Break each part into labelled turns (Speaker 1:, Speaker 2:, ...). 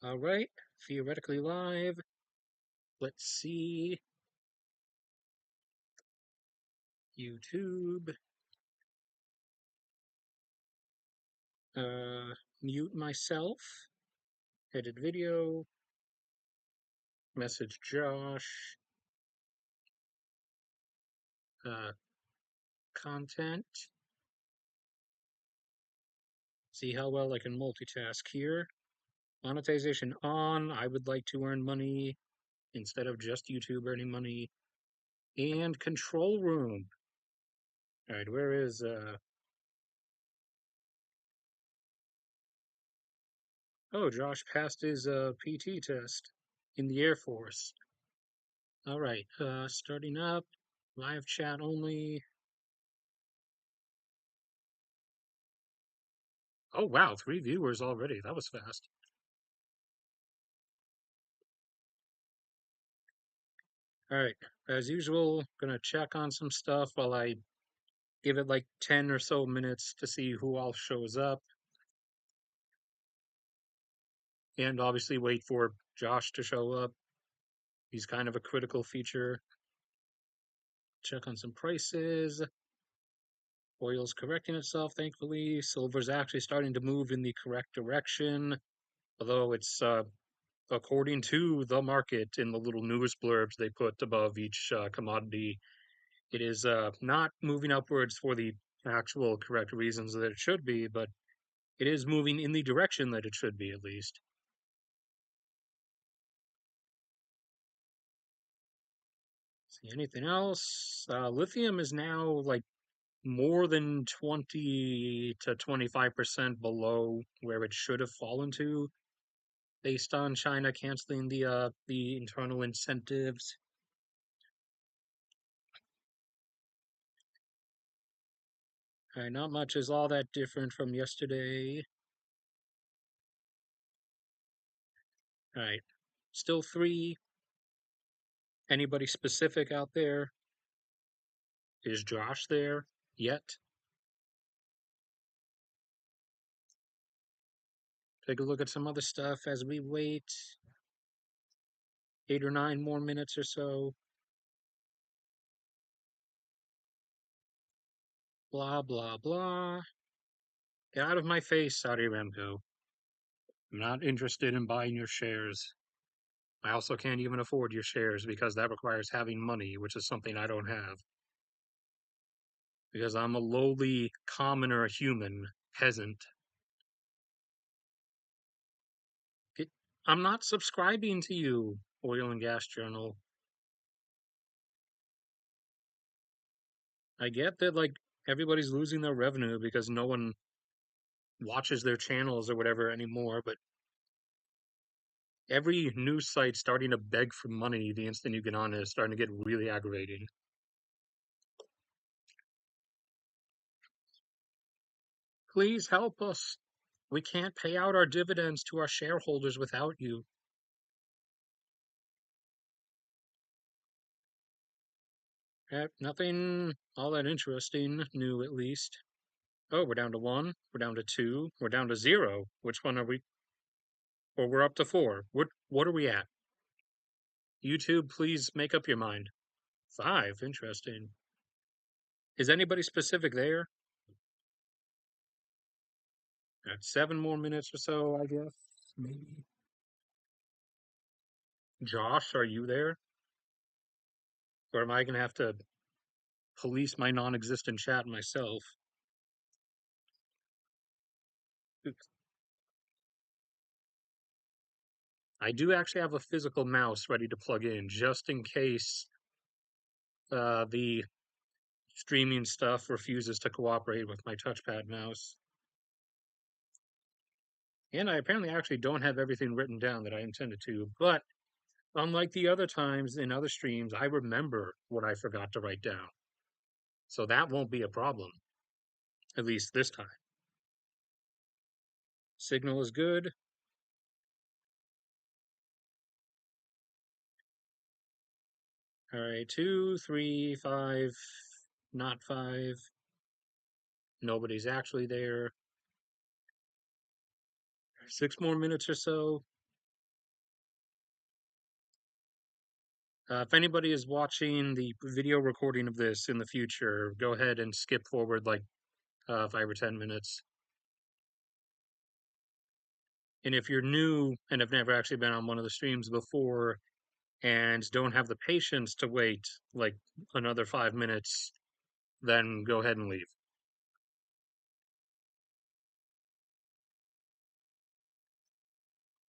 Speaker 1: All right, theoretically live. Let's see. YouTube. Uh, Mute myself. Edit video. Message Josh. Uh, Content. See how well I can multitask here. Monetization on. I would like to earn money instead of just YouTube earning money. And control room. All right, where is Oh, Josh passed his PT test in the Air Force. All right, starting up. Live chat only. Oh wow, 3 viewers already. That was fast. All right, as usual, gonna check on some stuff while I give it like 10 or so minutes to see who all shows up. And obviously wait for Josh to show up. He's kind of a critical feature. Check on some prices. Oil's correcting itself, thankfully. Silver's actually starting to move in the correct direction, although it's according to the market in the little news blurbs they put above each commodity, it is not moving upwards for the actual correct reasons that it should be, but it is moving in the direction that it should be, at least. See anything else? Lithium is now like more than 20 to 25% below where it should have fallen to, based on China canceling the internal incentives. All right, not much is all that different from yesterday. All right, still three. Anybody specific out there? Is Josh there yet? Take a look at some other stuff as we wait. 8 or 9 more minutes or so. Blah, blah, blah. Get out of my face, Saudi Aramco. I'm not interested in buying your shares. I also can't even afford your shares because that requires having money, which is something I don't have. Because I'm a lowly, commoner human peasant. It, I'm not subscribing to you, Oil and Gas Journal. I get that, like, everybody's losing their revenue because no one watches their channels or whatever anymore, but every news site starting to beg for money the instant you get on it is starting to get really aggravating. Please help us. We can't pay out our dividends to our shareholders without you. Nothing all that interesting, new at least. Oh, we're down to 1, we're down to 2, we're down to 0. Which one are we? Or we're up to 4. What are we at? YouTube, please make up your mind. 5, interesting. Is anybody specific there? Got 7 more minutes or so, I guess. Maybe. Josh, are you there? Or am I going to have to police my non existent chat myself? Oops. I do actually have a physical mouse ready to plug in just in case the streaming stuff refuses to cooperate with my touchpad mouse. And I apparently actually don't have everything written down that I intended to, but unlike the other times in other streams, I remember what I forgot to write down. So that won't be a problem, at least this time. Signal is good. All right, 2, 3, 5, not 5. Nobody's actually there. 6 more minutes or so. If anybody is watching the video recording of this in the future, go ahead and skip forward like 5 or 10 minutes. And if you're new and have never actually been on one of the streams before and don't have the patience to wait like another 5 minutes, then go ahead and leave.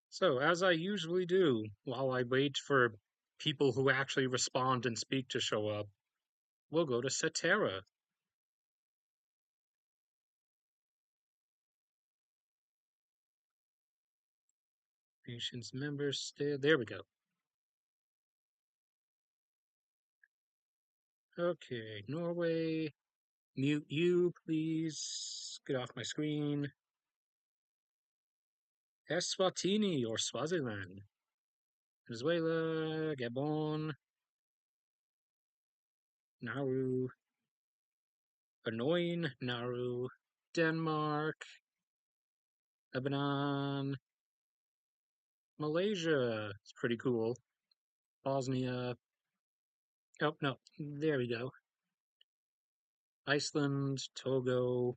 Speaker 1: So, as I usually do while I wait for people who actually respond and speak to show up, we'll go to Cetera. Nations members, stay. There we go. Okay, Norway. Mute you, please. Get off my screen. Eswatini or Swaziland. Venezuela, Gabon, Nauru, annoying Nauru, Denmark, Lebanon, Malaysia. It's pretty cool. Bosnia. Oh, no. There we go. Iceland, Togo,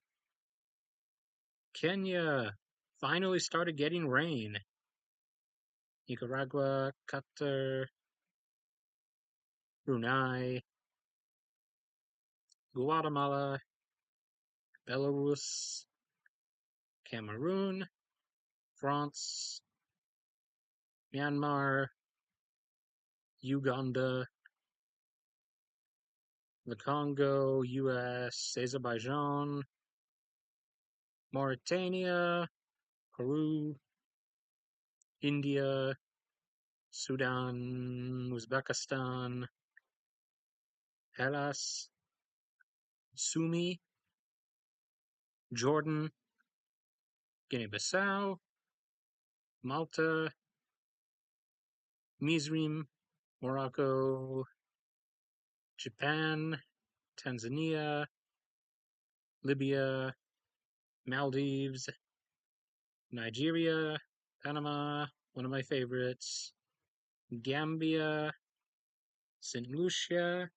Speaker 1: Kenya. Finally started getting rain. Nicaragua, Qatar, Brunei, Guatemala, Belarus, Cameroon, France, Myanmar, Uganda, the Congo, US, Azerbaijan, Mauritania, Peru, India, Sudan, Uzbekistan, Hellas, Sumi, Jordan, Guinea-Bissau, Malta, Mizrim, Morocco, Japan, Tanzania, Libya, Maldives, Nigeria, Panama, one of my favorites, Gambia, St. Lucia,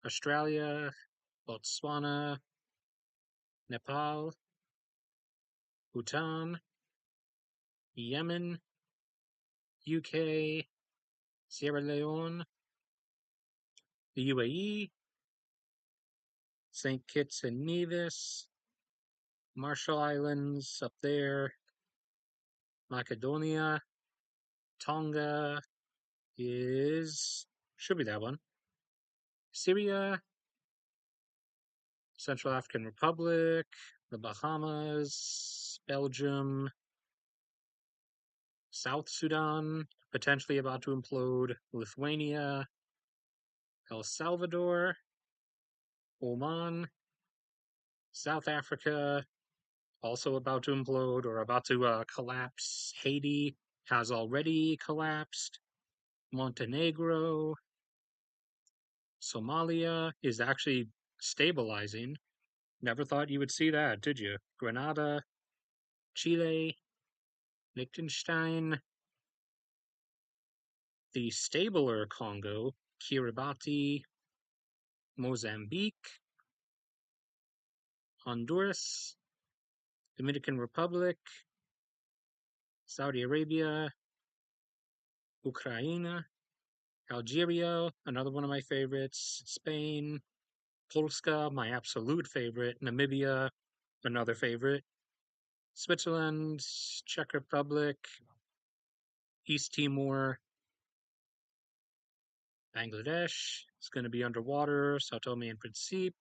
Speaker 1: Australia, Botswana, Nepal, Bhutan, Yemen, UK, Sierra Leone, the UAE, St. Kitts and Nevis, Marshall Islands up there, Macedonia, Tonga should be that one, Syria, Central African Republic, the Bahamas, Belgium, South Sudan, potentially about to implode, Lithuania, El Salvador, Oman, South Africa, also about to implode or about to collapse. Haiti has already collapsed. Montenegro, Somalia is actually stabilizing. Never thought you would see that, did you? Grenada, Chile, Liechtenstein, the stabler Congo, Kiribati, Mozambique, Honduras, Dominican Republic, Saudi Arabia, Ukraine, Algeria, another one of my favorites, Spain, Polska, my absolute favorite, Namibia, another favorite, Switzerland, Czech Republic, East Timor, Bangladesh, it's going to be underwater, Sao Tome and Principe,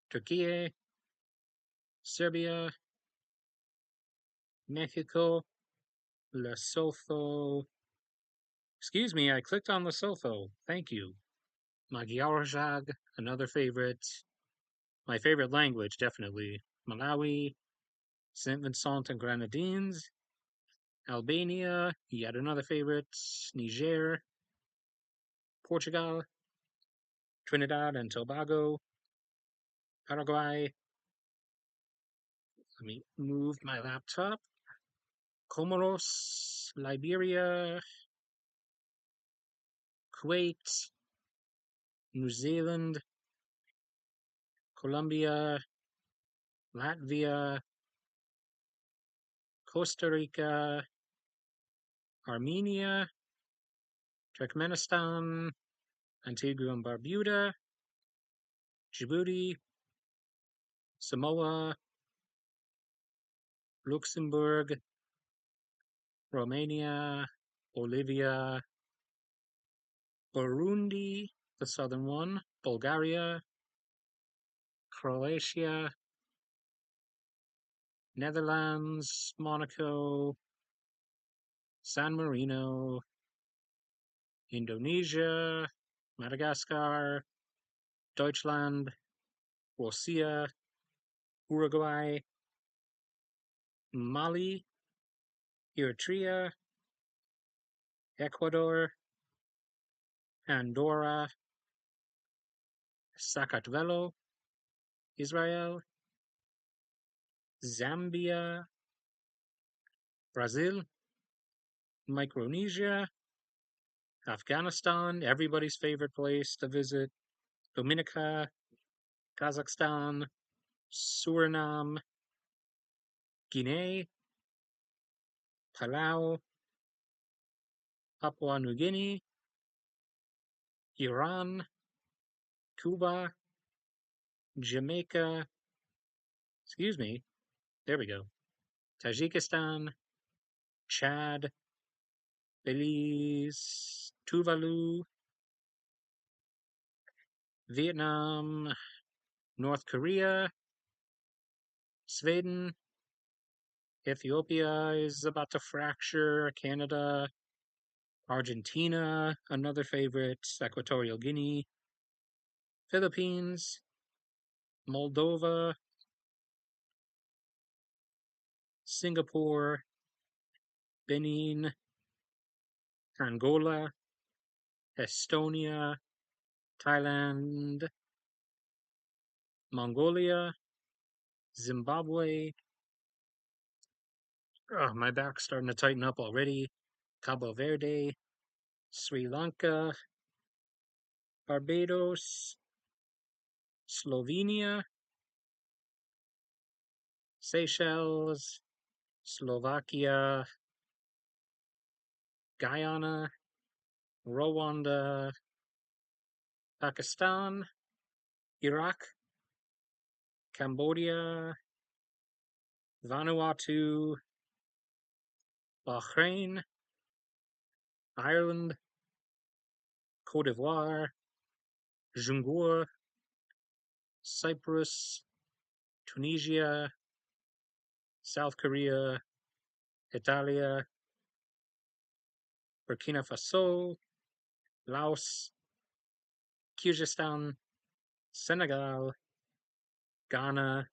Speaker 1: Turkey, Serbia, Mexico, Lesotho. Excuse me, I clicked on Lesotho. Thank you. Magyarország, another favorite. My favorite language, definitely. Malawi, St. Vincent and Grenadines, Albania, yet another favorite. Niger, Portugal, Trinidad and Tobago, Paraguay. Let me move my laptop. Comoros, Liberia, Kuwait, New Zealand, Colombia, Latvia, Costa Rica, Armenia, Turkmenistan, Antigua and Barbuda, Djibouti, Samoa, Luxembourg, Romania, Bolivia, Burundi, the southern one, Bulgaria, Croatia, Netherlands, Monaco, San Marino, Indonesia, Madagascar, Deutschland, Rosia, Uruguay, Mali, Eritrea, Ecuador, Andorra, Sacatvelo, Israel, Zambia, Brazil, Micronesia, Afghanistan, everybody's favorite place to visit, Dominica, Kazakhstan, Suriname, Guinea, Palau, Papua New Guinea, Iran, Cuba, Jamaica, excuse me, there we go, Tajikistan, Chad, Belize, Tuvalu, Vietnam, North Korea, Sweden, Ethiopia is about to fracture, Canada, Argentina, another favorite, Equatorial Guinea, Philippines, Moldova, Singapore, Benin, Angola, Estonia, Thailand, Mongolia, Zimbabwe. Oh, my back's starting to tighten up already. Cabo Verde, Sri Lanka, Barbados, Slovenia, Seychelles, Slovakia, Guyana, Rwanda, Pakistan, Iraq, Cambodia, Vanuatu, Bahrain, Ireland, Cote d'Ivoire, Jungur, Cyprus, Tunisia, South Korea, Italia, Burkina Faso, Laos, Kyrgyzstan, Senegal, Ghana,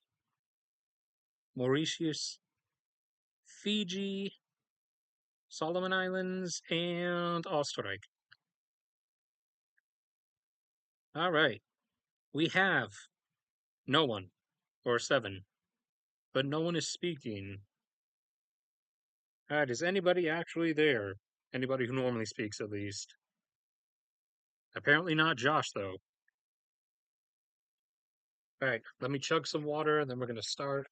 Speaker 1: Mauritius, Fiji, Solomon Islands, and Österreich. All right. We have no one, or seven, but no one is speaking. All right, is anybody actually there? Anybody who normally speaks, at least. Apparently not Josh, though. All right, let me chug some water, and then we're going to start.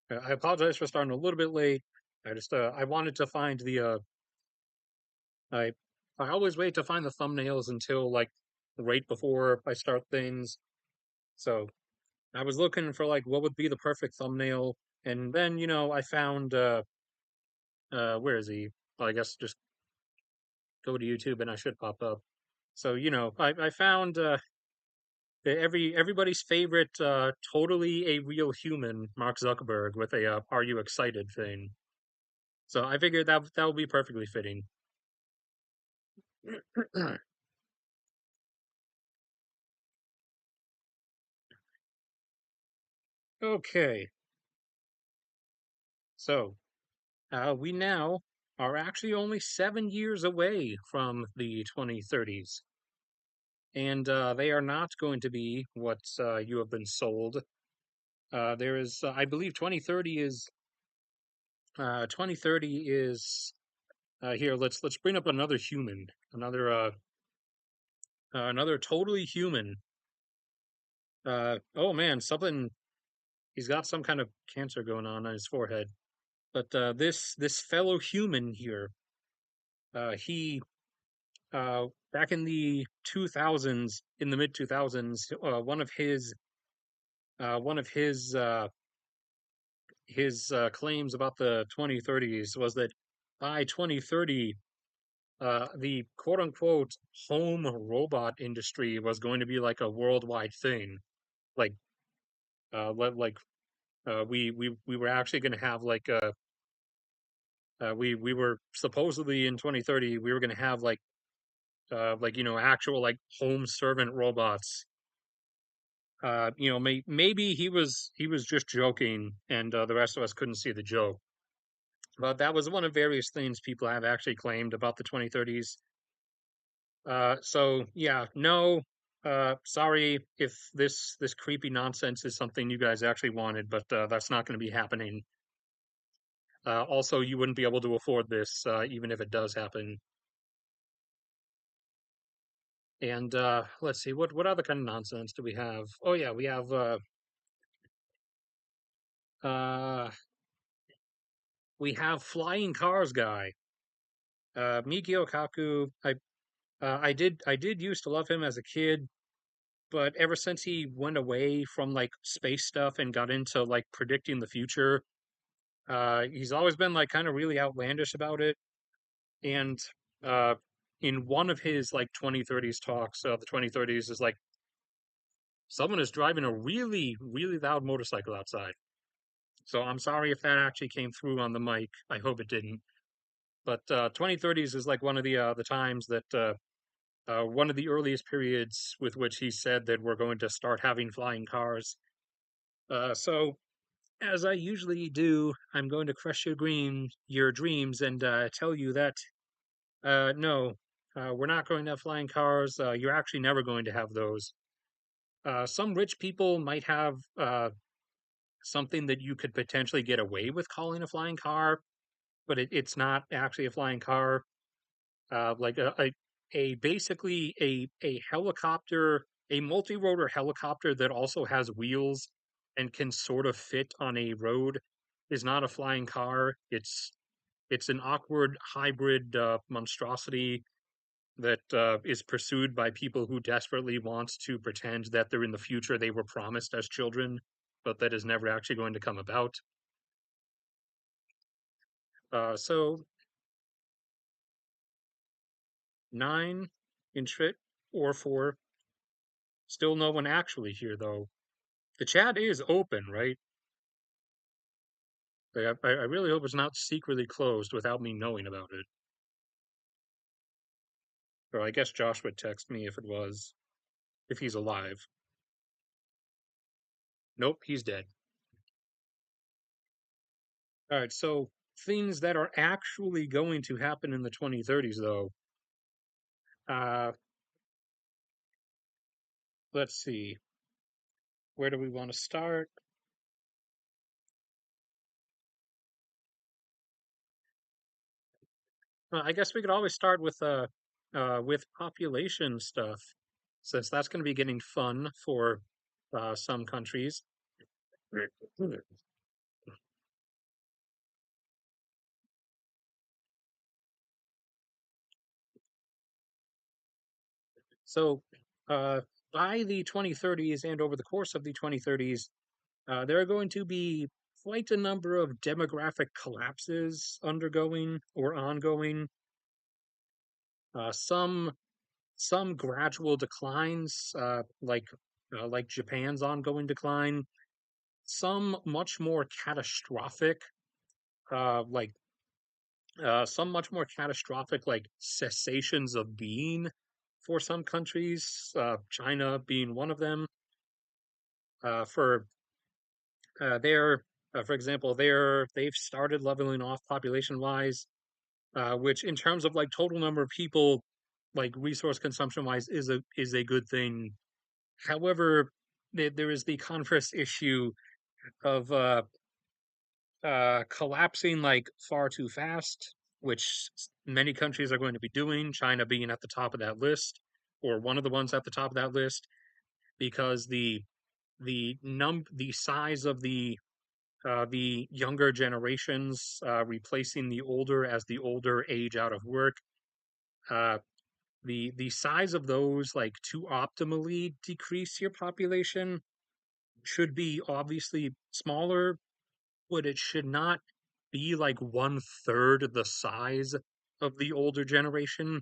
Speaker 1: I apologize for starting a little bit late. I wanted to find I I always wait to find the thumbnails until like right before I start things. So I was looking for like what would be the perfect thumbnail, and then I found where is he? Well, I guess just go to YouTube and I should pop up. So I found everybody's favorite totally a real human, Mark Zuckerberg, with a "Are you excited?" thing. So I figured that would be perfectly fitting. Okay, so we now are actually only 7 years away from the 2030s, and they are not going to be what you have been sold. There is, I believe, 2030 is here. Let's bring up another human, another totally human. Oh man, something. He's got some kind of cancer going on his forehead. But this fellow human here, he back in the 2000s, in the mid 2000s, one of his claims about the 2030s was that by 2030, the quote unquote home robot industry was going to be like a worldwide thing. Like, like we were actually going to have we were supposedly in 2030 we were going to have like actual like home servant robots. Maybe he was just joking, and the rest of us couldn't see the joke. But that was one of various things people have actually claimed about the 2030s. So yeah, no, sorry if this creepy nonsense is something you guys actually wanted, but that's not going to be happening. Also, you wouldn't be able to afford this even if it does happen. And let's see, what other kind of nonsense do we have? Oh yeah, uh, we have flying cars guy, Mikio Kaku. I did used to love him as a kid, but ever since he went away from like space stuff and got into like predicting the future, he's always been like kind of really outlandish about it. And uh, in one of his like 2030s talks, the 2030s is like someone is driving a really, really loud motorcycle outside. So I'm sorry if that actually came through on the mic. I hope it didn't. But 2030s is like one of the times that one of the earliest periods with which he said that we're going to start having flying cars. So as I usually do, I'm going to crush your dreams, and tell you that no, we're not going to have flying cars. You're actually never going to have those. Some rich people might have something that you could potentially get away with calling a flying car, but it's not actually a flying car. Like a basically a helicopter, a multi-rotor helicopter that also has wheels and can sort of fit on a road is not a flying car. It's an awkward hybrid monstrosity that is pursued by people who desperately want to pretend that they're in the future they were promised as children, but that is never actually going to come about. So 9 in Schritt or 4. Still no one actually here, though. The chat is open, right? Like, I really hope it's not secretly closed without me knowing about it. Or I guess Josh would text me if it was, if he's alive. Nope, he's dead. All right, so things that are actually going to happen in the 2030s, though. Uh, let's see. Where do we want to start? I guess we could always start with population stuff, since that's going to be getting fun for some countries. So, uh, by the 2030s and over the course of the 2030s, there are going to be quite a number of demographic collapses undergoing or ongoing. Some gradual declines, like Japan's ongoing decline. Some much more catastrophic, like some much more catastrophic, like cessations of being for some countries. China being one of them. For their, for example, they've started leveling off population wise, which in terms of like total number of people, like resource consumption wise, is a good thing. However, there is the converse issue of collapsing like far too fast, which many countries are going to be doing, China being at the top of that list, or one of the ones at the top of that list, because the size of the younger generations replacing the older as the older age out of work. Uh, the size of those, like, to optimally decrease your population, should be obviously smaller, but it should not be like one third the size of the older generation,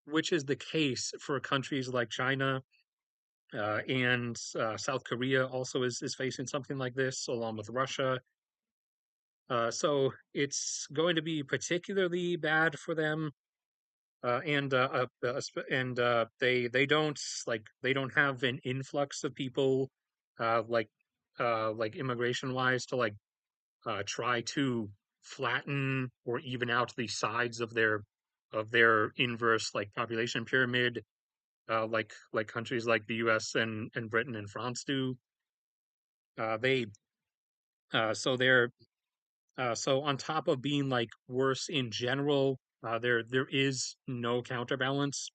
Speaker 1: which is the case for countries like China, and South Korea also is facing something like this, along with Russia. So it's going to be particularly bad for them. They don't, they don't have an influx of people, like immigration wise, to try to flatten or even out the sides of their inverse like population pyramid, like countries like the U.S. and Britain and France do. They so they're So on top of being like worse in general, there is no counterbalance.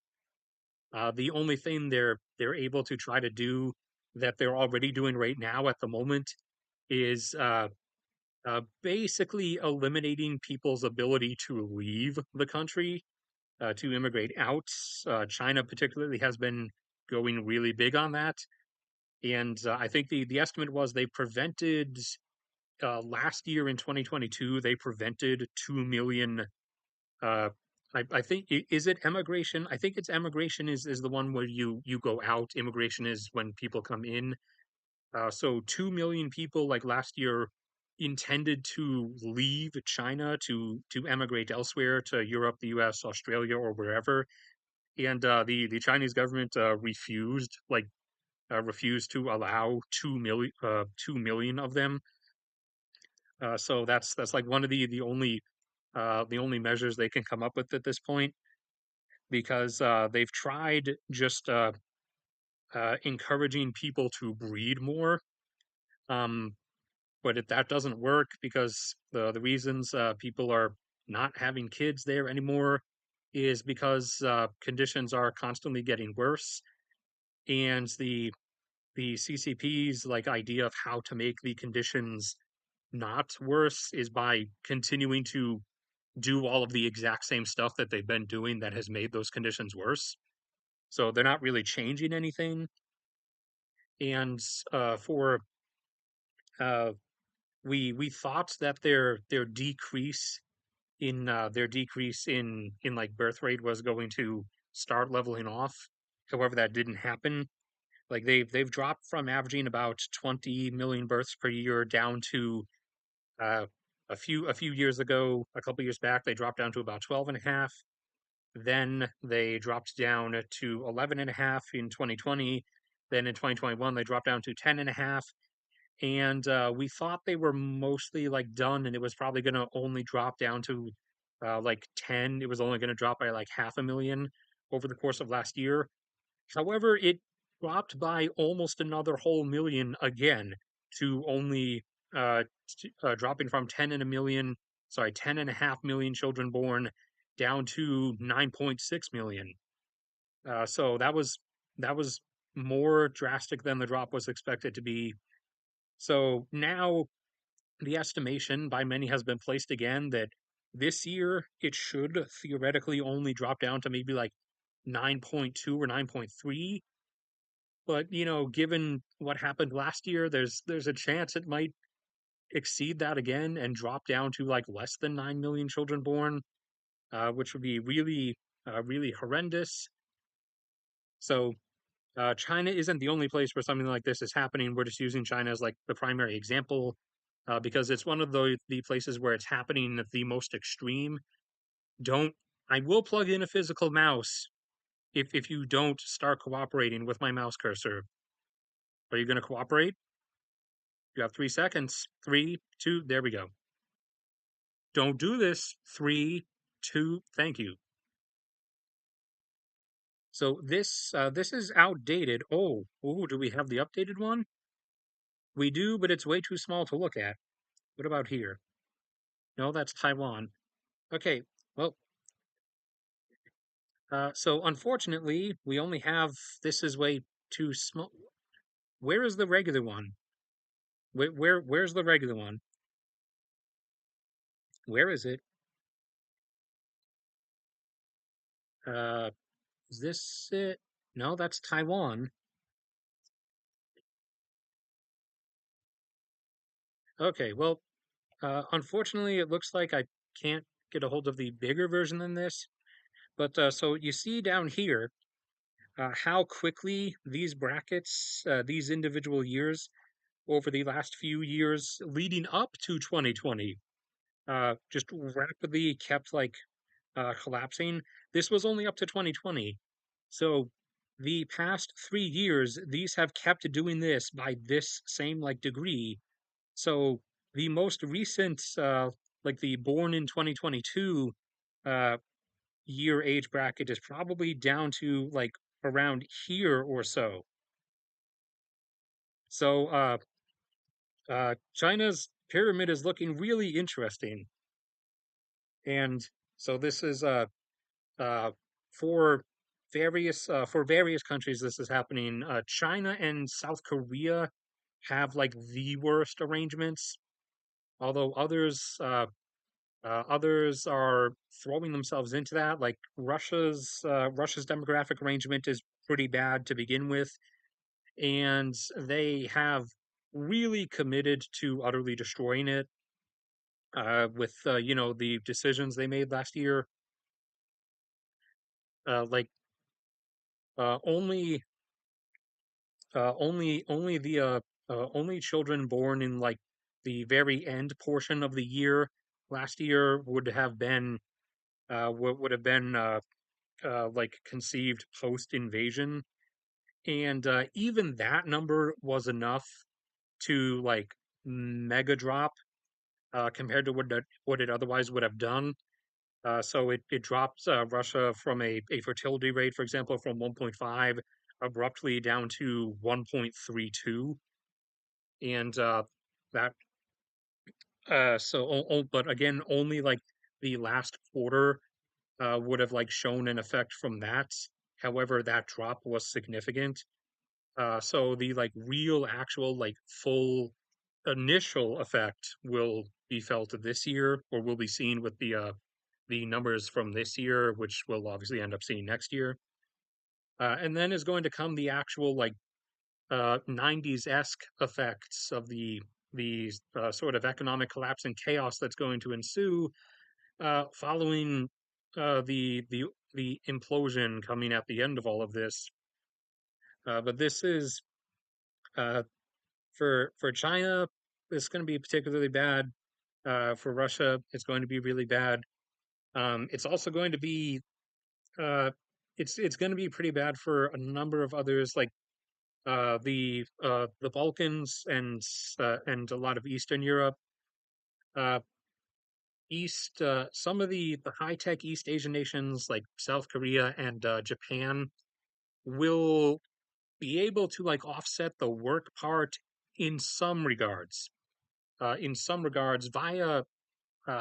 Speaker 1: The only thing they're able to try to do, that they're already doing right now at the moment, is basically eliminating people's ability to leave the country, to immigrate out. China particularly has been going really big on that, and I think the estimate was they prevented, last year in 2022 they prevented 2 million. Uh, I think, is it emigration? I think it's emigration is the one where you go out. Immigration is when people come in. So 2 million people, like, last year, intended to leave China to emigrate elsewhere, to Europe, the U.S., Australia, or wherever, and the Chinese government refused to allow 2 million of them. So that's like one of the only measures they can come up with at this point, because they've tried just encouraging people to breed more. Um, but that doesn't work, because the reasons people are not having kids there anymore is because conditions are constantly getting worse, and the CCP's like idea of how to make the conditions not worse is by continuing to do all of the exact same stuff that they've been doing that has made those conditions worse. So they're not really changing anything. And for uh, we thought that their decrease in like birth rate was going to start leveling off. However, that didn't happen. Like, they've dropped from averaging about 20 million births per year down to, uh, a few years ago, a couple years back, they dropped down to about 12 and a half. Then they dropped down to 11 and a half in 2020. Then in 2021, they dropped down to 10 and a half. And we thought they were mostly like done, and it was probably going to only drop down to like 10. It was only going to drop by like 500,000 over the course of last year. However, it dropped by almost another whole million again, to only dropping from 10 and a million, sorry, 10 and a half million children born down to 9.6 million. So that was more drastic than the drop was expected to be. So now the estimation by many has been placed again that this year it should theoretically only drop down to maybe like 9.2 or 9.3. But, given what happened last year, there's a chance it might exceed that again and drop down to like less than 9 million children born, which would be really, really horrendous. So China isn't the only place where something like this is happening. We're just using China as like the primary example, because it's one of the places where it's happening at the most extreme. Don't I will plug in a physical mouse if you don't start cooperating with my mouse cursor. Are you going to cooperate? You have 3 seconds. Three, two, there we go. Don't do this. Three, two, thank you. So this is outdated. Oh, do we have the updated one? We do, but it's way too small to look at. What about here? No, that's Taiwan. Okay, well, so unfortunately, we only have this is way too small. Where is the regular one? Where's the regular one? Where is it? Uh, is this it? No, that's Taiwan. Okay, well, unfortunately, it looks like I can't get a hold of the bigger version than this. But so you see down here how quickly these brackets, these individual years over the last few years leading up to 2020, just rapidly kept like collapsing. This was only up to 2020. So the past 3 years, these have kept doing this by this same like degree. So the most recent, like the born in 2022 uh, year age bracket is probably down to like around here or so. So China's pyramid is looking really interesting, and so this is uh, for for various countries. This is happening. China and South Korea have like the worst arrangements, although others are throwing themselves into that. Like Russia's demographic arrangement is pretty bad to begin with, and they have really committed to utterly destroying it with the decisions they made last year. Like only only children born in like the very end portion of the year last year would have been like conceived post invasion, and even that number was enough to like mega drop compared to what it otherwise would have done. So it drops Russia from a fertility rate, for example, from 1.5 abruptly down to 1.32, and that but again, only like the last quarter would have like shown an effect from that. However, that drop was significant. So the like real actual like full initial effect will be felt this year, or will be seen with the numbers from this year, which we'll obviously end up seeing next year. And then is going to come the actual like 90s-esque effects of the sort of economic collapse and chaos that's going to ensue following the implosion coming at the end of all of this. But this is for China, it's going to be particularly bad. For Russia, it's going to be really bad. It's also going to be uh, it's going to be pretty bad for a number of others, like the Balkans and a lot of Eastern Europe. Uh, some of the high tech East Asian nations like South Korea and Japan will be able to like offset the work part in some regards. In some regards, via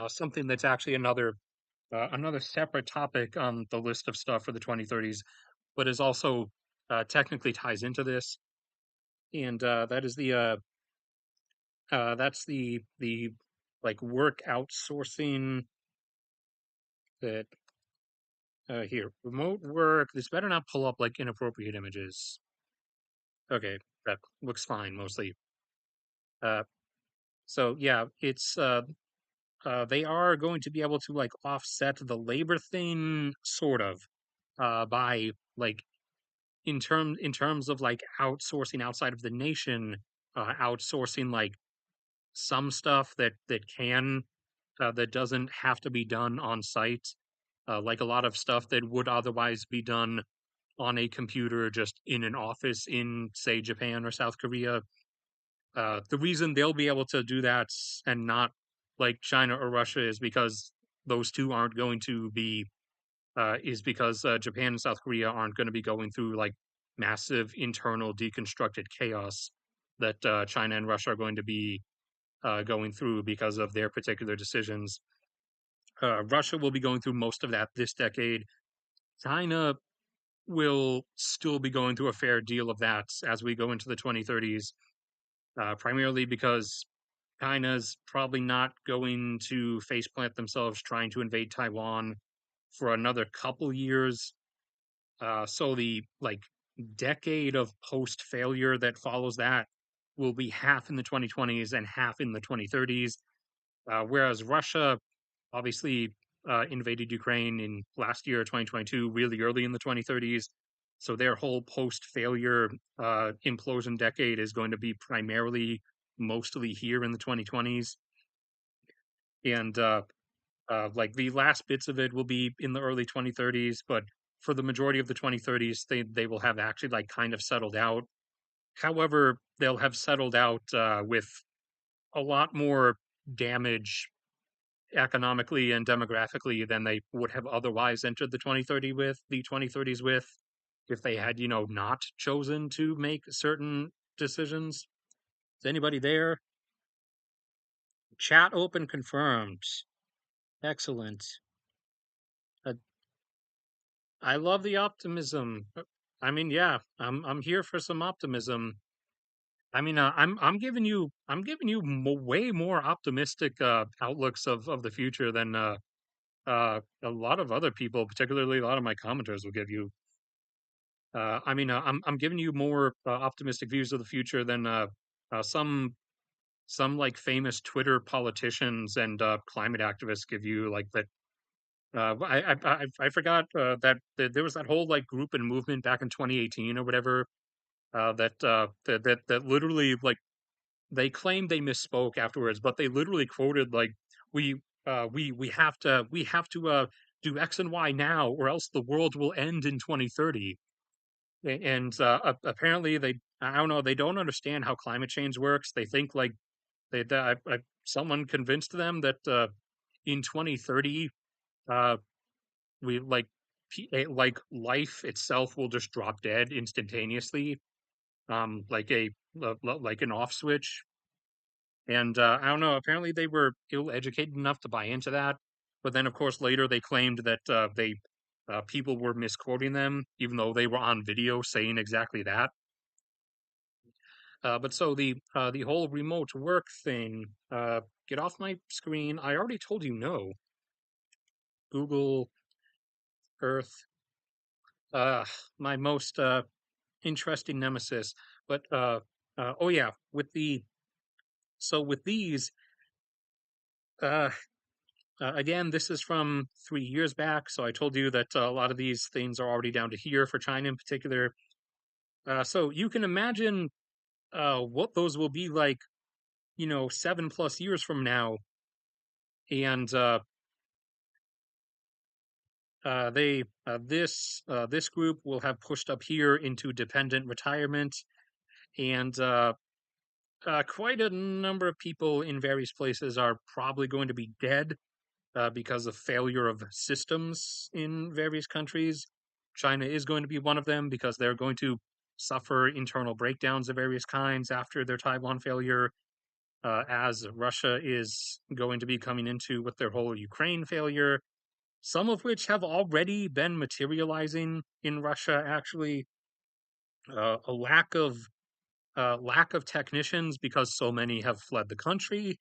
Speaker 1: something that's actually another separate topic on the list of stuff for the 2030s, but is also technically ties into this, and that is the like work outsourcing that here remote work. This better not pull up like inappropriate images. Okay, that looks fine mostly. Uh, so yeah, it's they are going to be able to like offset the labor thing sort of by like in terms of like outsourcing outside of the nation, outsourcing like some stuff that doesn't have to be done on site, like a lot of stuff that would otherwise be done on a computer just in an office in say Japan or South Korea. The reason they'll be able to do that and not like China or Russia is because those two aren't going to be is because Japan and South Korea aren't going to be going through like massive internal deconstructed chaos that China and Russia are going to be going through because of their particular decisions. Russia will be going through most of that this decade. China will still be going through a fair deal of that as we go into the 2030s, primarily because China's probably not going to faceplant themselves trying to invade Taiwan for another couple years. So the decade of post failure that follows that will be half in the 2020s and half in the 2030s. Whereas Russia obviously invaded Ukraine in last year, 2022, really early in the 2030s. So their whole post failure implosion decade is going to be primarily mostly here in the 2020s. And the last bits of it will be in the early 2030s, but for the majority of the 2030s, they will have actually kind of settled out. However, they'll have settled out with a lot more damage economically and demographically than they would have otherwise entered the 2030s with if they had, not chosen to make certain decisions. Is anybody there? Chat open confirmed. Excellent. Uh, I love the optimism. I mean, yeah, I'm here for some optimism. I mean, I'm giving you way more optimistic outlooks of the future than a lot of other people, particularly a lot of my commenters, will give you. I'm giving you more optimistic views of the future than some famous Twitter politicians and climate activists give you. Like that, I forgot that there was that whole group and movement back in 2018 or whatever that literally they claimed they misspoke afterwards, but they literally quoted we we have to do X and Y now, or else the world will end in 2030. And apparently I don't know, they don't understand how climate change works. They think someone convinced them that in 2030 uh, we life itself will just drop dead instantaneously, like an off switch. And I don't know. Apparently, they were ill-educated enough to buy into that. But then, of course, later they claimed that they people were misquoting them, even though they were on video saying exactly that. But so the whole remote work thing. Get off my screen. I already told you no. Google Earth. Uh, my most interesting nemesis. But oh yeah, with these. Uh, again, this is from 3 years back, so I told you that a lot of these things are already down to here for China in particular. So you can imagine what those will be like, 7+ years from now, and this group will have pushed up here into dependent retirement, and quite a number of people in various places are probably going to be dead because of failure of systems in various countries. China is going to be one of them because they're going to suffer internal breakdowns of various kinds after their Taiwan failure, as Russia is going to be coming into with their whole Ukraine failure, some of which have already been materializing in Russia, actually. A lack of technicians because so many have fled the country.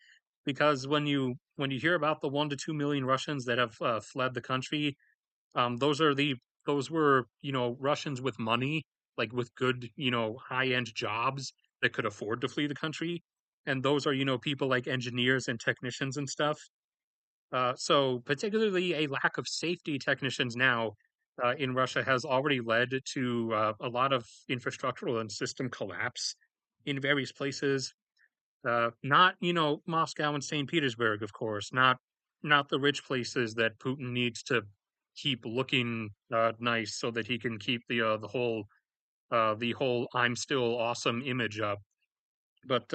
Speaker 1: Because when you hear about the 1 to 2 million Russians that have fled the country, those are those were Russians with money, like with good high end jobs that could afford to flee the country, and those are people like engineers and technicians and stuff. So particularly a lack of safety technicians now in Russia has already led to a lot of infrastructural and system collapse in various places. Not Moscow and St. Petersburg, of course, not the rich places that Putin needs to keep looking nice so that he can keep the whole "I'm still awesome" image up. But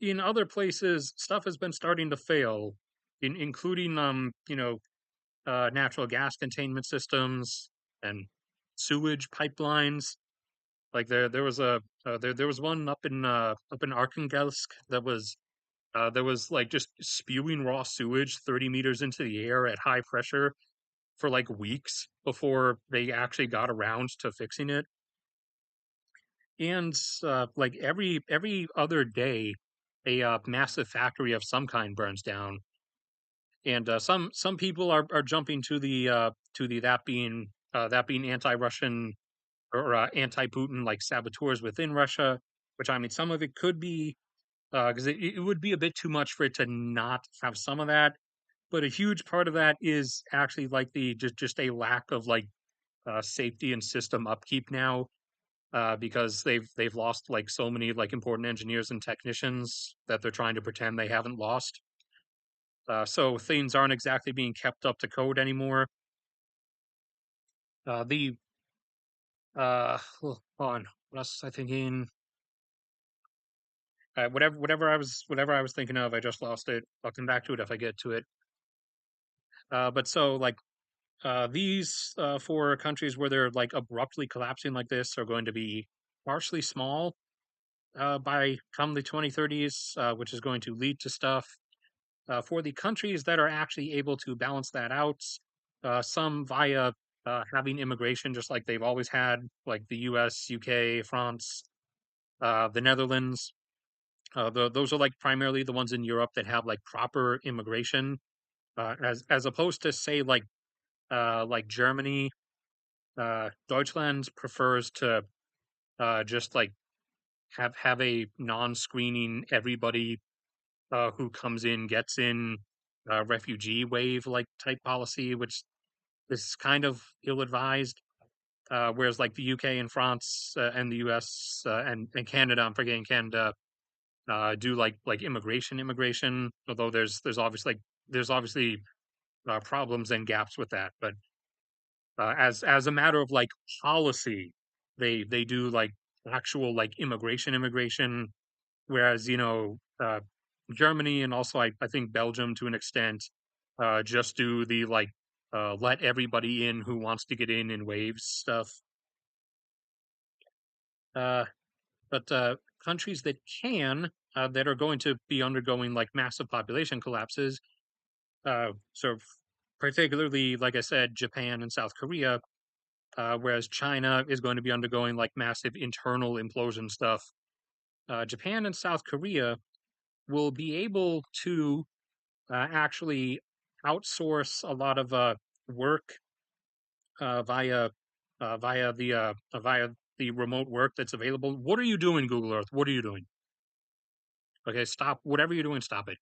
Speaker 1: in other places, stuff has been starting to fail, including natural gas containment systems and sewage pipelines. Like there was a there was one up in Arkhangelsk that was there was like just spewing raw sewage 30 meters into the air at high pressure for like weeks before they actually got around to fixing it. And like every other day, a massive factory of some kind burns down, and some people are jumping to the that being anti-Russian or anti-Putin like saboteurs within Russia, which I mean some of it could be because it would be a bit too much for it to not have some of that, but a huge part of that is actually like the just a lack of like safety and system upkeep now because they've lost like so many like important engineers and technicians that they're trying to pretend they haven't lost. So things aren't exactly being kept up to code anymore. The hold on, what else was I thinking? Whatever I was thinking of, I just lost it. I'll come back to it if I get to it. But so like these four countries where they're like abruptly collapsing like this are going to be partially small by come the 2030s, which is going to lead to stuff for the countries that are actually able to balance that out, some via having immigration just like they've always had, like the US, UK, France, the Netherlands. Those are like primarily the ones in Europe that have like proper immigration, as opposed to say like Germany. Deutschland prefers to just like have a non-screening everybody who comes in gets in refugee wave like type policy, which is kind of ill-advised. Whereas like the UK and France and the US and Canada, I'm forgetting Canada, do like immigration. Although there's obviously problems and gaps with that, but as a matter of like policy, they do like actual like immigration, whereas Germany and also I think Belgium to an extent just do the like let everybody in who wants to get in waves stuff. Uh, but countries that can that are going to be undergoing like massive population collapses, so particularly like I said, Japan and South Korea, whereas China is going to be undergoing like massive internal implosion stuff. Japan and South Korea will be able to actually outsource a lot of work uh, via via the remote work that's available. What are you doing, Google Earth? What are you doing? Okay, stop. Whatever you're doing, stop it.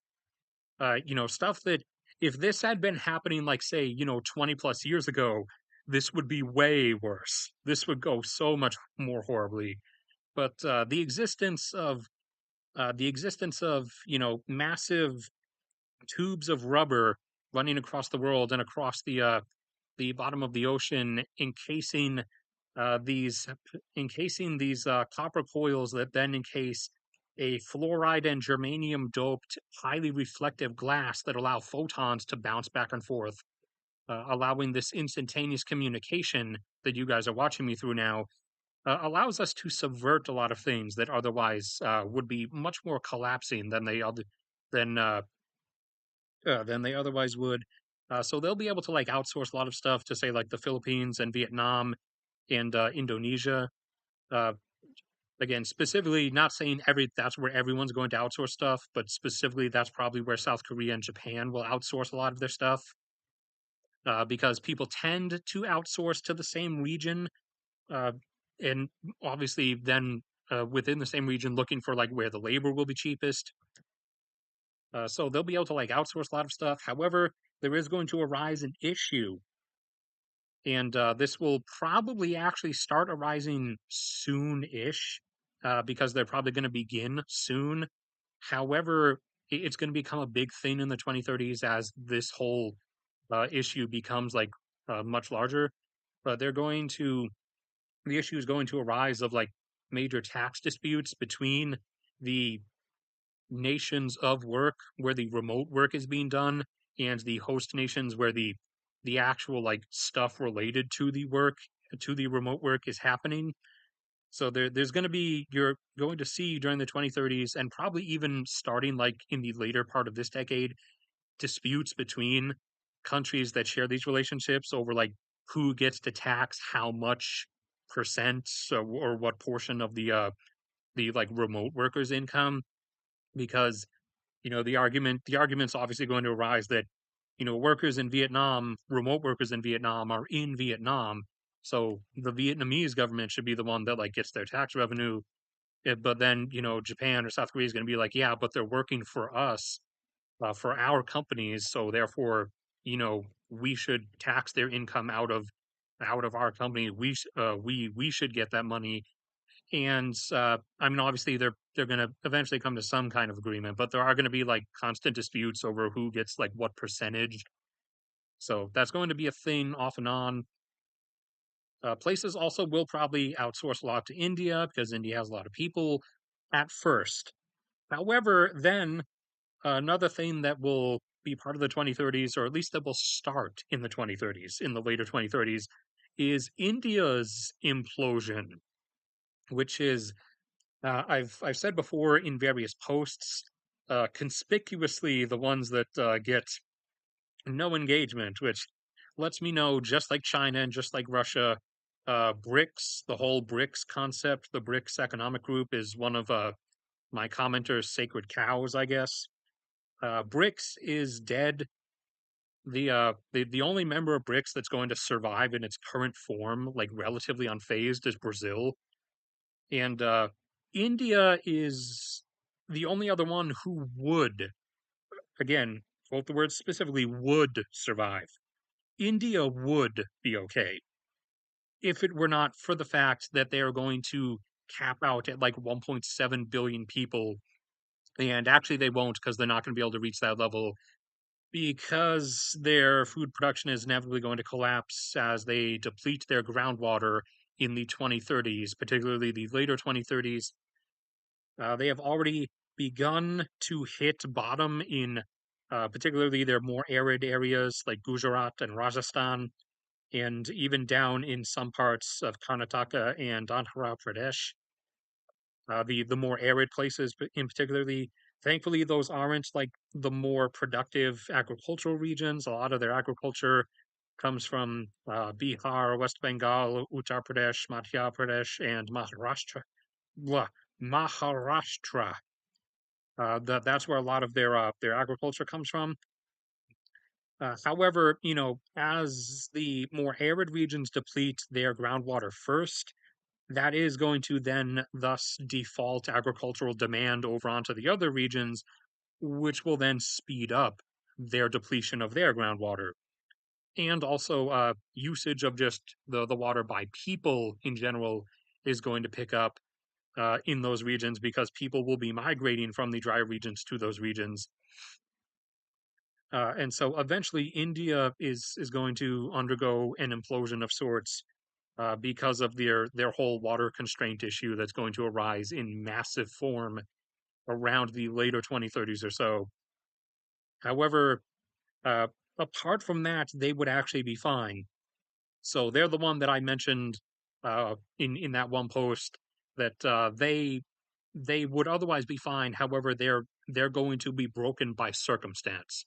Speaker 1: Stuff that if this had been happening, like say, 20 plus years ago, this would be way worse. This would go so much more horribly. But the existence of massive tubes of rubber running across the world and across the bottom of the ocean, these encasing these copper coils that then encase a fluoride and germanium doped, highly reflective glass that allow photons to bounce back and forth, allowing this instantaneous communication that you guys are watching me through now. Allows us to subvert a lot of things that otherwise would be much more collapsing than than they otherwise would. So they'll be able to like outsource a lot of stuff to say like the Philippines and Vietnam and Indonesia. Uh, Again, specifically, not saying that's where everyone's going to outsource stuff, but specifically that's probably where South Korea and Japan will outsource a lot of their stuff because people tend to outsource to the same region, uh, and obviously then within the same region looking for like where the labor will be cheapest. So they'll be able to like outsource a lot of stuff. However, there is going to arise an issue, and this will probably actually start arising soon-ish, because they're probably going to begin soon. However, it's going to become a big thing in the 2030s as this whole issue becomes like much larger. But the issue is going to arise of like major tax disputes between the nations of work where the remote work is being done and the host nations where the actual like stuff related to the remote work is happening. So there's going to be, you're going to see during the 2030s and probably even starting like in the later part of this decade, disputes between countries that share these relationships over like who gets to tax how much percent, or what portion of the like remote workers' income, because the argument's obviously going to arise that workers in Vietnam, remote workers in Vietnam are in Vietnam, so the Vietnamese government should be the one that like gets their tax revenue. But then Japan or South Korea is going to be like, yeah, but they're working for us, for our companies, so therefore we should tax their income out of our company. We should get that money. And I mean, obviously, they're going to eventually come to some kind of agreement, but there are going to be like constant disputes over who gets like what percentage. So that's going to be a thing off and on. Places also will probably outsource a lot to India because India has a lot of people at first. However, then another thing that will be part of the 2030s, or at least that will start in the 2030s, in the later 2030s, is India's implosion, which is, I've said before in various posts, conspicuously the ones that get no engagement, which lets me know, just like China and just like Russia, BRICS, the whole BRICS concept, the BRICS economic group, is one of my commenters' sacred cows, I guess. BRICS is dead. The only member of BRICS that's going to survive in its current form, like relatively unfazed, is Brazil. And India is the only other one who would, again, quote the word specifically, would survive. India would be okay if it were not for the fact that they are going to cap out at like 1.7 billion people. And actually, they won't, because they're not going to be able to reach that level, because their food production is inevitably going to collapse as they deplete their groundwater in the 2030s, particularly the later 2030s. They have already begun to hit bottom in particularly their more arid areas like Gujarat and Rajasthan, and even down in some parts of Karnataka and Andhra Pradesh. The more arid places, but in particularly, thankfully, those aren't like the more productive agricultural regions. A lot of their agriculture comes from Bihar, West Bengal, Uttar Pradesh, Madhya Pradesh, and Maharashtra. Blah, Maharashtra. That's where a lot of their agriculture comes from. However, as the more arid regions deplete their groundwater first, that is going to then thus default agricultural demand over onto the other regions, which will then speed up their depletion of their groundwater. And also, usage of just the water by people in general is going to pick up in those regions, because people will be migrating from the dry regions to those regions. And so eventually, India is going to undergo an implosion of sorts, because of their whole water constraint issue that's going to arise in massive form around the later 2030s or so. However, uh, apart from that, they would actually be fine. So they're the one that I mentioned in that one post, that they would otherwise be fine. However, they're going to be broken by circumstance.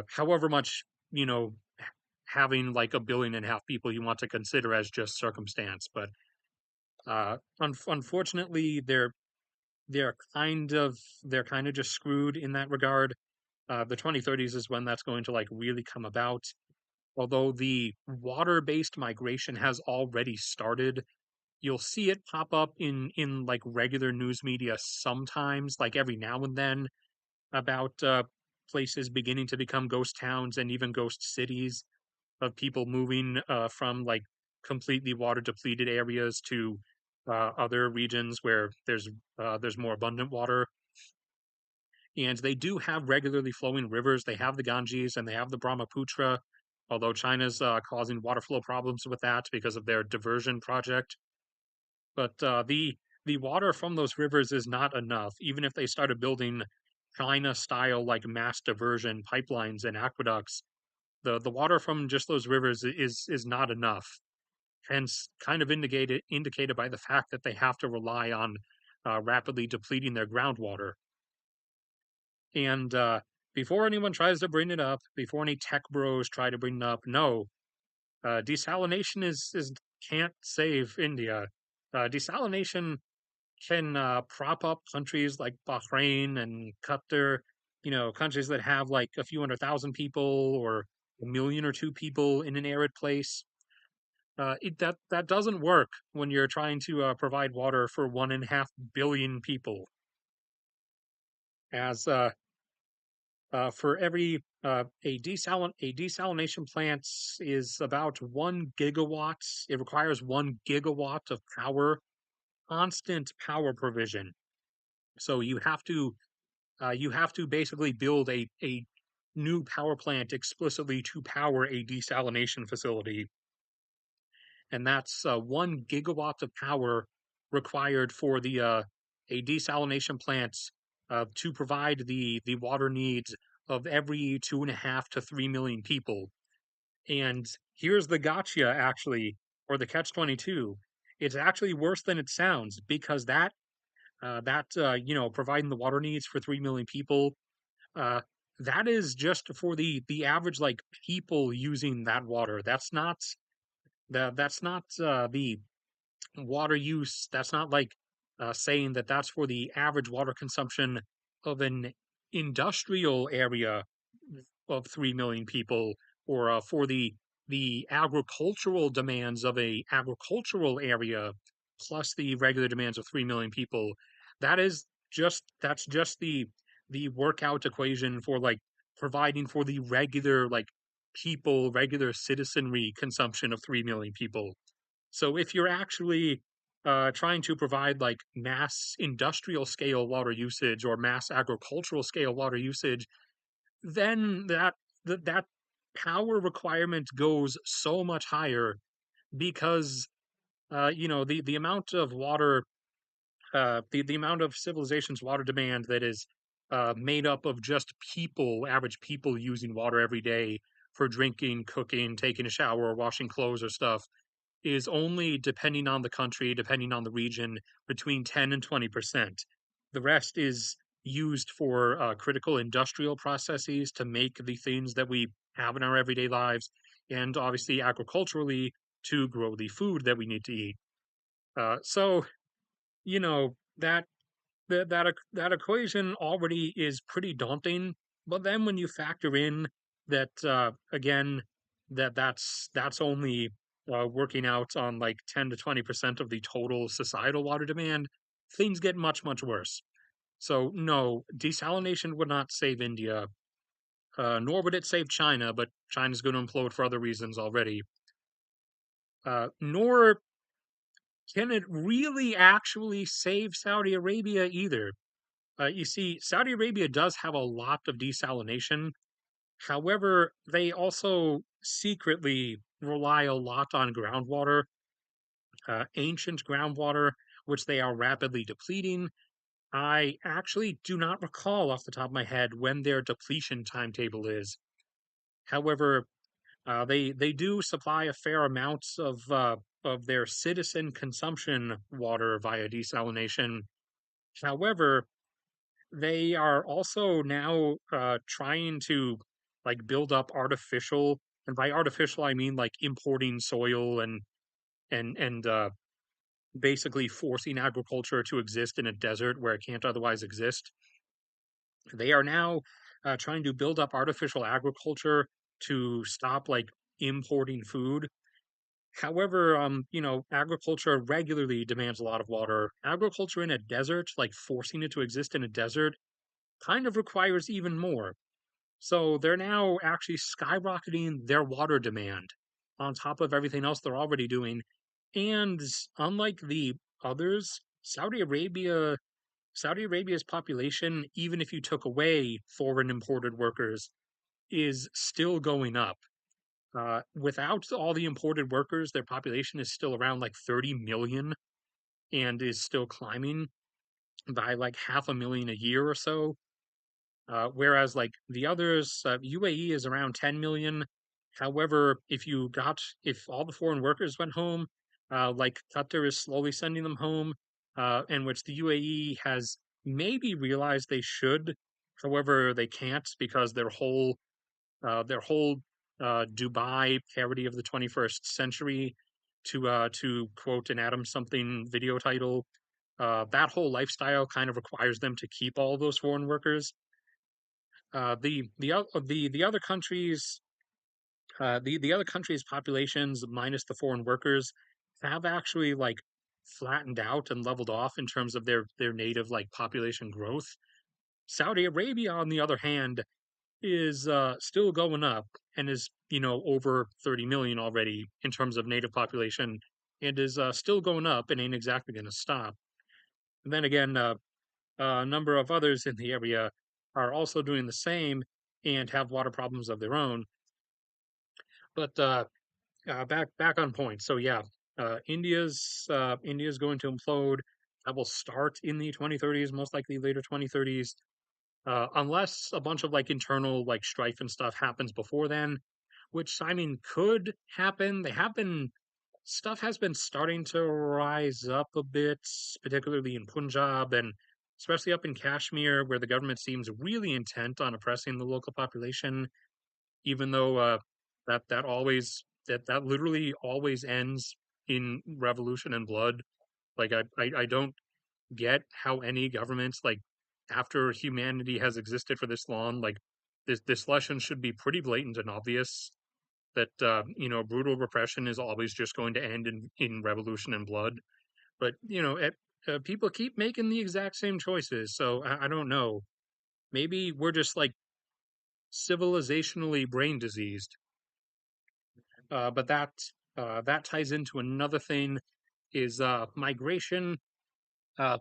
Speaker 1: However much, you know, having like 1.5 billion people you want to consider as just circumstance, but unfortunately, they're kind of just screwed in that regard. The 2030s is when that's going to like really come about. Although the water-based migration has already started, you'll see it pop up in like regular news media sometimes, like every now and then, about places beginning to become ghost towns and even ghost cities, of people moving from like completely water depleted areas to other regions where there's more abundant water. And they do have regularly flowing rivers. They have the Ganges and they have the Brahmaputra, although China's causing water flow problems with that because of their diversion project. But the water from those rivers is not enough, even if they started building China style like mass diversion pipelines and aqueducts. The water from just those rivers is not enough. hence kind of indicated by the fact that they have to rely on rapidly depleting their groundwater. And before anyone tries to bring it up, before any tech bros try to bring it up, no, desalination is can't save India. Desalination can prop up countries like Bahrain and Qatar, countries that have like a few 100,000 people or a million or two people in an arid place. That doesn't work when you're trying to provide water for 1.5 billion people. As for every a desalination plant is about 1 gigawatt. It requires 1 gigawatt of power, constant power provision. So you have to basically build a new power plant explicitly to power a desalination facility, and that's 1 gigawatt of power required for the a desalination plant to provide the water needs of every 2.5 to 3 million people. And here's the gotcha, actually, or the catch 22. It's actually worse than it sounds because providing the water needs for 3 million people, uh, that is just for the average like people using that water. That's not the water use. That's not like saying that that's for the average water consumption of an industrial area of 3 million people, or for the agricultural demands of a agricultural area plus the regular demands of 3 million people. That's just the workout equation for like providing for the regular like people, regular citizenry consumption of 3 million people. So if you're actually trying to provide like mass industrial scale water usage or mass agricultural scale water usage, then that power requirement goes so much higher because the amount of water, the amount of civilization's water demand that is made up of just people, average people using water every day for drinking, cooking, taking a shower, or washing clothes or stuff, is only, depending on the country, depending on the region, between 10 and 20%. The rest is used for critical industrial processes to make the things that we have in our everyday lives, and obviously agriculturally to grow the food that we need to eat. So, you know, that equation already is pretty daunting. But then when you factor in that again, that's only working out on like 10 to 20% of the total societal water demand, things get much worse. So no, desalination would not save India, nor would it save China. But China's going to implode for other reasons already. Nor can it really actually save Saudi Arabia either. You see, Saudi Arabia does have a lot of desalination. However, they also secretly rely a lot on groundwater, ancient groundwater, which they are rapidly depleting. I actually do not recall off the top of my head when their depletion timetable is. However, they do supply a fair amount of their citizen consumption water via desalination. However, they are also now trying to like build up artificial, and by artificial I mean like importing soil and basically forcing agriculture to exist in a desert where it can't otherwise exist. They are now trying to build up artificial agriculture to stop like importing food. However, agriculture regularly demands a lot of water. Agriculture in a desert, like forcing it to exist in a desert, kind of requires even more. So they're now actually skyrocketing their water demand on top of everything else they're already doing. And unlike the others, Saudi Arabia's population, even if you took away foreign imported workers, is still going up. Without all the imported workers, their population is still around like 30 million and is still climbing by like 500,000 a year or so. Whereas like the others, UAE is around 10 million. However, if all the foreign workers went home, like Qatar is slowly sending them home, and which the UAE has maybe realized they should. However, they can't because their whole Dubai parody of the 21st century, to quote an Adam something video title, that whole lifestyle kind of requires them to keep all those foreign workers. The other countries, the other countries' populations minus the foreign workers have actually like flattened out and leveled off in terms of their native like population growth. Saudi Arabia, on the other hand, is still going up and is, over 30 million already in terms of native population, and is still going up and ain't exactly going to stop. And then again, a number of others in the area are also doing the same and have water problems of their own. But back on point. So yeah, India's going to implode. That will start in the 2030s, most likely later 2030s, unless a bunch of like internal like strife and stuff happens before then, which I mean could happen. They have been Stuff has been starting to rise up a bit, particularly in Punjab and especially up in Kashmir, where the government seems really intent on oppressing the local population, even though that literally always ends in revolution and blood. Like I don't get how any governments, like, after humanity has existed for this long, like, this lesson should be pretty blatant and obvious that brutal repression is always just going to end in revolution and blood. But people keep making the exact same choices, so I don't know. Maybe we're just like civilizationally brain diseased. But that ties into another thing, is migration.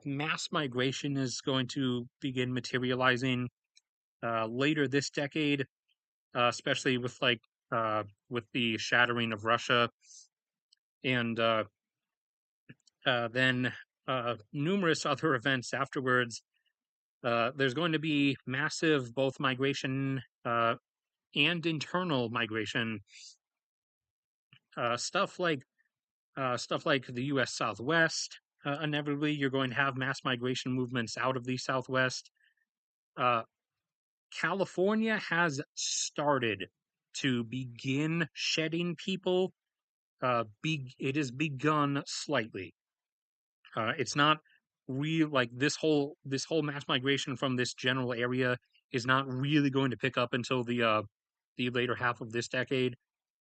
Speaker 1: Mass migration is going to begin materializing later this decade, especially with the shattering of Russia, and then numerous other events afterwards. There's going to be massive both migration and internal migration, uh, stuff like stuff like the U.S. Southwest. Inevitably, you're going to have mass migration movements out of the Southwest. Uh, California has started to begin shedding people. It has begun slightly. It's not real, like this whole mass migration from this general area is not really going to pick up until the later half of this decade.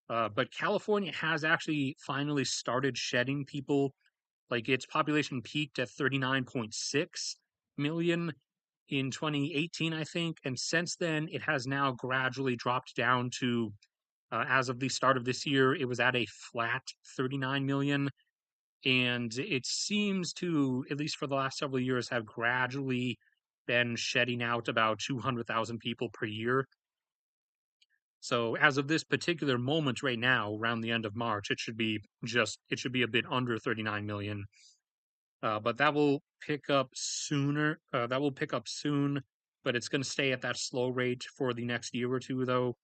Speaker 1: But California has actually finally started shedding people. Like, its population peaked at 39.6 million in 2018, I think, and since then it has now gradually dropped down to, as of the start of this year, it was at a flat 39 million, and it seems to, at least for the last several years, have gradually been shedding out about 200,000 people per year. So as of this particular moment right now, around the end of March, it should be a bit under 39 million. But that will pick up sooner. That will pick up soon, but it's going to stay at that slow rate for the next year or two, though.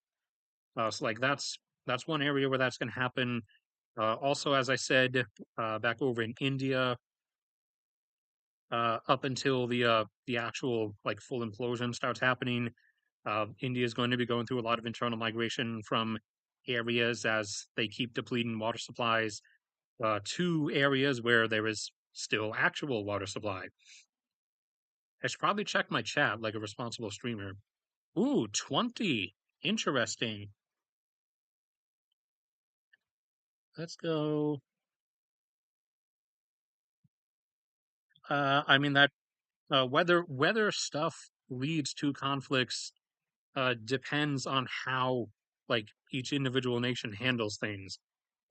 Speaker 1: So like that's one area where that's going to happen. Also, as I said, back over in India, up until the actual like full implosion starts happening, India is going to be going through a lot of internal migration from areas as they keep depleting water supplies, to areas where there is still actual water supply. I should probably check my chat like a responsible streamer. Ooh, 20. Interesting. Let's go. I mean that whether stuff leads to conflicts depends on how like each individual nation handles things.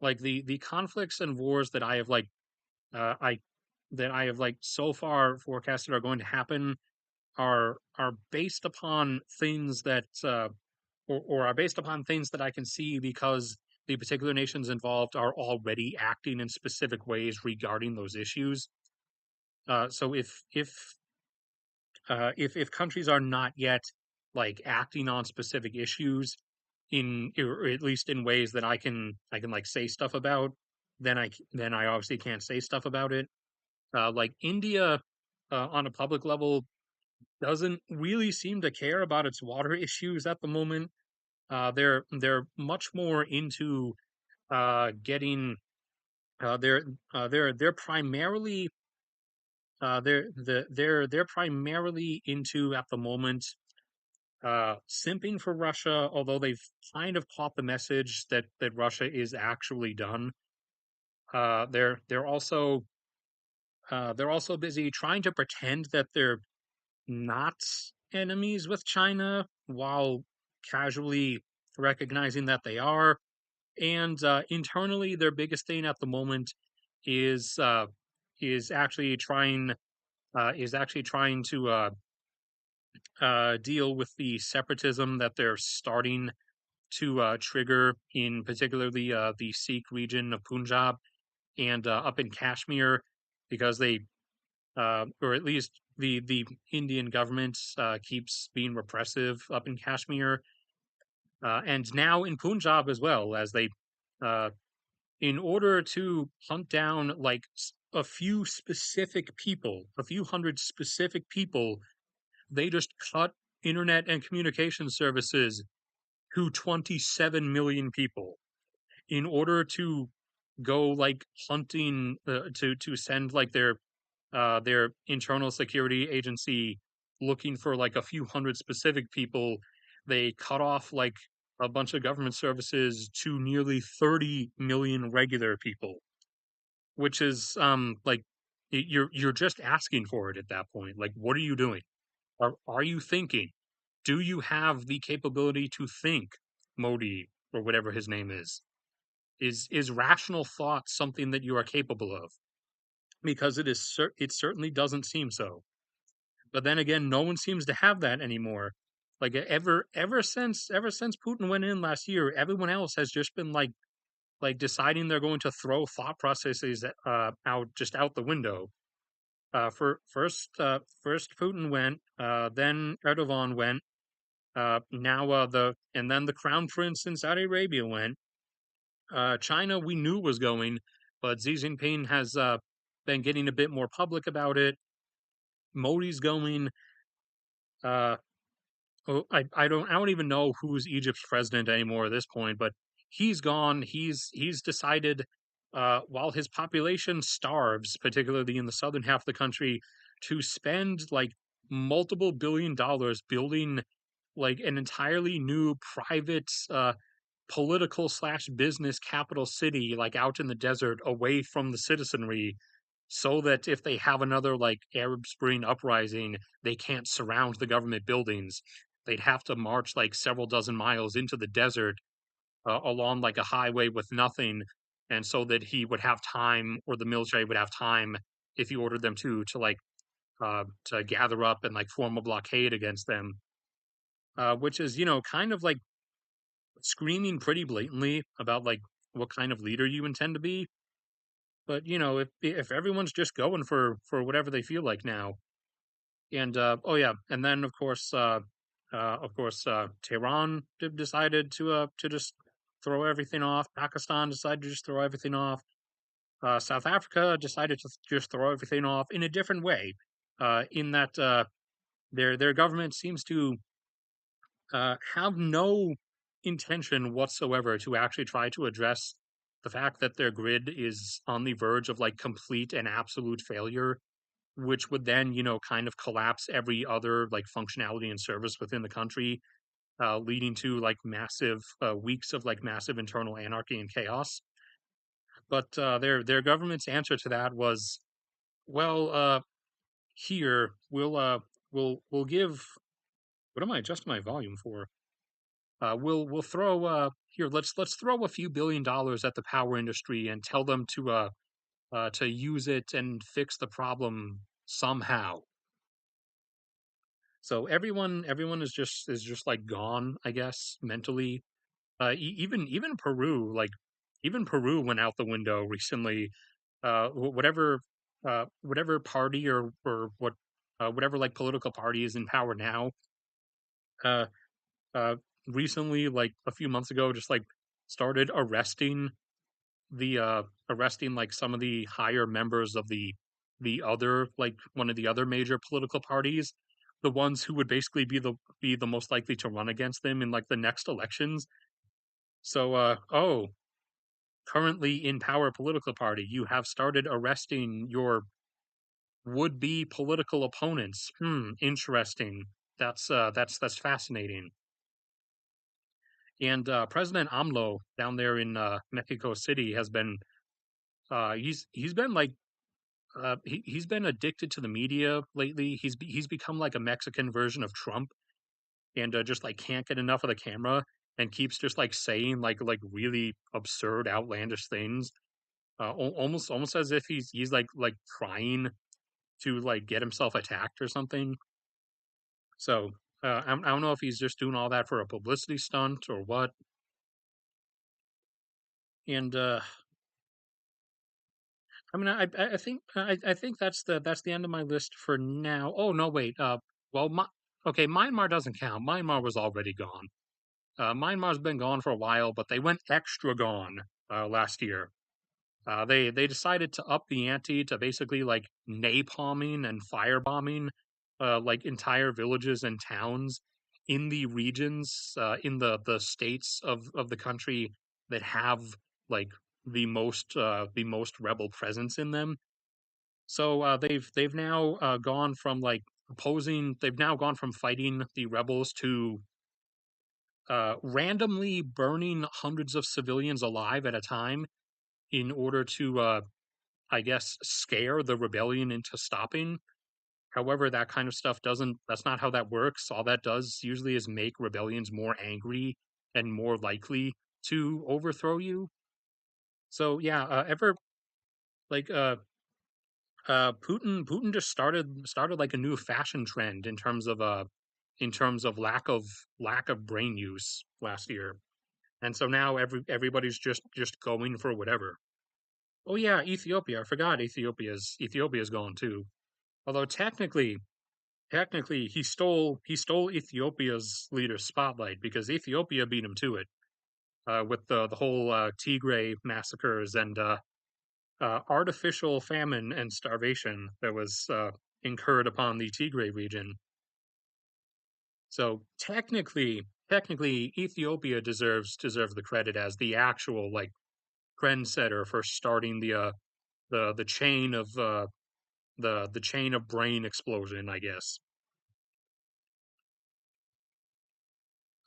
Speaker 1: Like the conflicts and wars I that I have like so far forecasted are going to happen are based upon things that or are based upon things that I can see because the particular nations involved are already acting in specific ways regarding those issues. So if countries are not yet like acting on specific issues, or at least in ways that I can like say stuff about, then I obviously can't say stuff about it. Like India, on a public level, doesn't really seem to care about its water issues at the moment. They're much more into getting they're primarily they're primarily into at the moment simping for Russia, although they've kind of caught the message that Russia is actually done. They're also busy trying to pretend that they're not enemies with China while casually recognizing that they are. And internally, their biggest thing at the moment is uh, is actually trying to deal with the separatism that they're starting to trigger in particularly the Sikh region of Punjab and up in Kashmir, because or at least the Indian government keeps being repressive up in Kashmir, and now in Punjab as well, as they uh, in order to hunt down like a few specific people, a few hundred specific people, they just cut internet and communication services to 27 million people in order to go like hunting to send like their internal security agency looking for like a few hundred specific people. They cut off like a bunch of government services to nearly 30 million regular people, which is like you're just asking for it at that point. Like, what are you doing? Are you thinking? Do you have the capability to think, Modi, or whatever his name is? Is rational thought something that you are capable of? Because it certainly doesn't seem so. But then again, no one seems to have that anymore. Like ever since Putin went in last year, everyone else has just been like deciding they're going to throw thought processes out the window. First Putin went, then Erdogan went, now and then the Crown Prince in Saudi Arabia went. China we knew was going, but Xi Jinping has been getting a bit more public about it. Modi's going. Uh, Oh, I don't even know who's Egypt's president anymore at this point, but he's gone. He's decided while his population starves, particularly in the southern half of the country, to spend like multiple $billion building like an entirely new private political slash business capital city like out in the desert away from the citizenry, so that if they have another like Arab Spring uprising, they can't surround the government buildings. They'd have to march like several dozen miles into the desert along like a highway with nothing, and so that he would have time, or the military would have time, if he ordered them to gather up and like form a blockade against them, which is kind of like screaming pretty blatantly about like what kind of leader you intend to be. But if everyone's just going for whatever they feel like now, and oh yeah, and then Tehran decided to just throw everything off. Pakistan decided to just throw everything off. South Africa decided to just throw everything off in a different way, in that their government seems to have no intention whatsoever to actually try to address the fact that their grid is on the verge of like complete and absolute failure, which would then, kind of collapse every other like functionality and service within the country, leading to like massive weeks of like massive internal anarchy and chaos. But their government's answer to that was, well, here we'll give. What am I adjusting my volume for? We'll throw here. Let's throw a few $billion at the power industry and tell them to use it and fix the problem somehow. So everyone is just like gone, I guess, mentally. Even Peru, like even Peru went out the window recently. Whatever party or whatever like political party is in power now, uh, recently, like a few months ago, just like started the arresting like some of the higher members of the other like one of the other major political parties, the ones who would basically be the most likely to run against them in like the next elections. So currently in power political party, you have started arresting your would be political opponents. Interesting. That's fascinating. And President AMLO down there in Mexico City has been he's been like he's been addicted to the media lately. He's become like a Mexican version of Trump, and just like can't get enough of the camera, and keeps just like saying like really absurd, outlandish things. Almost as if he's like trying to like get himself attacked or something. So I don't know if he's just doing all that for a publicity stunt or what. And I mean, I think that's the end of my list for now. Oh no, wait. Well, okay, Myanmar doesn't count. Myanmar was already gone. Myanmar's been gone for a while, but they went extra gone last year. They decided to up the ante to basically like napalming and firebombing like entire villages and towns in the regions in the states of the country that have like the most rebel presence in them. So they've now gone from like opposing. They've now gone from fighting the rebels to randomly burning hundreds of civilians alive at a time in order to, I guess, scare the rebellion into stopping. However, that kind of stuff doesn't. That's not how that works. All that does usually is make rebellions more angry and more likely to overthrow you. So yeah, ever like Putin just started like a new fashion trend in terms of lack of brain use last year. And so now everybody's just going for whatever. Oh yeah, Ethiopia. I forgot Ethiopia's gone too. Although technically he stole Ethiopia's leader's spotlight because Ethiopia beat him to it with the whole Tigray massacres and artificial famine and starvation that was incurred upon the Tigray region. So technically, Ethiopia deserves the credit as the actual like trendsetter for starting the chain of the chain of brain explosion, I guess.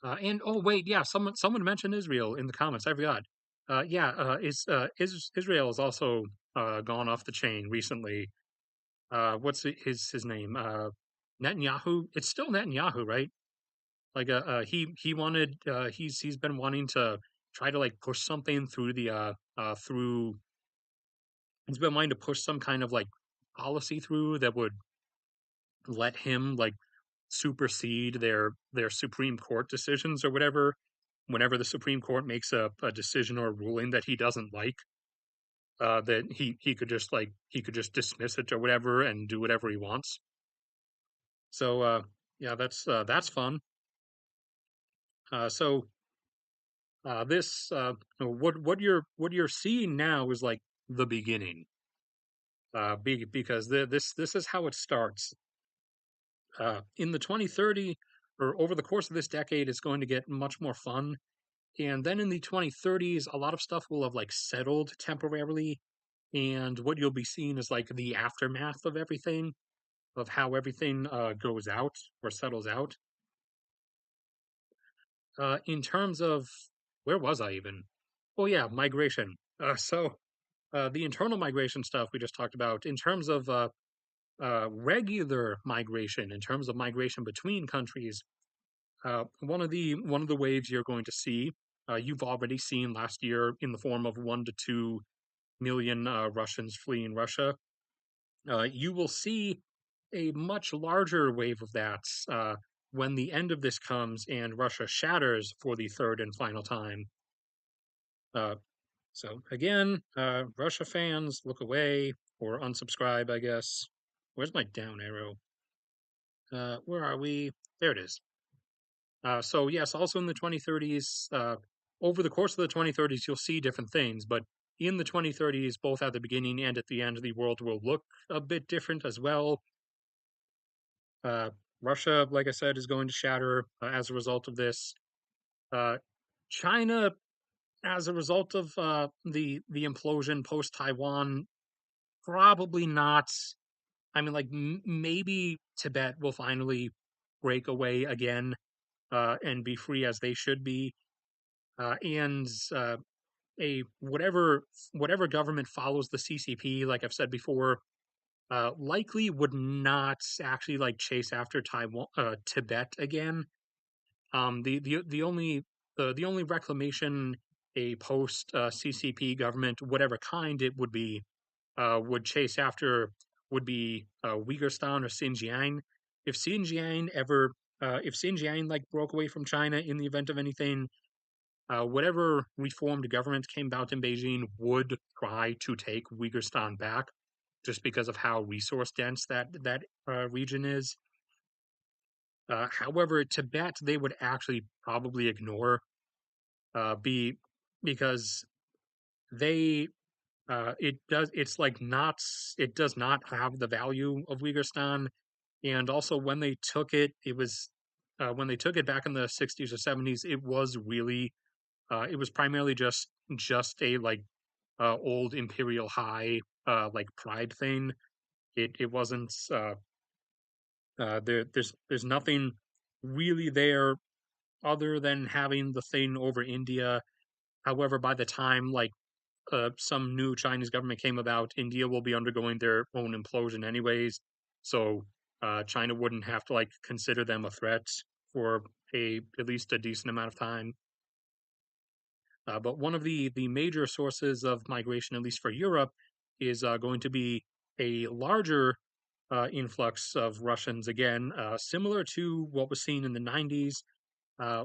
Speaker 1: And oh wait, yeah, someone mentioned Israel in the comments. I forgot. Yeah, Israel has also gone off the chain recently. What's his name? Netanyahu. It's still Netanyahu, right? Like he wanted he's been wanting to try to like push something through the through he's been wanting to push some kind of like policy through that would let him like supersede their Supreme Court decisions or whatever. Whenever the Supreme Court makes a decision or a ruling that he doesn't like, that he could just dismiss it or whatever and do whatever he wants. So yeah, that's fun. So this what you're seeing now is like the beginning. Because this is how it starts. In the 2030 or over the course of this decade, it's going to get much more fun. And then in the 2030s, a lot of stuff will have like settled temporarily. And what you'll be seeing is like the aftermath of everything, of how everything goes out or settles out. In terms of where was I even? Oh, yeah, migration. The internal migration stuff we just talked about, in terms of regular migration, in terms of migration between countries, one of the waves you're going to see, you've already seen last year in the form of 1 to 2 million Russians fleeing Russia. You will see a much larger wave of that when the end of this comes and Russia shatters for the third and final time. Uh, so again, Russia fans, look away or unsubscribe, I guess. Where's my down arrow? Where are we? There it is. So yes, also in the 2030s, over the course of the 2030s, you'll see different things, but in the 2030s, both at the beginning and at the end, the world will look a bit different as well. Uh, Russia, like I said, is going to shatter as a result of this. Uh, China, as a result of the implosion post Taiwan, probably not. I mean, like maybe Tibet will finally break away again and be free as they should be, and a whatever government follows the CCP, like I've said before, likely would not actually like chase after Taiwan, Tibet again. The only reclamation a post CCP government, whatever kind it would be, would chase after would be Uyghurstan or Xinjiang. If Xinjiang like broke away from China in the event of anything, whatever reformed government came about in Beijing would try to take Uyghurstan back, just because of how resource dense that region is. However, Tibet they would actually probably ignore, be because they it does not have the value of Uyghurstan, and also when they took it, when they took it back in the 60s or 70s, it was primarily just a like old imperial high like pride thing. It wasn't there's nothing really there other than having the thing over India. However, by the time like some new Chinese government came about, India will be undergoing their own implosion anyways. So China wouldn't have to like consider them a threat for a at least a decent amount of time. But one of the major sources of migration, at least for Europe, is going to be a larger influx of Russians again, similar to what was seen in the 90s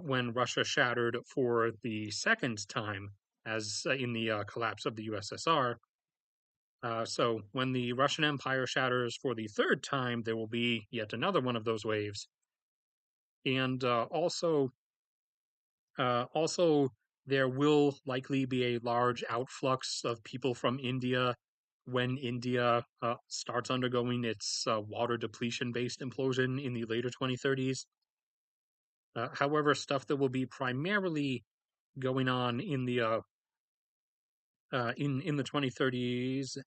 Speaker 1: when Russia shattered for the second time, as in the collapse of the USSR. So when the Russian Empire shatters for the third time, there will be yet another one of those waves. And also, there will likely be a large outflux of people from India when India starts undergoing its water depletion based implosion in the later 2030s. However, stuff that will be primarily going on in the 2030s,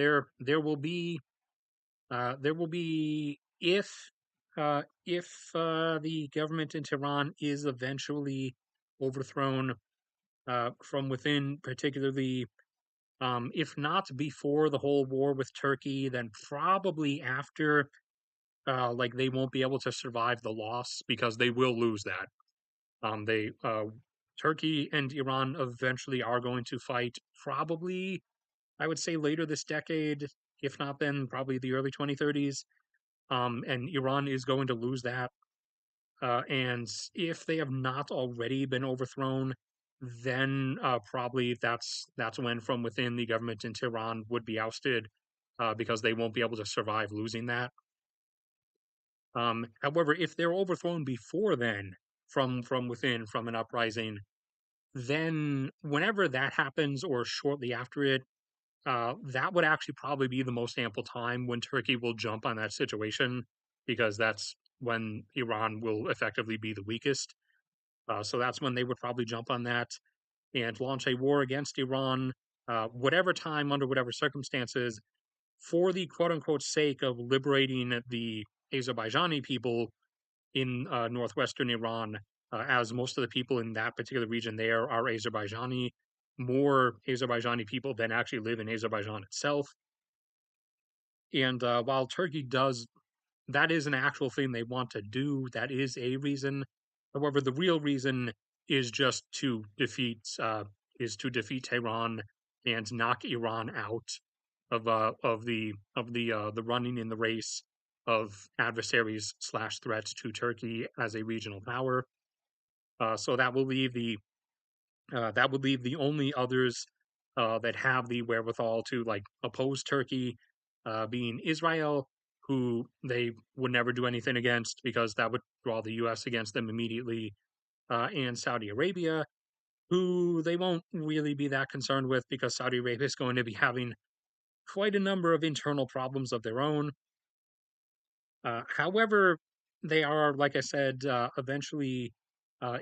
Speaker 1: there will be if the government in Tehran is eventually overthrown from within, particularly if not before the whole war with Turkey, then probably after. Like they won't be able to survive the loss because they will lose that. They Turkey and Iran eventually are going to fight. Probably, I would say later this decade, if not then, probably the early 2030s. And Iran is going to lose that. And if they have not already been overthrown, then probably that's when from within the government in Tehran would be ousted because they won't be able to survive losing that. However, if they're overthrown before then from within from an uprising, then whenever that happens or shortly after it, that would actually probably be the most ample time when Turkey will jump on that situation because that's when Iran will effectively be the weakest. So that's when they would probably jump on that and launch a war against Iran, whatever time, under whatever circumstances, for the quote unquote sake of liberating the Azerbaijani people in northwestern Iran, as most of the people in that particular region there are Azerbaijani. More Azerbaijani people than actually live in Azerbaijan itself. And while Turkey does, that is an actual thing they want to do. That is a reason. However, the real reason is just to defeat Tehran and knock Iran out of the running in the race of adversaries slash threats to Turkey as a regional power. So that would leave the only others that have the wherewithal to like oppose Turkey, being Israel, who they would never do anything against because that would draw the U.S. against them immediately, and Saudi Arabia, who they won't really be that concerned with because Saudi Arabia is going to be having quite a number of internal problems of their own. However, they are, like I said, eventually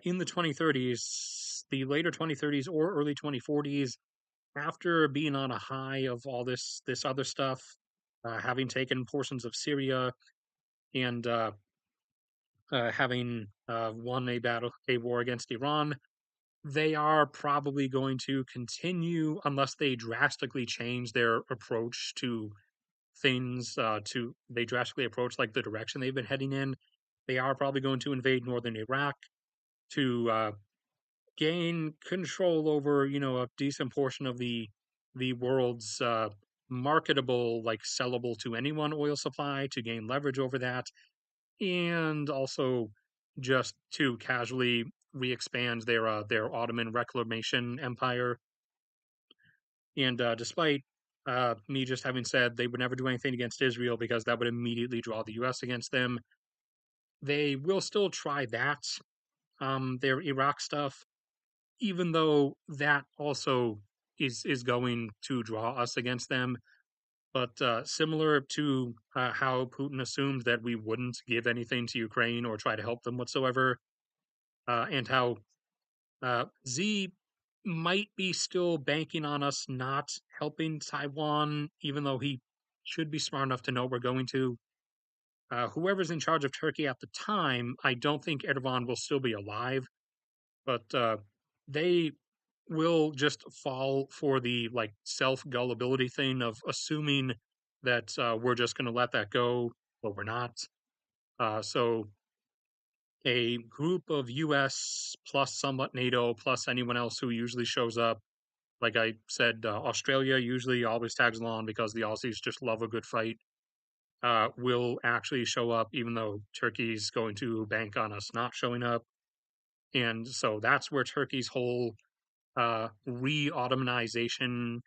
Speaker 1: in the 2030s, the later 2030s or early 2040s, after being on a high of all this other stuff, having taken portions of Syria and having won a war against Iran, they are probably going to continue unless they drastically change their approach to things. To they drastically approach like the direction they've been heading in. They are probably going to invade northern Iraq to gain control over a decent portion of the world's marketable, like sellable to anyone oil supply to gain leverage over that, and also just to casually re-expand their Ottoman reclamation empire. And despite me just having said they would never do anything against Israel because that would immediately draw the U.S. against them, they will still try that. Their Iraq stuff, even though that also is going to draw us against them. But similar to how Putin assumed that we wouldn't give anything to Ukraine or try to help them whatsoever, and how Z might be still banking on us not helping Taiwan, even though he should be smart enough to know we're going to. Whoever's in charge of Turkey at the time, I don't think Erdogan will still be alive, but they will just fall for the like self gullibility thing of assuming that we're just going to let that go, but we're not. So a group of U.S. plus somewhat NATO plus anyone else who usually shows up. Like I said, Australia usually always tags along because the Aussies just love a good fight. Will actually show up, even though Turkey's going to bank on us not showing up. And so that's where Turkey's whole re-Ottomanization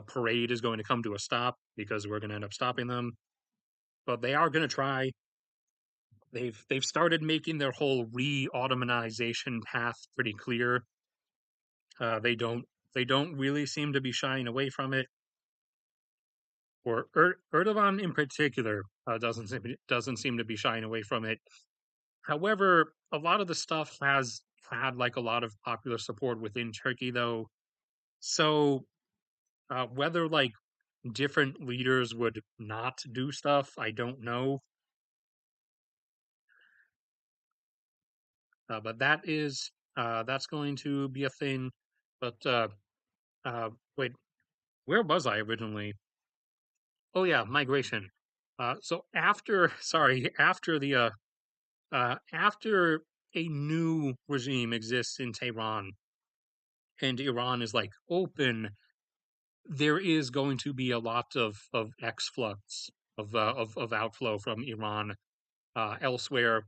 Speaker 1: parade is going to come to a stop because we're going to end up stopping them. But they are going to try. They've started making their whole re-Ottomanization path pretty clear. They don't really seem to be shying away from it. Or Erdogan in particular doesn't seem to be shying away from it. However, a lot of the stuff has had like a lot of popular support within Turkey, though. So whether like different leaders would not do stuff, I don't know. But that's going to be a thing. But wait, where was I originally? Oh yeah, migration. So after, sorry, after a new regime exists in Tehran and Iran is like open, there is going to be a lot of exflux of outflow from Iran elsewhere.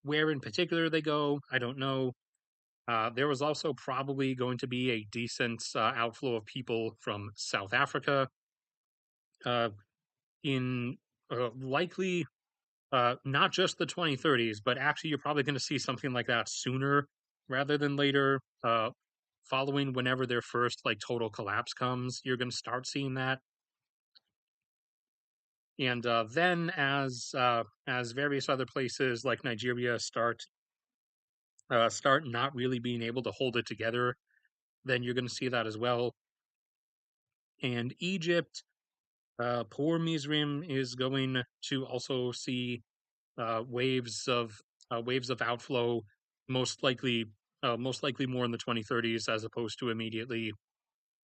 Speaker 1: Where in particular they go, I don't know. There was also probably going to be a decent outflow of people from South Africa uh, in likely not just the 2030s, but actually you're probably going to see something like that sooner rather than later. Following whenever their first like total collapse comes, you're going to start seeing that. And then as various other places like Nigeria start not really being able to hold it together, then you're going to see that as well. And Egypt, poor Mizrim is going to also see waves of outflow, most likely most likely more in the 2030s as opposed to immediately,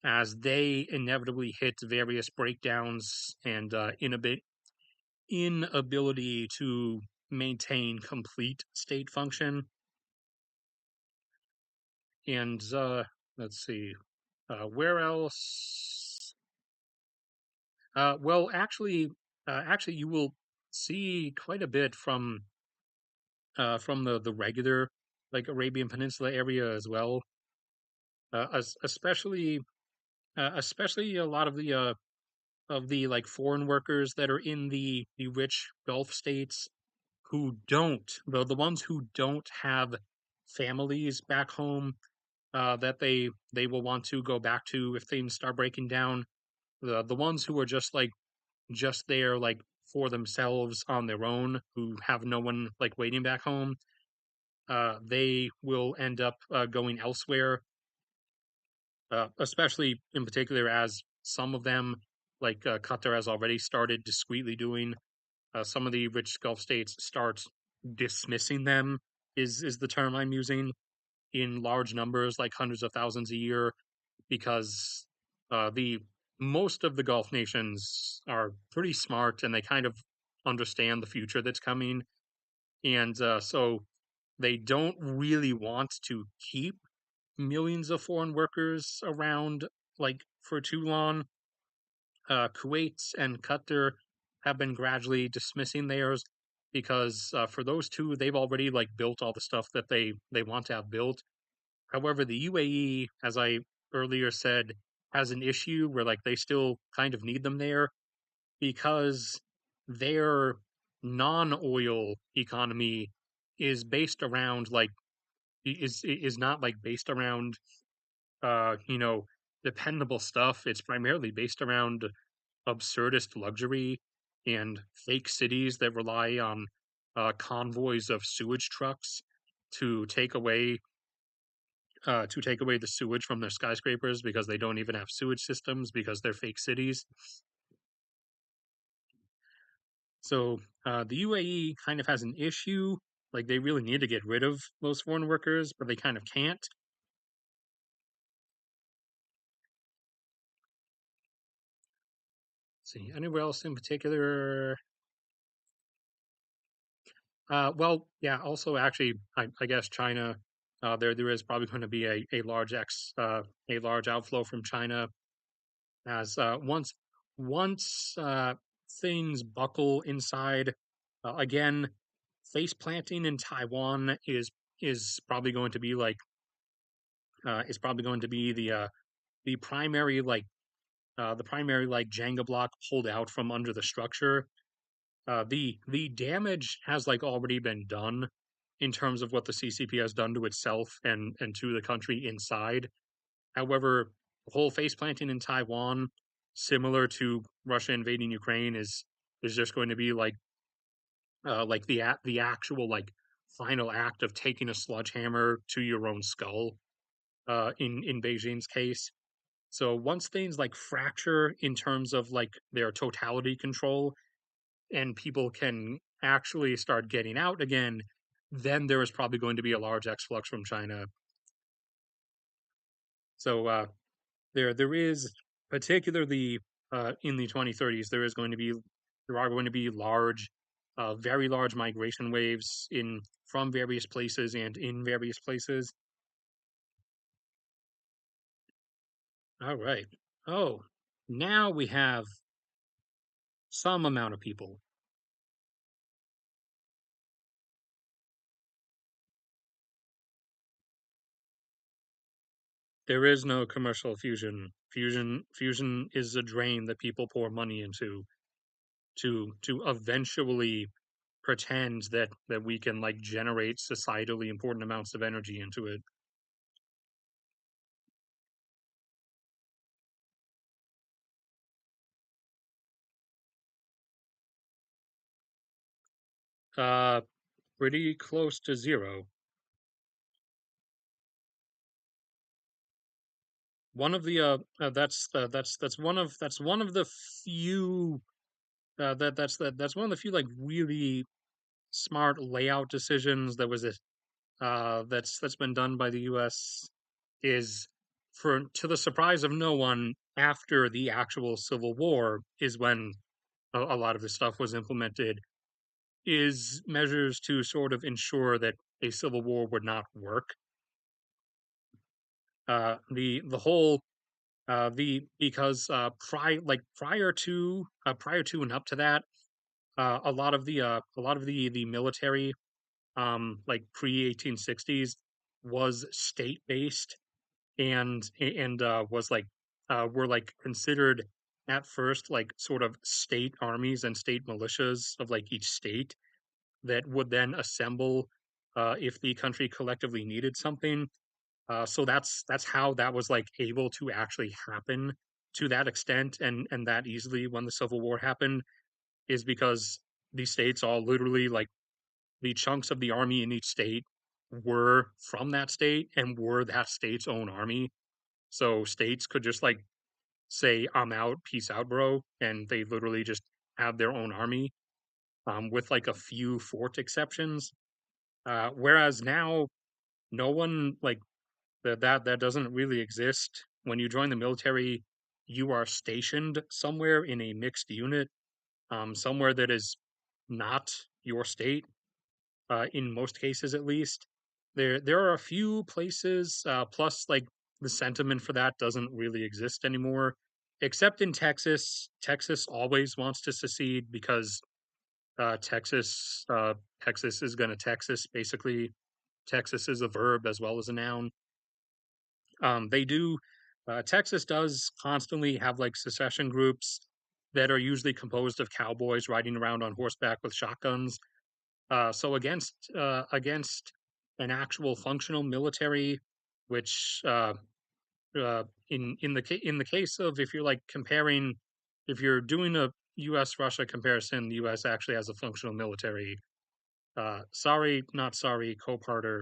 Speaker 1: as they inevitably hit various breakdowns and inability to maintain complete state function. And let's see, where else? Well, actually, you will see quite a bit from the regular like Arabian Peninsula area as well, especially a lot of the of the like foreign workers that are in the rich Gulf states who don't, the ones who don't have families back home that they will want to go back to if things start breaking down. The ones who are just there like for themselves on their own, who have no one like waiting back home, they will end up going elsewhere. Especially in particular as some of them, like Qatar has already started discreetly doing. Some of the rich Gulf states start dismissing them. Is the term I'm using in large numbers, like hundreds of thousands a year, because the most of the Gulf nations are pretty smart and they kind of understand the future that's coming, and so they don't really want to keep millions of foreign workers around like for too long. Kuwait and Qatar have been gradually dismissing theirs because for those two, they've already like built all the stuff that they want to have built. However, the UAE, as I earlier said, has an issue where like they still kind of need them there because their non-oil economy is based around like is not like based around you know dependable stuff. It's primarily based around absurdist luxury and fake cities that rely on convoys of sewage trucks to take away the sewage from their skyscrapers because they don't even have sewage systems because they're fake cities. So the UAE kind of has an issue. Like they really need to get rid of those foreign workers, but they kind of can't. Let's see, anywhere else in particular? Well, yeah. Also, actually, I guess China. There is probably going to be a large outflow from China as once things buckle inside. Again, face planting in Taiwan is probably going to be like is probably going to be the primary like Jenga block pulled out from under the structure. The damage has like already been done in terms of what the CCP has done to itself and to the country inside. However, the whole face planting in Taiwan, similar to Russia invading Ukraine, is just going to be like the actual like final act of taking a sledgehammer to your own skull. In Beijing's case, so once things like fracture in terms of like their totality control and people can actually start getting out again, then there is probably going to be a large exflux from China. So there is particularly in the 2030s there are going to be large, very large migration waves in from various places and in various places. All right. Oh, now we have some amount of people. There is no commercial fusion. Fusion is a drain that people pour money into to eventually pretend that we can like generate societally important amounts of energy into it. Uh, Pretty close to zero. One of the that's one of the few that's one of the few like really smart layout decisions that was that's been done by the U.S. is for to the surprise of no one after the actual Civil War is when a lot of this stuff was implemented is measures to sort of ensure that a civil war would not work. The whole the because prior to and up to that, a lot of the military like pre 1860s was state based and was like were like considered at first like sort of state armies and state militias of like each state that would then assemble if the country collectively needed something. So that's how that was like able to actually happen to that extent and that easily when the Civil War happened, is because the states all literally like the chunks of the army in each state were from that state and were that state's own army. So states could just like say, "I'm out, peace out, bro," and they literally just have their own army, with like a few fort exceptions. Whereas now, no one like that doesn't really exist. When you join the military, you are stationed somewhere in a mixed unit, somewhere that is not your state, in most cases at least. There are a few places, plus like the sentiment for that doesn't really exist anymore, except in Texas. Texas always wants to secede because Texas is gonna Texas basically. Texas is a verb as well as a noun. They do. Texas does constantly have like secession groups that are usually composed of cowboys riding around on horseback with shotguns. So against an actual functional military, which in the case of if you're like comparing, if you're doing a U.S. Russia comparison, the U.S. actually has a functional military. Sorry, not sorry, co-parter.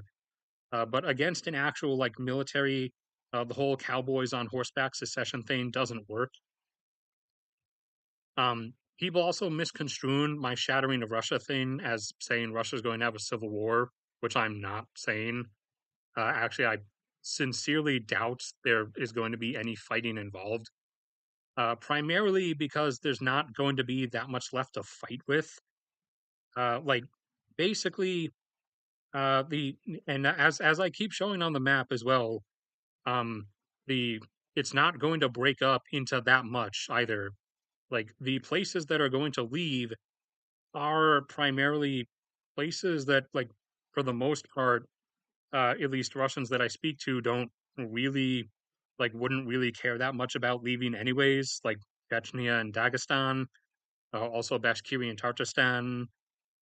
Speaker 1: But against an actual like military, the whole cowboys on horseback secession thing doesn't work. People also misconstrued my shattering of Russia thing as saying Russia's going to have a civil war, which I'm not saying. Actually, I sincerely doubt there is going to be any fighting involved, primarily because there's not going to be that much left to fight with. Like, basically, the and as I keep showing on the map as well, um, the it's not going to break up into that much either. Like the places that are going to leave are primarily places that, like, for the most part, at least Russians that I speak to don't really like wouldn't really care that much about leaving anyways, like Chechnya and Dagestan, also Bashkiri and Tartarstan,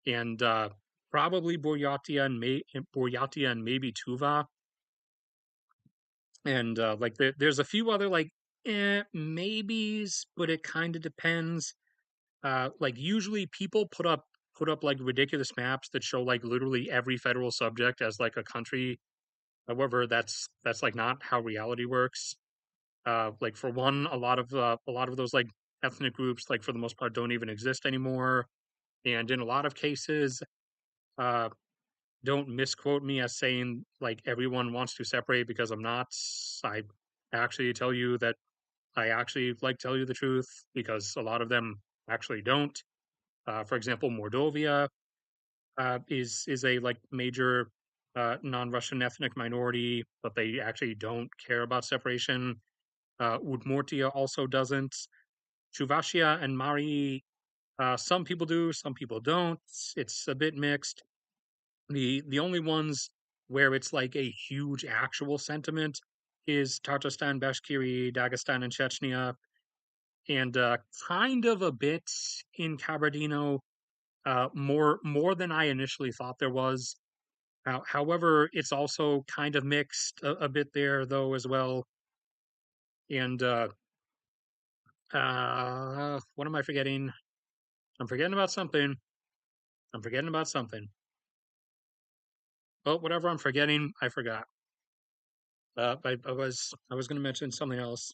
Speaker 1: and probably Buryatia and maybe Tuva, and like there's a few other like maybes, but it kind of depends. Like usually people put up like ridiculous maps that show like literally every federal subject as like a country. However, that's like not how reality works. Like for one, a lot of those like ethnic groups, like for the most part, don't even exist anymore. And in a lot of cases, uh, don't misquote me as saying like everyone wants to separate because I'm not. I actually tell you that I actually like tell you the truth because a lot of them actually don't. For example, Mordovia is a like major non-Russian ethnic minority, but they actually don't care about separation. Udmurtia also doesn't. Chuvashia and Mari, some people do, some people don't. It's a bit mixed. The only ones where it's like a huge actual sentiment is Tartarstan, Bashkiri, Dagestan, and Chechnya, and kind of a bit in Kabardino, more than I initially thought there was. However, it's also kind of mixed a bit there though as well. And what am I forgetting? I'm forgetting about something. I'm forgetting about something. But whatever I'm forgetting, I forgot. I was going to mention something else.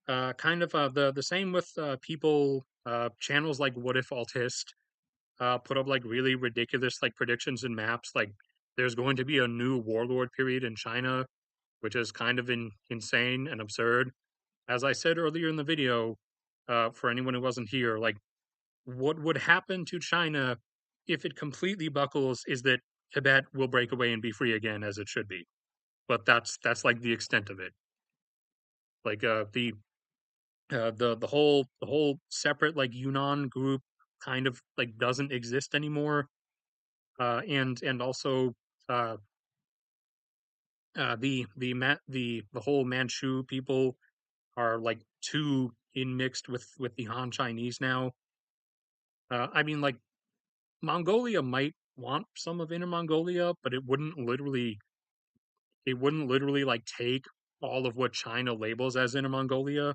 Speaker 1: Kind of the same with people, channels like What If Altist put up like really ridiculous like predictions and maps. Like there's going to be a new warlord period in China, which is kind of insane and absurd. As I said earlier in the video, for anyone who wasn't here, like what would happen to China if it completely buckles is that Tibet will break away and be free again as it should be. But that's like the extent of it. Like the whole separate like Yunnan group kind of like doesn't exist anymore. And also uh the whole Manchu people are like too in mixed with the Han Chinese now. I mean, like Mongolia might want some of Inner Mongolia, but it wouldn't literally like take all of what China labels as Inner Mongolia.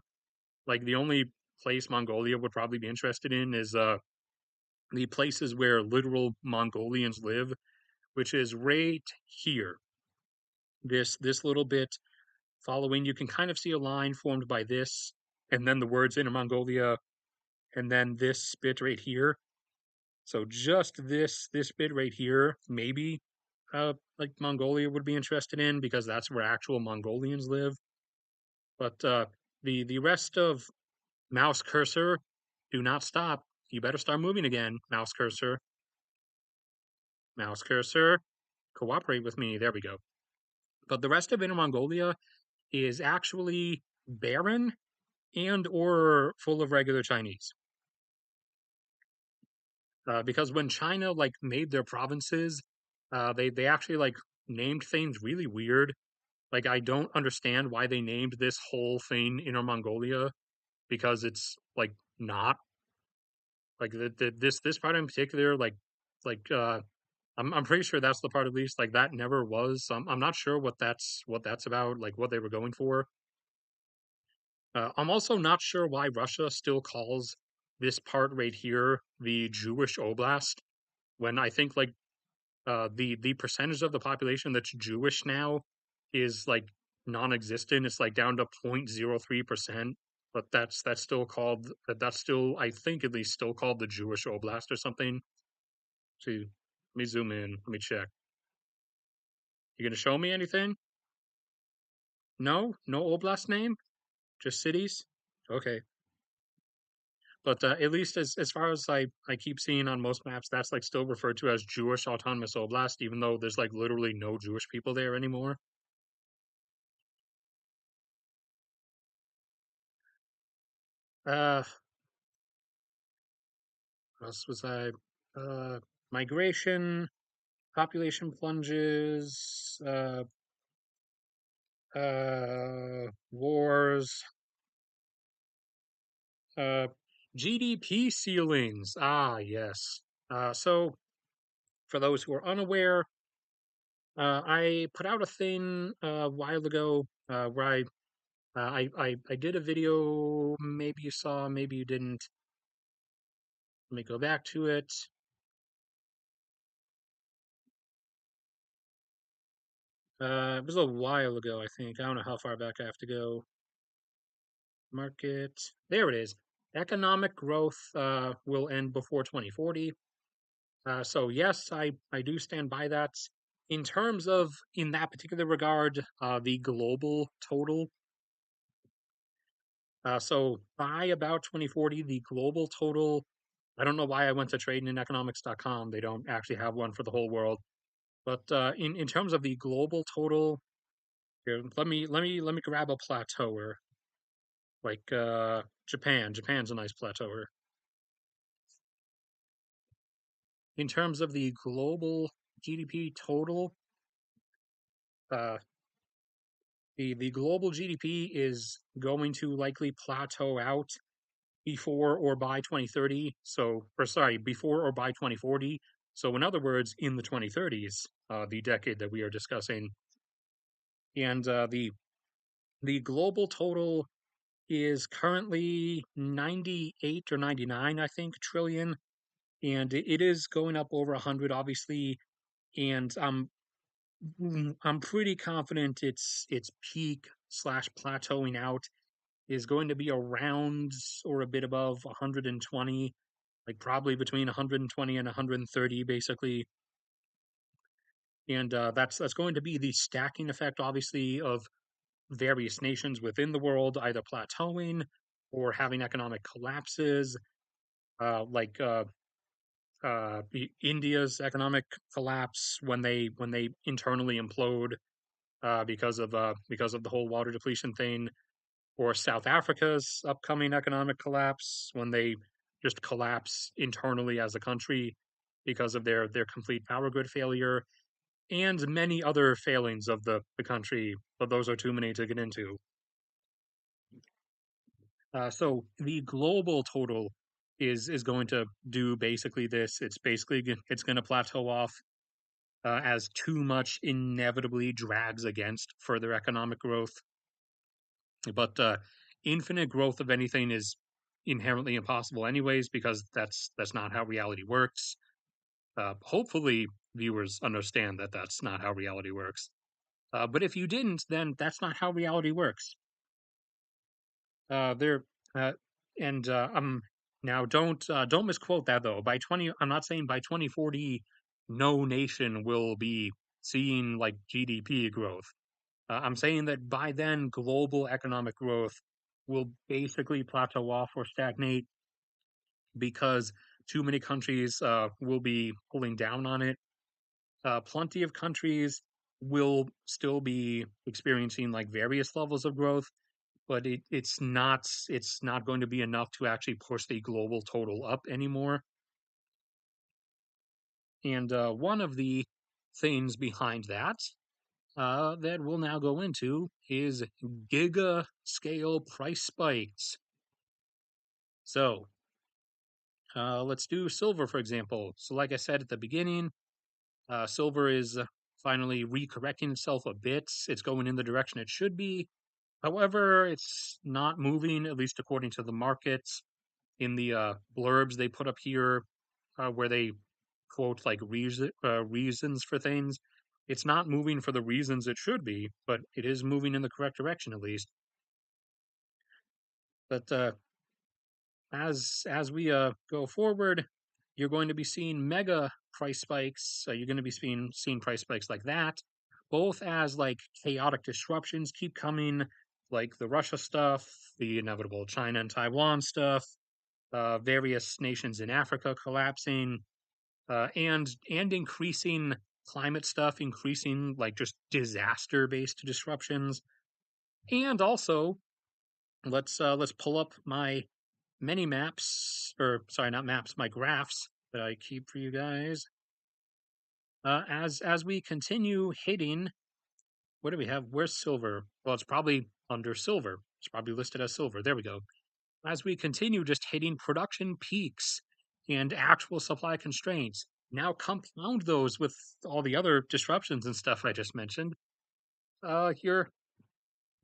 Speaker 1: Like the only place Mongolia would probably be interested in is the places where literal Mongolians live, which is right here. This little bit following, you can kind of see a line formed by this, and then the words Inner Mongolia, and then this bit right here. So just this bit right here, maybe like Mongolia would be interested in because that's where actual Mongolians live. But the rest of mouse cursor, do not stop. You better start moving again, mouse cursor. Mouse cursor, cooperate with me. There we go. But the rest of Inner Mongolia is actually barren and or full of regular Chinese. Because when China like made their provinces, they actually like named things really weird. Like I don't understand why they named this whole thing Inner Mongolia because it's like not like this part in particular like I'm pretty sure that's the part at least like that never was. I'm not sure what that's about like what they were going for. I'm also not sure why Russia still calls this part right here the Jewish Oblast when I think like the percentage of the population that's Jewish now is like non-existent. It's like down to 0.03%, but that's still called that's still I think at least still called the Jewish Oblast or something. See, let me zoom in. Let me check. You gonna show me anything? No, no Oblast name, just cities. Okay, but at least as far as I keep seeing on most maps, that's like still referred to as Jewish Autonomous Oblast, even though there's like literally no Jewish people there anymore. Uh, what else was I? Uh, migration, population plunges, wars, uh, GDP ceilings. Ah, yes. So for those who are unaware, I put out a thing a while ago where I did a video. Maybe you saw, maybe you didn't. Let me go back to it. It was a while ago, I think. I don't know how far back I have to go. Market. There it is. Economic growth will end before 2040. So yes, I do stand by that. In terms of in that particular regard, the global total. So by about 2040, the global total. I don't know why I went to tradingineconomics.com. They don't actually have one for the whole world. But in terms of the global total, here, let me grab a plateauer like Japan. Japan's a nice plateauer. In terms of the global GDP total, uh, the global GDP is going to likely plateau out before or by 2030. So, or sorry, before or by 2040. So, in other words, in the 2030s, the decade that we are discussing, and the global total is currently 98 or 99, I think, trillion, and it is going up over 100, obviously. And I'm pretty confident its peak slash plateauing out is going to be around or a bit above 120, like probably between 120 and 130, basically. And that's going to be the stacking effect, obviously, of various nations within the world either plateauing or having economic collapses, like India's economic collapse when they internally implode because of the whole water depletion thing, or South Africa's upcoming economic collapse when they just collapse internally as a country because of their complete power grid failure, and many other failings of the country, but those are too many to get into. So the global total is going to do basically this. It's basically it's going to plateau off as too much inevitably drags against further economic growth. But infinite growth of anything is inherently impossible, anyways, because that's not how reality works. Hopefully, viewers understand that that's not how reality works. But if you didn't, then that's not how reality works. There, uh, and now don't misquote that though. By 20, I'm not saying by 2040, no nation will be seeing like GDP growth. I'm saying that by then, global economic growth will basically plateau off or stagnate because too many countries will be pulling down on it. Plenty of countries will still be experiencing like various levels of growth, but it's not going to be enough to actually push the global total up anymore. And one of the things behind that that we'll now go into is giga scale price spikes. So let's do silver, for example. So, like I said at the beginning, silver is finally recorrecting itself a bit. It's going in the direction it should be. However, it's not moving, at least according to the markets. In the blurbs they put up here, where they quote like reasons for things, it's not moving for the reasons it should be, but it is moving in the correct direction at least. But as we go forward, you're going to be seeing mega price spikes. You're going to be seeing price spikes like that, both as like chaotic disruptions keep coming, like the Russia stuff, the inevitable China and Taiwan stuff, various nations in Africa collapsing, and increasing climate stuff, increasing like just disaster based disruptions, and also let's pull up my many maps, or sorry, not maps, my graphs that I keep for you guys. As we continue hitting, what do we have? Where's silver? Well, it's probably under silver. It's probably listed as silver. There we go. As we continue just hitting production peaks and actual supply constraints, now compound those with all the other disruptions and stuff I just mentioned, you're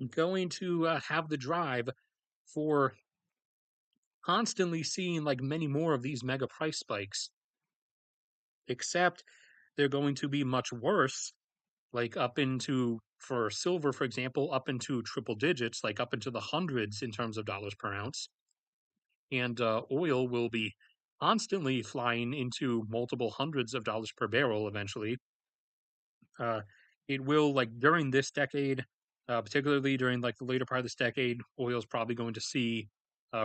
Speaker 1: going to have the drive for constantly seeing like many more of these mega price spikes, except they're going to be much worse, like up into, for silver, for example, up into triple digits, like up into the hundreds in terms of dollars per ounce. And oil will be constantly flying into multiple hundreds of dollars per barrel eventually. Uh, it will, like during this decade, particularly during like the later part of this decade, oil is probably going to see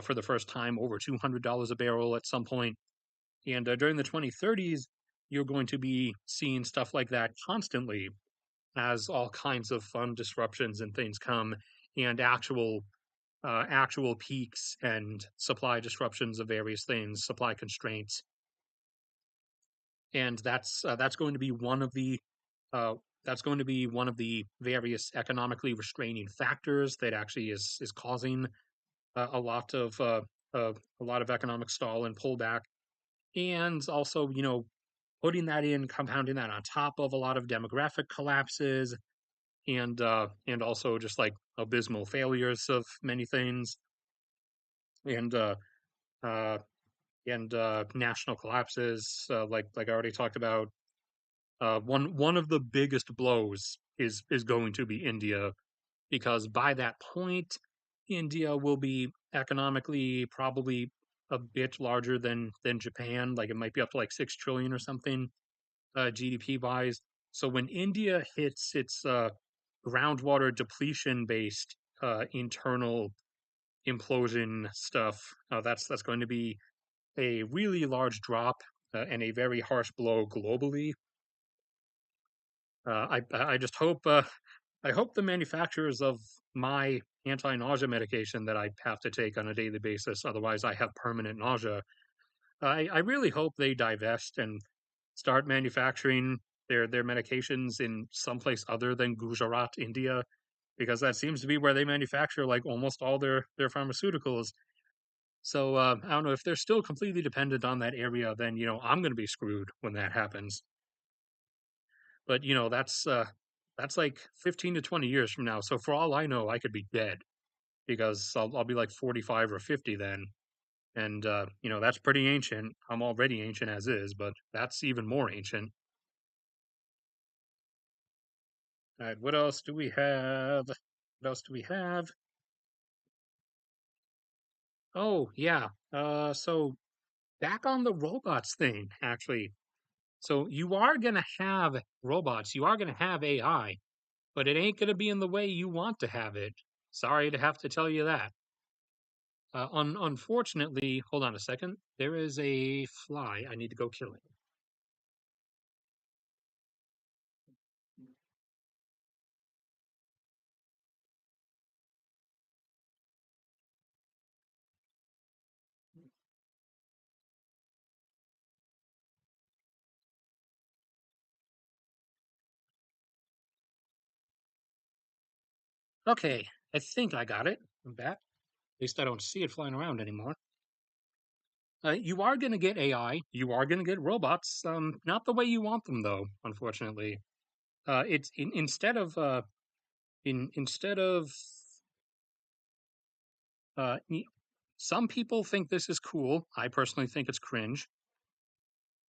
Speaker 1: for the first time over $200 a barrel at some point. And during the 2030s, you're going to be seeing stuff like that constantly as all kinds of fun disruptions and things come, and actual peaks and supply disruptions of various things, supply constraints, and that's going to be one of the uh, that's going to be one of the various economically restraining factors that actually is causing a lot of economic stall and pullback, and also putting that in, compounding that on top of a lot of demographic collapses, and also just like abysmal failures of many things, and uh, national collapses, like I already talked about. One of the biggest blows is going to be India, because by that point, India will be economically probably a bit larger than Japan. Like it might be up to like 6 trillion or something, GDP wise. So when India hits its groundwater depletion based internal implosion stuff, that's going to be a really large drop and a very harsh blow globally. I just hope I hope the manufacturers of my anti-nausea medication that I have to take on a daily basis, otherwise I have permanent nausea. I really hope they divest and start manufacturing their medications in someplace other than Gujarat, India, because that seems to be where they manufacture like almost all their pharmaceuticals. So I don't know if they're still completely dependent on that area, then I'm going to be screwed when that happens. But that's like 15 to 20 years from now. So for all I know, I could be dead because I'll be like 45 or 50 then. And that's pretty ancient. I'm already ancient as is, but that's even more ancient. All right, what else do we have? What else do we have? Oh, yeah. So back on the robots thing, actually. So you are gonna have robots, you are gonna have AI, but it ain't gonna be in the way you want to have it. Sorry to have to tell you that. Unfortunately, hold on a second. There is a fly. I need to go kill it. Okay, I think I got it. I'm back. At least I don't see it flying around anymore. You are going to get AI. You are going to get robots. Not the way you want them, though. Unfortunately, it's instead of uh, y- some people think this is cool. I personally think it's cringe.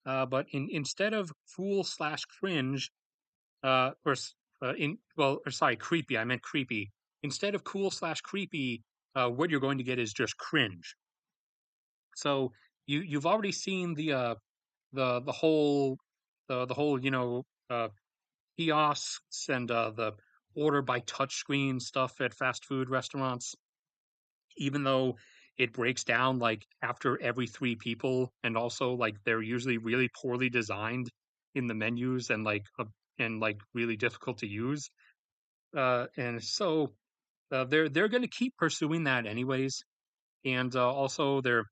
Speaker 1: But instead of fool slash cringe, or in well, or sorry, creepy. I meant creepy. Instead of cool slash creepy, what you're going to get is just cringe. So you've already seen the whole the whole kiosks and the order by touchscreen stuff at fast food restaurants, even though it breaks down like after every three people, and also like they're usually really poorly designed in the menus and like really difficult to use. And so they're going to keep pursuing that anyways. And also they're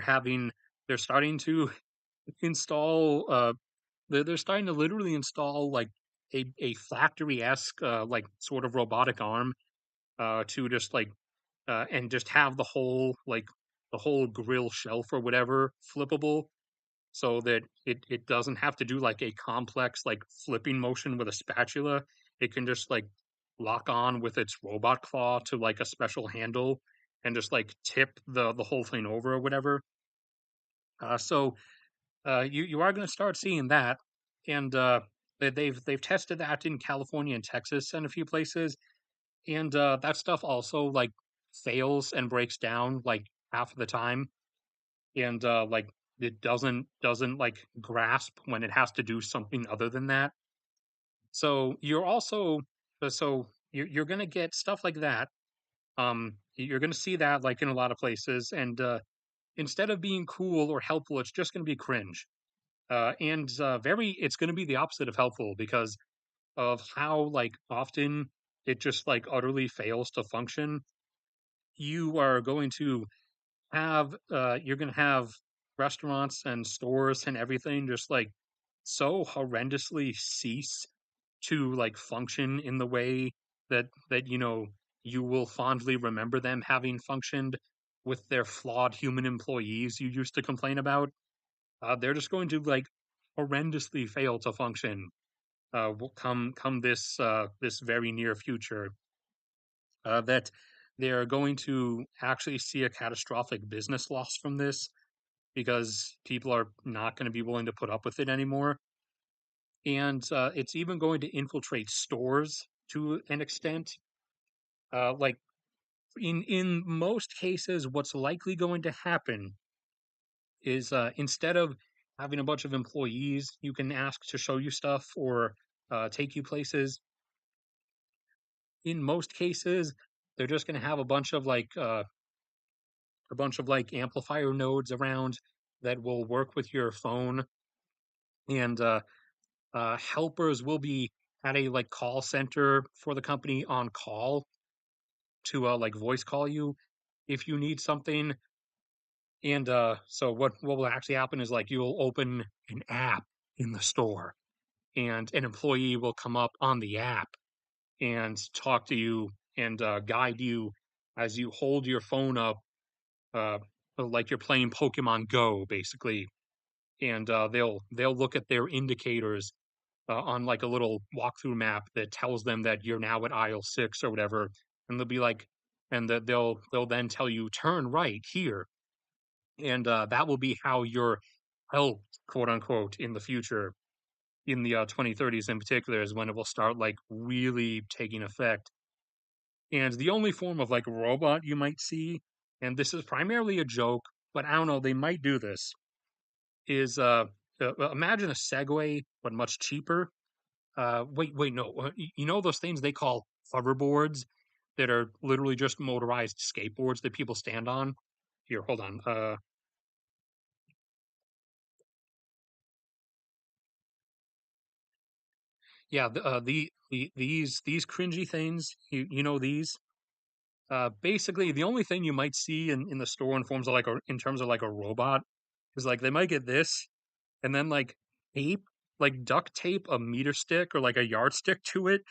Speaker 1: having they're starting to install they're starting to literally install like a factory esque like sort of robotic arm to just like and just have the whole grill shelf or whatever flippable so that it doesn't have to do like a complex like flipping motion with a spatula. It can just like lock on with its robot claw to like a special handle and just like tip the whole thing over or whatever. So you are going to start seeing that, and they've tested that in California and Texas and a few places, and that stuff also like fails and breaks down like half of the time, and like it doesn't like grasp when it has to do something other than that. So you're also so you're going to get stuff like that. You're going to see that like in a lot of places, and instead of being cool or helpful, it's just going to be cringe. And very it's going to be the opposite of helpful because of how like often it just like utterly fails to function. You are going to you're going to have restaurants and stores and everything just like so horrendously cease to like function in the way that you will fondly remember them having functioned with their flawed human employees you used to complain about. They're just going to like horrendously fail to function come this very near future. That they are going to actually see a catastrophic business loss from this because people are not going to be willing to put up with it anymore. And it's even going to infiltrate stores to an extent. Like in most cases, what's likely going to happen is instead of having a bunch of employees you can ask to show you stuff or take you places, in most cases they're just going to have a bunch of like amplifier nodes around that will work with your phone, and helpers will be at a like call center for the company on call to like voice call you if you need something. And so what will actually happen is like you'll open an app in the store and an employee will come up on the app and talk to you and guide you as you hold your phone up, uh, like you're playing Pokemon Go, basically. And they'll look at their indicators on like a little walkthrough map that tells them that you're now at aisle 6 or whatever, and they'll be like, and that they'll then tell you turn right here, and that will be how you're helped, quote unquote, in the future. In the 2030s, in particular, is when it will start like really taking effect. And the only form of like robot you might see, and this is primarily a joke, but I don't know, they might do this, is imagine a Segway, but much cheaper. Wait, no. You know those things they call hoverboards that are literally just motorized skateboards that people stand on? Here, hold on. Yeah, these cringy things, you know these. Basically, the only thing you might see in the store in forms of like in terms of like a robot is like they might get this and then like tape, like duct tape a meter stick or like a yardstick to it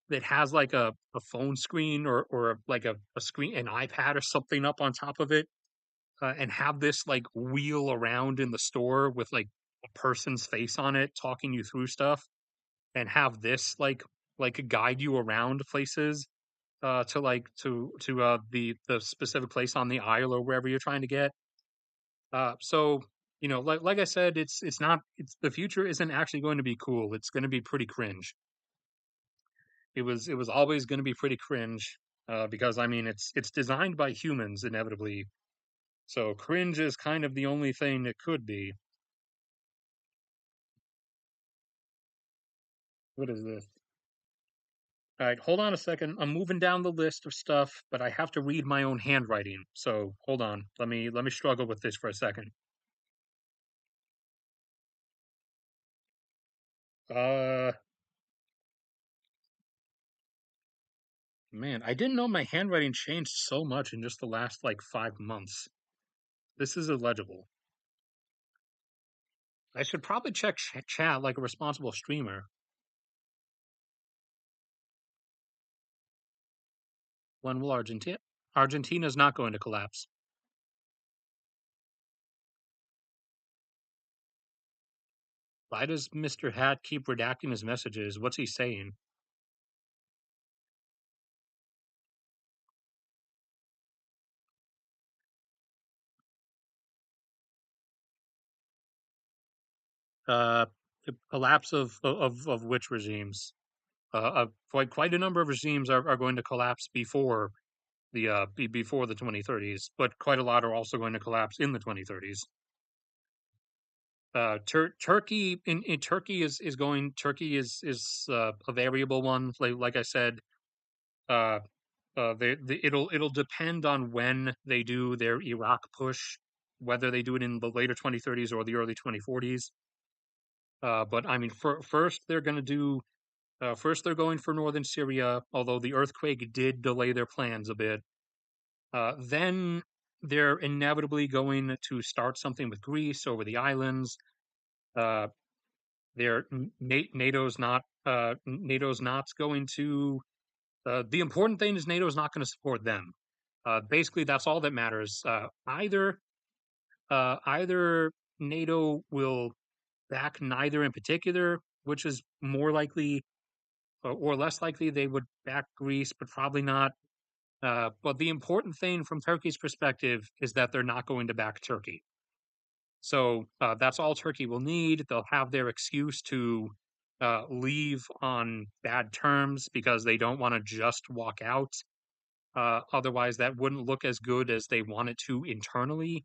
Speaker 1: that has like a phone screen or like a screen, an iPad or something up on top of it, and have this like wheel around in the store with like a person's face on it talking you through stuff, and have this like guide you around places to like to the specific place on the aisle or wherever you're trying to get. So you know, like I said, it's not it's the future isn't actually going to be cool. It's going to be pretty cringe. It was always going to be pretty cringe because I mean it's designed by humans inevitably. So cringe is kind of the only thing it could be. What is this? All right, hold on a second. I'm moving down the list of stuff, but I have to read my own handwriting. So hold on. Let me struggle with this for a second. Uh Man, I didn't know my handwriting changed so much in just the last like 5 months. This is illegible. I should probably check chat like a responsible streamer. When will Argentina? Argentina's not going to collapse. Why does Mr. Hat keep redacting his messages? What's he saying? Uh, the collapse of which regimes? Quite a number of regimes are going to collapse before before the 2030s, but quite a lot are also going to collapse in the 2030s. Turkey in Turkey is going. Turkey is a variable one. Like I said, uh, it'll depend on when they do their Iraq push, whether they do it in the later 2030s or the early 2040s. But I mean, first they're going to do. First, they're going for northern Syria, although the earthquake did delay their plans a bit. Then they're inevitably going to start something with Greece over the islands. Uh, NATO's not going to. The important thing is NATO's not going to support them. Basically, that's all that matters. Either NATO will back neither in particular, which is more likely or less likely they would back Greece, but probably not. But the important thing from Turkey's perspective is that they're not going to back Turkey. So that's all Turkey will need. They'll have their excuse to leave on bad terms because they don't want to just walk out. Otherwise, that wouldn't look as good as they want it to internally.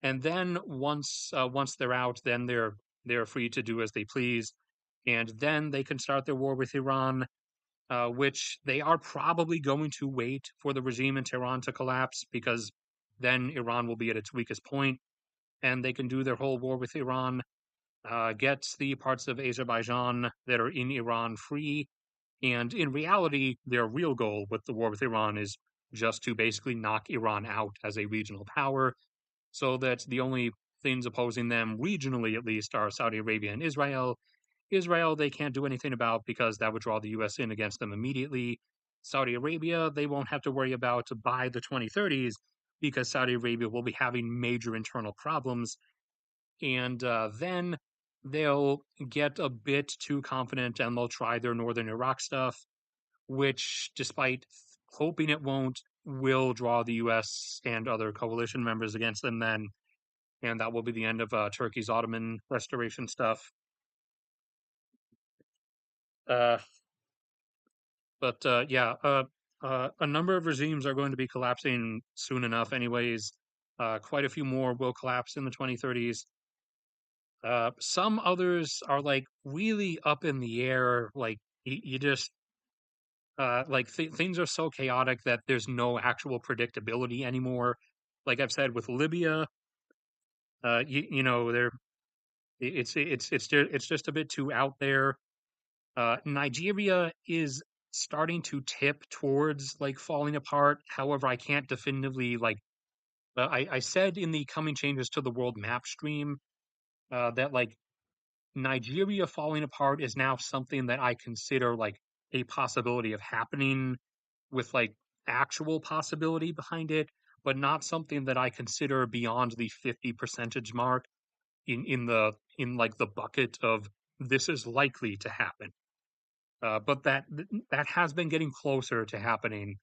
Speaker 1: And then once they're out, then they're free to do as they please, and then they can start their war with Iran, which they are probably going to wait for the regime in Tehran to collapse because then Iran will be at its weakest point, and they can do their whole war with Iran, get the parts of Azerbaijan that are in Iran free. And in reality, their real goal with the war with Iran is just to basically knock Iran out as a regional power so that the only things opposing them, regionally at least, are Saudi Arabia and Israel. Israel, they can't do anything about because that would draw the US in against them immediately. Saudi Arabia, they won't have to worry about by the 2030s because Saudi Arabia will be having major internal problems. And then they'll get a bit too confident and they'll try their northern Iraq stuff, which, despite hoping it won't, will draw the US and other coalition members against them then. And that will be the end of Turkey's Ottoman restoration stuff. Uh, but a number of regimes are going to be collapsing soon enough, anyways. Quite a few more will collapse in the 2030s. Some others are like really up in the air. Like you just like things are so chaotic that there's no actual predictability anymore. Like I've said with Libya, you know, it's just a bit too out there. Nigeria is starting to tip towards like falling apart. However, I can't definitively like. I said in the coming changes to the world map stream that like Nigeria falling apart is now something that I consider like a possibility of happening with like actual possibility behind it, but not something that I consider beyond the 50 percentage mark in like the bucket of this is likely to happen. But that has been getting closer to happening.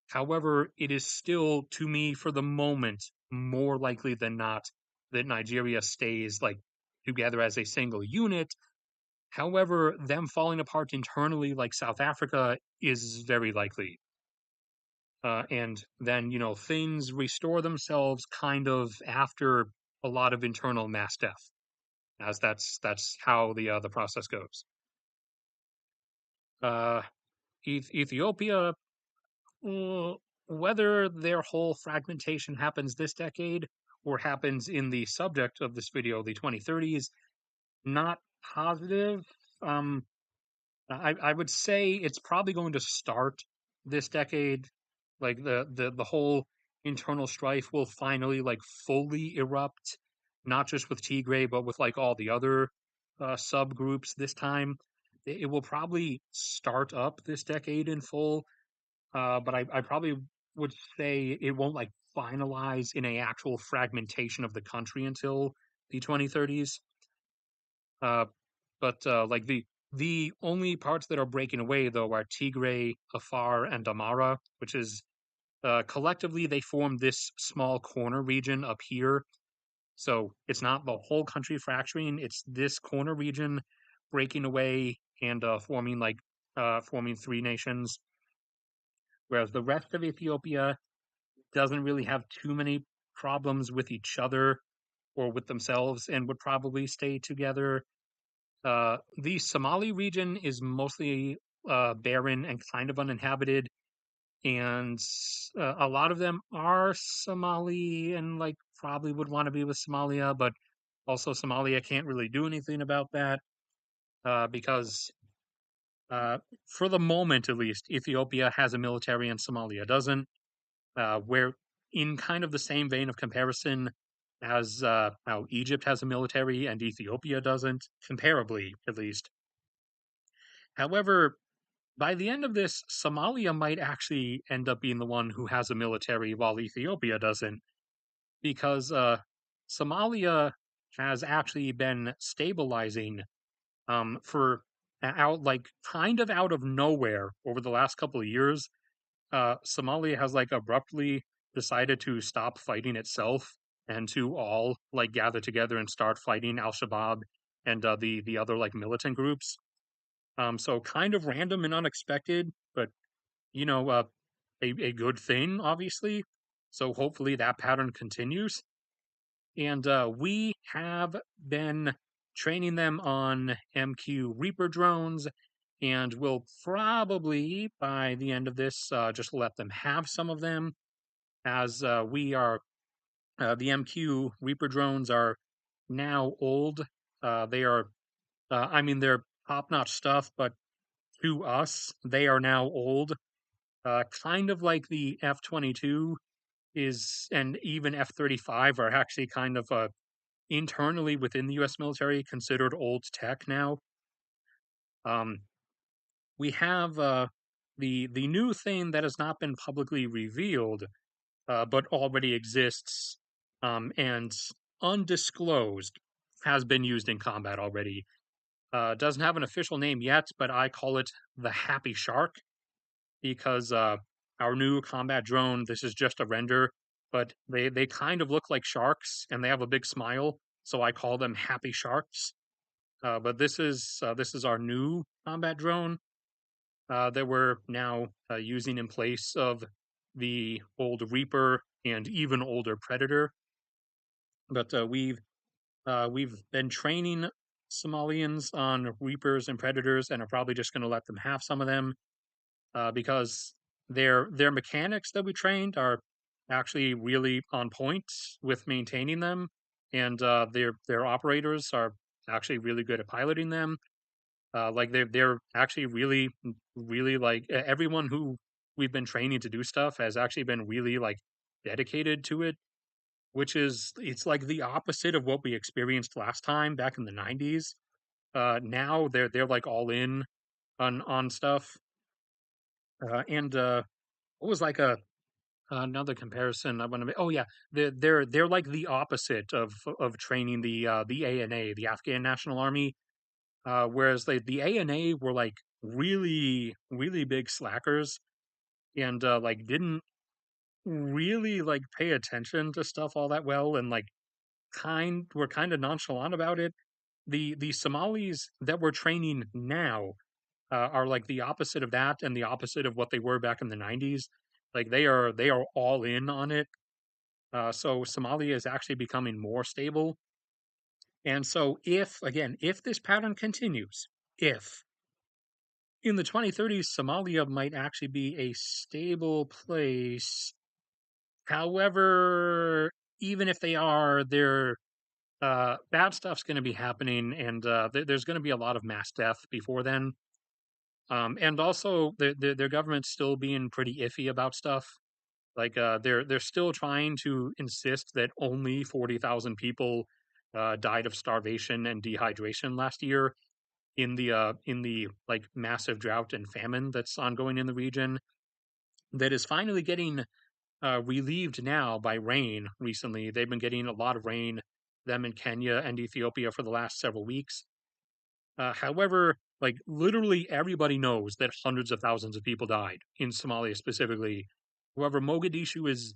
Speaker 1: However, it is still, to me, for the moment, more likely than not that Nigeria stays like together as a single unit. However, them falling apart internally, like South Africa, is very likely. And then, you know, things restore themselves kind of after a lot of internal mass death, as that's how the process goes. Uh, Ethiopia, uh, whether their whole fragmentation happens this decade or happens in the subject of this video, the 2030s, not positive. Um, I would say it's probably going to start this decade. Like the whole internal strife will finally like fully erupt, not just with Tigray, but with like all the other subgroups this time. It will probably start up this decade in full, but I probably would say it won't like finalize in a actual fragmentation of the country until the 2030s. Uh, but like the only parts that are breaking away though are Tigray, Afar, and Amara, which is collectively they form this small corner region up here. So it's not the whole country fracturing; it's this corner region breaking away and forming three nations. Whereas the rest of Ethiopia doesn't really have too many problems with each other or with themselves and would probably stay together. The Somali region is mostly barren and kind of uninhabited, and a lot of them are Somali and like probably would want to be with Somalia, but also Somalia can't really do anything about that because, for the moment at least, Ethiopia has a military and Somalia doesn't. Where in kind of the same vein of comparison as how Egypt has a military and Ethiopia doesn't, comparably at least. However, by the end of this, Somalia might actually end up being the one who has a military while Ethiopia doesn't, because Somalia has actually been stabilizing for out like kind of out of nowhere over the last couple of years. Somalia has like abruptly decided to stop fighting itself and to all like gather together and start fighting Al Shabaab and the other like militant groups. So kind of random and unexpected, but you know, a good thing, obviously. So hopefully that pattern continues. And we have been training them on MQ Reaper drones, and we'll probably, by the end of this, just let them have some of them, as we are, the MQ Reaper drones are now old. They are, I mean, they're top notch stuff, but to us, they are now old. Kind of like the F-22 is, and even F-35 are actually kind of internally within the U.S. military considered old tech now. Um, we have the new thing that has not been publicly revealed, but already exists, and undisclosed, has been used in combat already. Doesn't have an official name yet, but I call it the Happy Shark because our new combat drone, this is just a render, but they kind of look like sharks and they have a big smile, so I call them Happy Sharks. But this is our new combat drone that we're now using in place of the old Reaper and even older Predator. But we've been training Somalians on Reapers and Predators, and are probably just going to let them have some of them because their mechanics that we trained are actually really on point with maintaining them, and their operators are actually really good at piloting them. Like they're actually really like everyone who we've been training to do stuff has actually been really like dedicated to it, which is it's like the opposite of what we experienced last time back in the 90s. Now they're like all in on stuff. And what was like a another comparison I want to make? Oh yeah, they're like the opposite of training the ANA, the Afghan National Army. Whereas the ANA were like really big slackers and like didn't really like pay attention to stuff all that well, and like were kind of nonchalant about it. The Somalis that we're training now are like the opposite of that, and the opposite of what they were back in the 90s. Like they are all in on it. So Somalia is actually becoming more stable. And so if this pattern continues, if in the 2030s Somalia might actually be a stable place. However, even if they are, bad stuff's going to be happening, and there's going to be a lot of mass death before then. And also, their government's still being pretty iffy about stuff. Like they're still trying to insist that only 40,000 people died of starvation and dehydration last year in the like massive drought and famine that's ongoing in the region. That is finally getting relieved now by rain. Recently, they've been getting a lot of rain. Them in Kenya and Ethiopia for the last several weeks. However, like literally everybody knows that hundreds of thousands of people died in Somalia specifically. However, Mogadishu is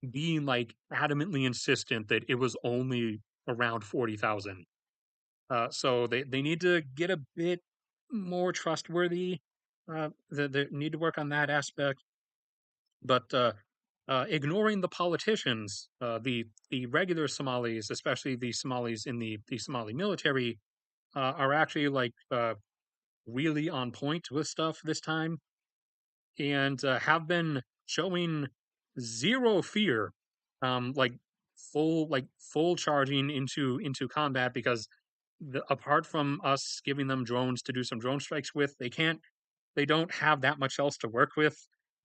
Speaker 1: being like adamantly insistent that it was only around 40,000. So they need to get a bit more trustworthy. They need to work on that aspect. But ignoring the politicians, the regular Somalis, especially the Somalis in the Somali military, are actually like really on point with stuff this time, and have been showing zero fear, like full charging into combat because apart from us giving them drones to do some drone strikes with, they don't have that much else to work with.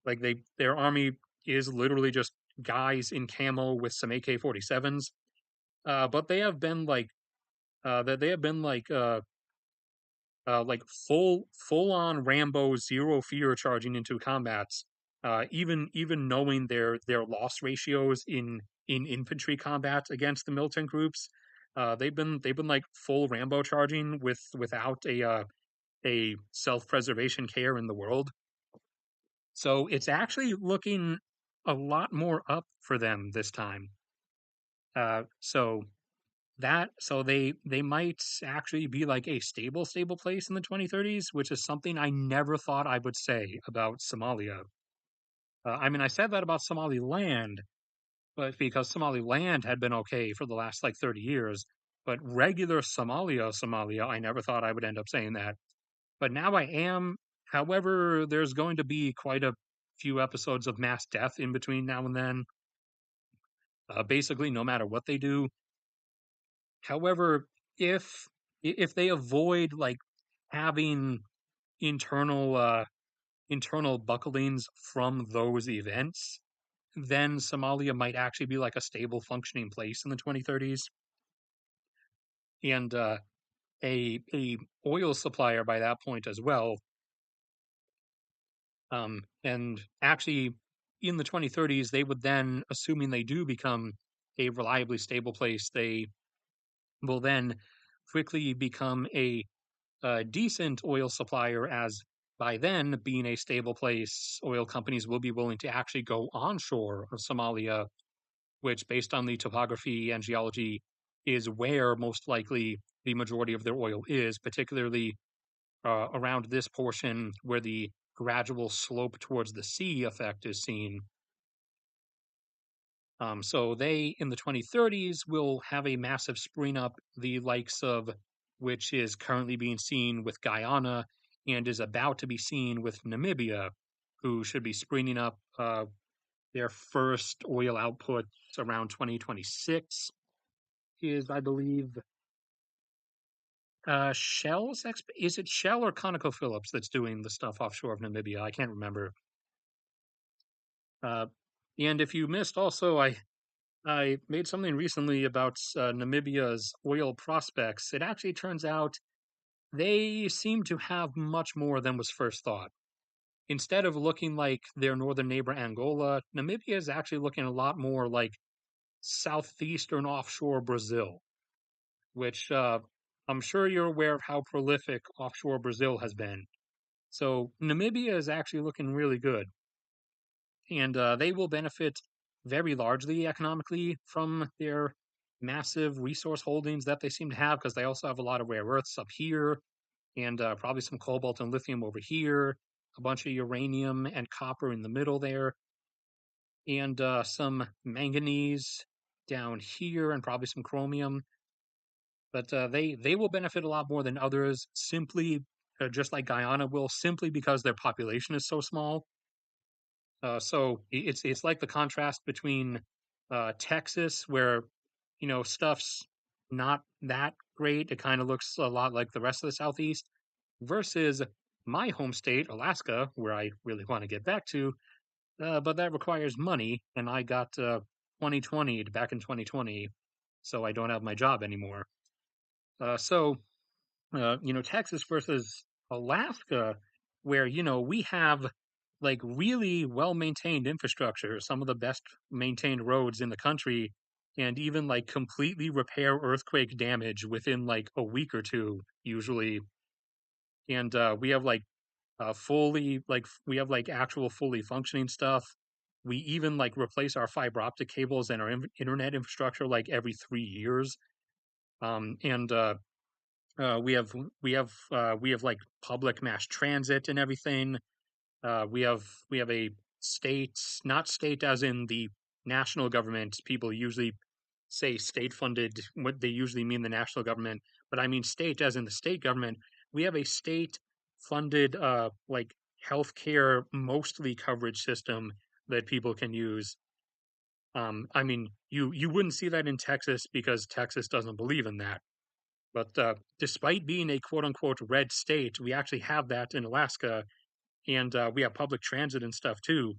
Speaker 1: Like their army is literally just guys in camo with some AK-47s. But they have been that they have been like full on Rambo zero fear charging into combats. Even knowing their loss ratios in infantry combat against the militant groups, they've been like full Rambo charging without a self preservation care in the world. So it's actually looking a lot more up for them this time. So they might actually be like a stable place in the 2030s, which is something I never thought I would say about Somalia. I mean, I said that about Somaliland, but because Somaliland had been okay for the last like 30 years, but regular Somalia, I never thought I would end up saying that. But now I am. However, there's going to be quite a few episodes of mass death in between now and then. Basically, no matter what they do. However, if if they avoid like having internal internal bucklings from those events, then Somalia might actually be like a stable, functioning place in the 2030s. And a oil supplier by that point as well. And actually, in the 2030s, they would then, assuming they do become a reliably stable place, they will then quickly become a decent oil supplier, as by then, being a stable place, oil companies will be willing to actually go onshore of Somalia, which, based on the topography and geology, is where most likely the majority of their oil is, particularly around this portion where the gradual slope towards the sea effect is seen. So they, in the 2030s, will have a massive spring up, the likes of which is currently being seen with Guyana and is about to be seen with Namibia, who should be springing up their first oil output around 2026. Is, I believe, is it Shell or ConocoPhillips that's doing the stuff offshore of Namibia? I can't remember. Uh, and if you missed, also, I made something recently about Namibia's oil prospects. It actually turns out they seem to have much more than was first thought. Instead of looking like their northern neighbor Angola, Namibia is actually looking a lot more like southeastern offshore Brazil, which I'm sure you're aware of how prolific offshore Brazil has been. So Namibia is actually looking really good, and they will benefit very largely economically from their massive resource holdings that they seem to have, because they also have a lot of rare earths up here, and probably some cobalt and lithium over here, a bunch of uranium and copper in the middle there, and some manganese down here, and probably some chromium. But they will benefit a lot more than others, simply just like Guyana will, simply because their population is so small. So it's like the contrast between Texas, where stuff's not that great. It kind of looks a lot like the rest of the Southeast, versus my home state, Alaska, where I really want to get back to. But that requires money, and I got 2020 back in 2020, so I don't have my job anymore. Texas versus Alaska, where, we have like really well maintained infrastructure, some of the best maintained roads in the country, and even like completely repair earthquake damage within like a week or two, usually. And we have like we have like actual fully functioning stuff. We even like replace our fiber optic cables and our internet infrastructure like every 3 years. And we have like public mass transit and everything. We have a state, not state as in the national government. People usually say state funded, what they usually mean the national government, but I mean state as in the state government. We have a state funded like healthcare mostly coverage system that people can use. I mean, you wouldn't see that in Texas because Texas doesn't believe in that. But despite being a quote unquote red state, we actually have that in Alaska, and we have public transit and stuff too.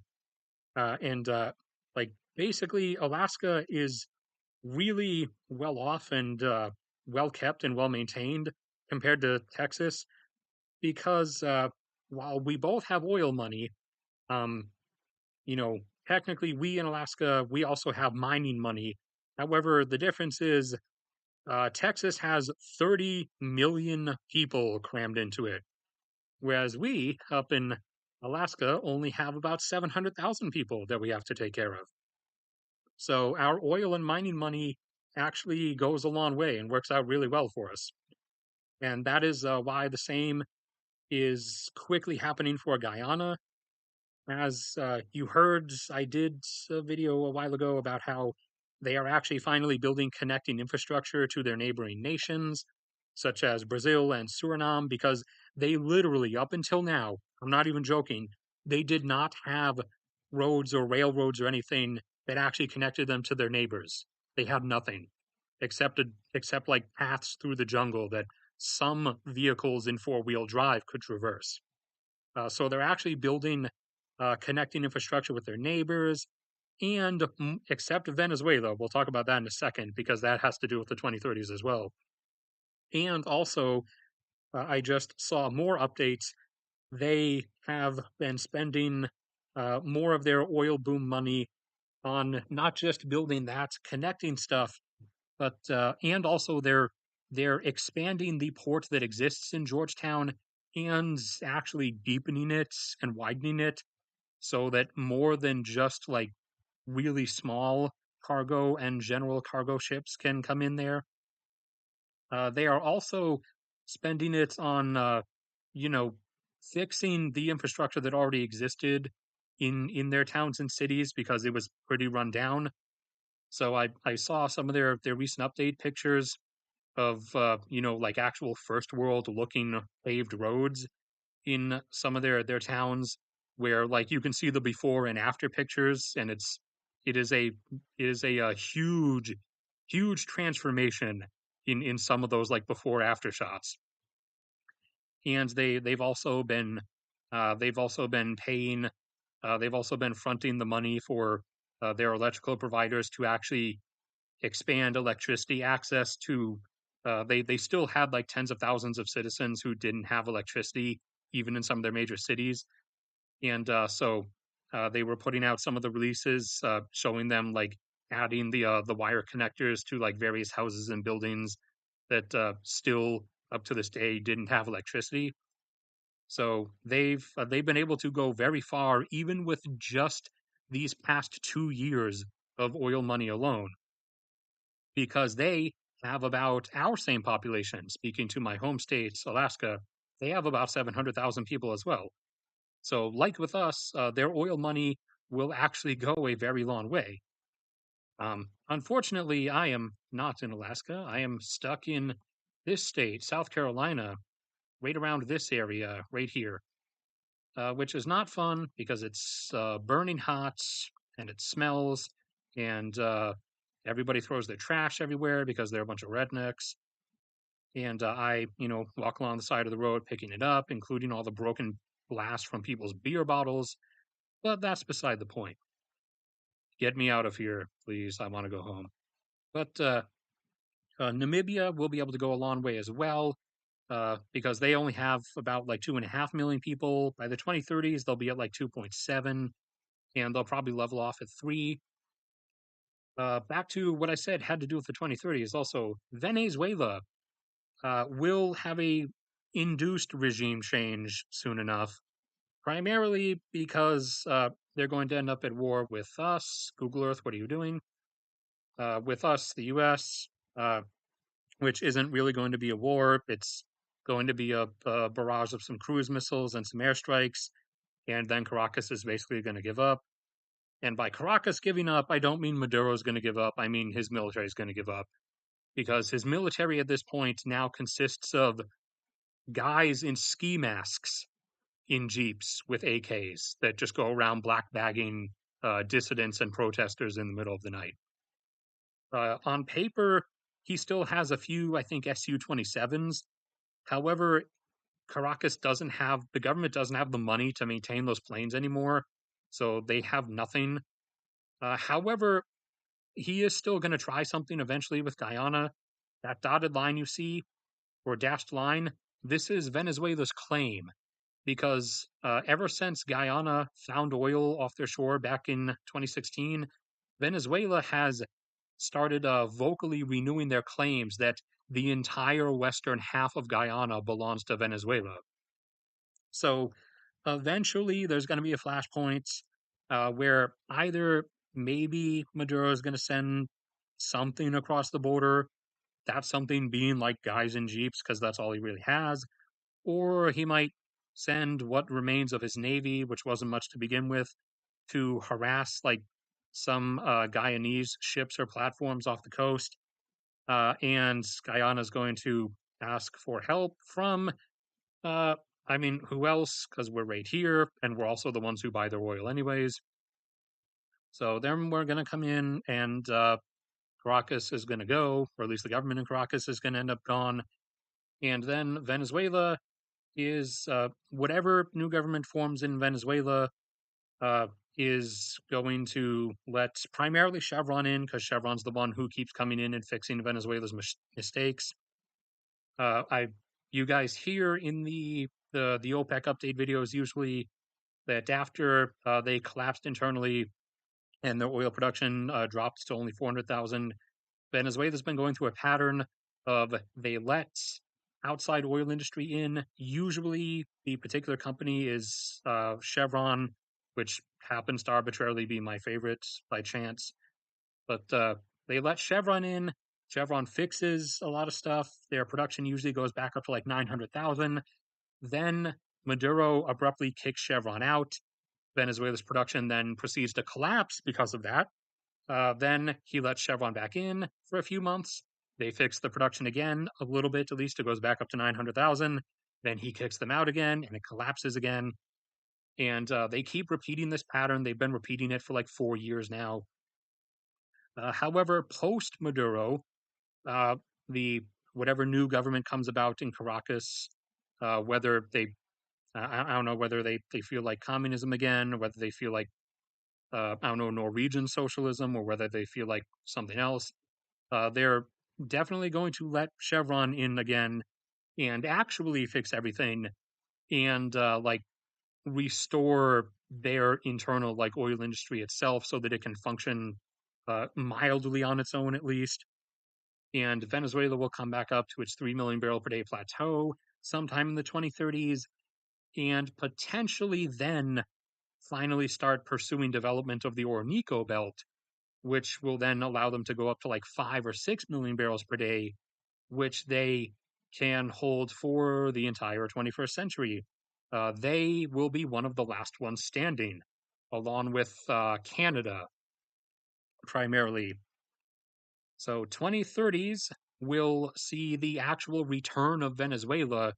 Speaker 1: And like basically, Alaska is really well off and well kept and well maintained compared to Texas, because while we both have oil money, um, technically we in Alaska, we also have mining money. However, the difference is Texas has 30 million people crammed into it, whereas we up in Alaska only have about 700,000 people that we have to take care of. So our oil and mining money actually goes a long way and works out really well for us. And that is why the same is quickly happening for Guyana. As you heard, I did a video a while ago about how they are actually finally building connecting infrastructure to their neighboring nations, such as Brazil and Suriname, because they literally, up until now, I'm not even joking, they did not have roads or railroads or anything that actually connected them to their neighbors. They had nothing except like paths through the jungle that some vehicles in four-wheel drive could traverse. So they're actually building connecting infrastructure with their neighbors, and except Venezuela. We'll talk about that in a second because that has to do with the 2030s as well. And also, I just saw more updates. They have been spending more of their oil boom money on not just building that, connecting stuff, but and also they're expanding the port that exists in Georgetown and actually deepening it and widening it so that more than just like really small cargo and general cargo ships can come in there. They are also spending it on, you know, fixing the infrastructure that already existed in their towns and cities because it was pretty run down. So I saw some of their recent update pictures of like actual first world looking paved roads in some of their towns where like you can see the before and after pictures, and it is a huge transformation in some of those like before after shots. And they've also been paying they've also been fronting the money for their electrical providers to actually expand electricity access to they still had like tens of thousands of citizens who didn't have electricity even in some of their major cities. And they were putting out some of the releases showing them like adding the wire connectors to like various houses and buildings that still up to this day didn't have electricity. So they've been able to go very far even with just these past 2 years of oil money alone, because they have about our same population. Speaking to my home state, Alaska, they have about 700,000 people as well. So, like with us, their oil money will actually go a very long way. Unfortunately, I am not in Alaska. I am stuck in this state, South Carolina, right around this area, right here, which is not fun because it's burning hot and it smells, and everybody throws their trash everywhere because they're a bunch of rednecks. And I walk along the side of the road picking it up, including all the broken glass from people's beer bottles. But that's beside the point. Get me out of here, please. I want to go home. But Namibia will be able to go a long way as well because they only have about like 2.5 million people. By the 2030s, they'll be at like 2.7, and they'll probably level off at 3. Back to what I said had to do with the 2030s. Also, Venezuela will have a induced regime change soon enough, primarily because they're going to end up at war with us. Google Earth, what are you doing? With us, the U.S., uh, which isn't really going to be a war. It's going to be a barrage of some cruise missiles and some airstrikes, and then Caracas is basically going to give up. And by Caracas giving up, I don't mean Maduro's going to give up. I mean his military is going to give up because his military at this point now consists of guys in ski masks in jeeps with AKs that just go around black bagging dissidents and protesters in the middle of the night. On paper, he still has a few, I think, Su-27s. However, the government doesn't have the money to maintain those planes anymore, so they have nothing. However, he is still going to try something eventually with Guyana. That dotted line you see, or dashed line, this is Venezuela's claim because ever since Guyana found oil off their shore back in 2016, Venezuela has started vocally renewing their claims that the entire western half of Guyana belongs to Venezuela. So eventually there's going to be a flashpoint where either maybe Maduro is going to send something across the border, that something being like guys in jeeps because that's all he really has, or he might send what remains of his navy, which wasn't much to begin with, to harass like some Guyanese ships or platforms off the coast. And Guyana is going to ask for help from, uh, I mean, who else? Because we're right here, and we're also the ones who buy their oil anyways. So then we're going to come in, and Caracas is going to go, or at least the government in Caracas is going to end up gone. And then Venezuela is whatever new government forms in Venezuela uh, is going to let primarily Chevron in because Chevron's the one who keeps coming in and fixing Venezuela's mistakes. I you guys hear in the OPEC update videos usually that after they collapsed internally and their oil production dropped to only 400,000. Venezuela's been going through a pattern of they let outside oil industry in. Usually, the particular company is Chevron, which happens to arbitrarily be my favorite by chance. But they let Chevron in. Chevron fixes a lot of stuff. Their production usually goes back up to like 900,000. Then Maduro abruptly kicks Chevron out. Venezuela's production then proceeds to collapse because of that. Then he lets Chevron back in for a few months. They fix the production again a little bit, at least it goes back up to 900,000. Then he kicks them out again and it collapses again. And they keep repeating this pattern. They've been repeating it for like 4 years now. However, post Maduro, uh, the whatever new government comes about in Caracas, whether they I don't know whether they feel like communism again, or whether they feel like I don't know Norwegian socialism, or whether they feel like something else. They're definitely going to let Chevron in again and actually fix everything and like restore their internal like oil industry itself so that it can function mildly on its own at least. And Venezuela will come back up to its 3 million barrel per day plateau sometime in the 2030s and potentially then finally start pursuing development of the Ornico belt, which will then allow them to go up to like 5 or 6 million barrels per day, which they can hold for the entire 21st century. They will be one of the last ones standing, along with Canada primarily. So 2030s will see the actual return of Venezuela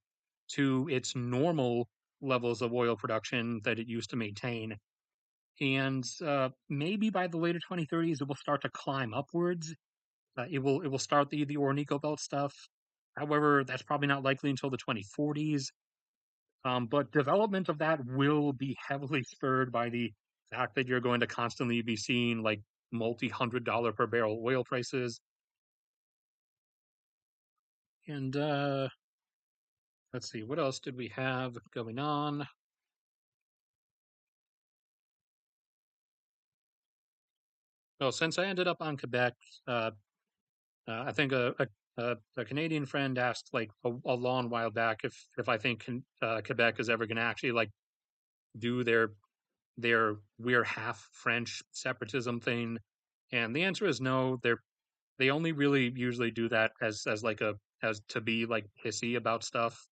Speaker 1: to its normal levels of oil production that it used to maintain. And maybe by the later 2030s, it will start to climb upwards. It will start the Ornico Belt stuff. However, that's probably not likely until the 2040s. But development of that will be heavily spurred by the fact that you're going to constantly be seeing like multi-$100 per barrel oil prices. And let's see, what else did we have going on? Oh, since I ended up on Quebec, uh, I think a Canadian friend asked like a long while back if I think Quebec is ever going to actually like do their we're half French separatism thing, and the answer is no. They only really usually do that as like a as to be like pissy about stuff.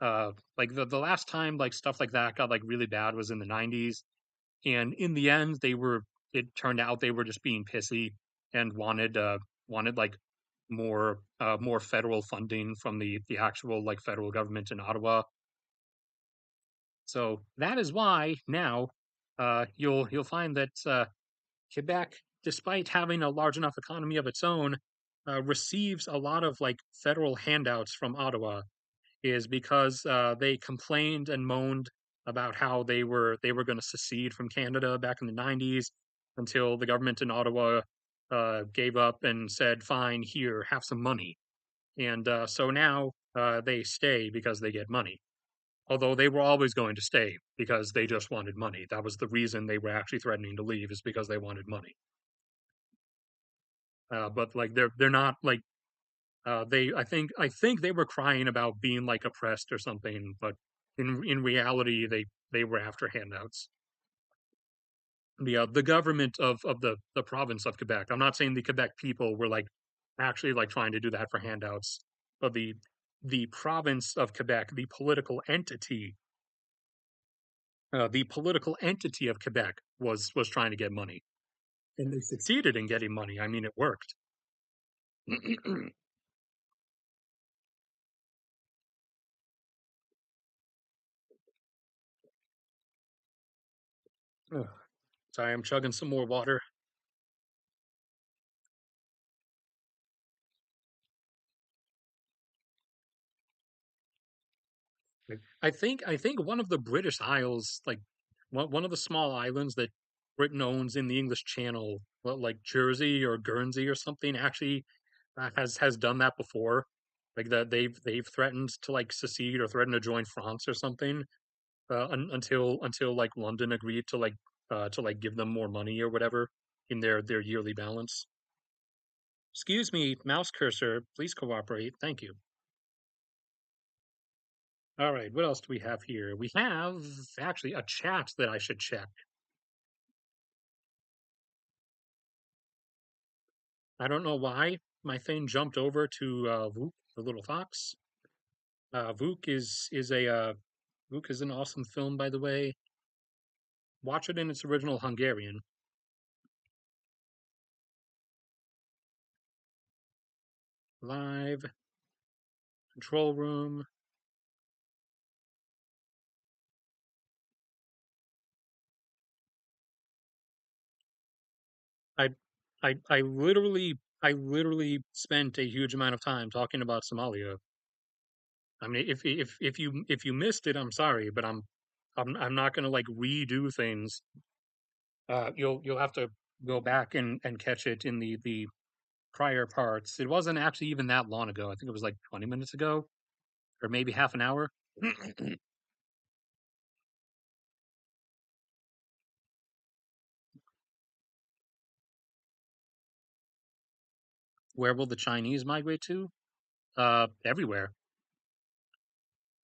Speaker 1: Like the last time like stuff like that got like really bad was in the 90s, and in the end they were it turned out they were just being pissy and wanted like more federal funding from the actual like federal government in Ottawa. So that is why now you'll find that Quebec, despite having a large enough economy of its own, receives a lot of like federal handouts from Ottawa. Is because they complained and moaned about how they were going to secede from Canada back in the 90s until the government in Ottawa gave up and said, "Fine, here, have some money." And so now they stay because they get money. Although they were always going to stay because they just wanted money. That was the reason they were actually threatening to leave, is because they wanted money. But like they're not like they I think they were crying about being like oppressed or something, but in reality they were after handouts. The government of the province of Quebec. I'm not saying the Quebec people were like actually like trying to do that for handouts, but the province of Quebec, the political entity of Quebec was trying to get money, and they succeeded in getting money. I mean, it worked. Sorry, I'm chugging some more water. I think one of the British Isles, like one of the small islands that Britain owns in the English Channel, like Jersey or Guernsey or something, actually has done that before. like that they've threatened to like secede or threatened to join France or something until like London agreed to like give them more money or whatever in their yearly balance. Excuse me, mouse cursor, please cooperate. Thank you. All right, what else do we have here? We have actually a chat that I should check. I don't know why my thing jumped over to Vuk, the little fox. Vuk is an awesome film, by the way. Watch it in its original Hungarian. Live control room. I I literally spent a huge amount of time talking about Somalia. I mean, if you missed it, I'm sorry, but I'm not gonna like redo things. You'll have to go back and catch it in the prior parts. It wasn't actually even that long ago. I think it was like 20 minutes ago, or maybe half an hour. Where will the Chinese migrate to? Everywhere.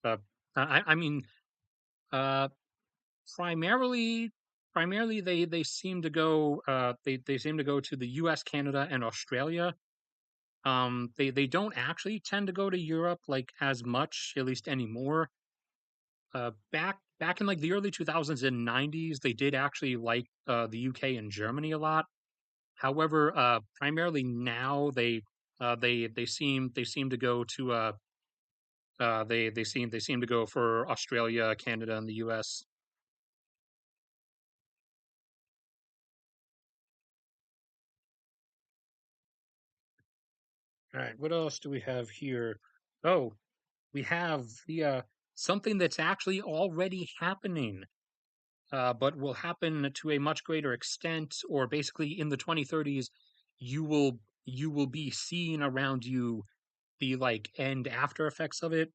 Speaker 1: Uh, I mean, uh, primarily, primarily they seem to go they seem to go to the U.S., Canada, and Australia. They don't actually tend to go to Europe like as much, at least anymore. Back in like the early 2000s and 90s, they did actually like the UK and Germany a lot. However, primarily now they seem to go to they seem to go for Australia, Canada, and the US. All right, what else do we have here? Oh, we have the something that's actually already happening, but will happen to a much greater extent, or basically in the 2030s, you will be seeing around you the like end after effects of it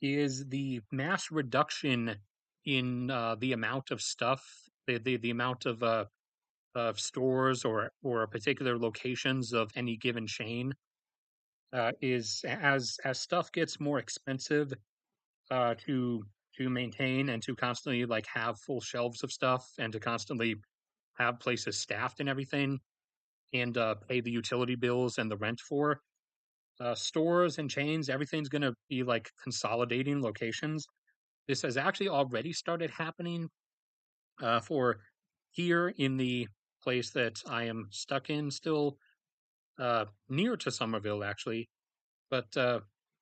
Speaker 1: is the mass reduction in the amount of stuff, the amount of stores or particular locations of any given chain is as stuff gets more expensive to maintain and to constantly like have full shelves of stuff and to constantly have places staffed and everything and pay the utility bills and the rent for stores and chains, everything's going to be like consolidating locations. This has actually already started happening for here in the place that I am stuck in, still near to Somerville, actually. But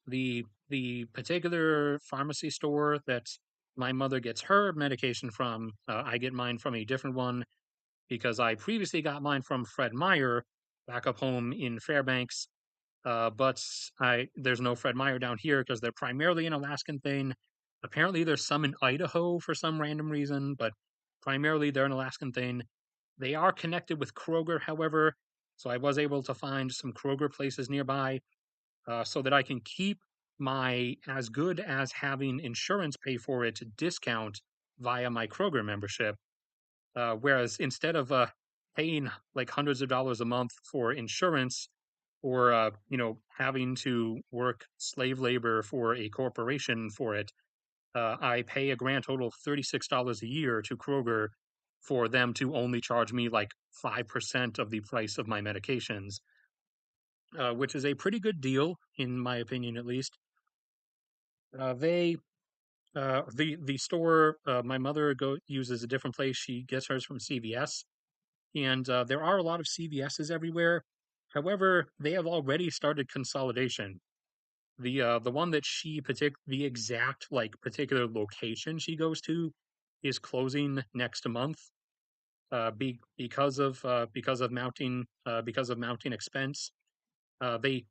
Speaker 1: the particular pharmacy store that my mother gets her medication from, I get mine from a different one because I previously got mine from Fred Meyer back up home in Fairbanks. But I there's no Fred Meyer down here because they're primarily an Alaskan thing. Apparently, there's some in Idaho for some random reason, but primarily they're an Alaskan thing. They are connected with Kroger, however, so I was able to find some Kroger places nearby so that I can keep my as good as having insurance pay for it discount via my Kroger membership. Whereas instead of paying like hundreds of dollars a month for insurance or having to work slave labor for a corporation for it, I pay a grand total of $36 a year to Kroger for them to only charge me like 5% of the price of my medications, which is a pretty good deal in my opinion, at least. They the store my mother go uses a different place. She gets hers from CVS, and there are a lot of CVSs everywhere. However, they have already started consolidation. The one that the exact like particular location she goes to is closing next month because of mounting expense. They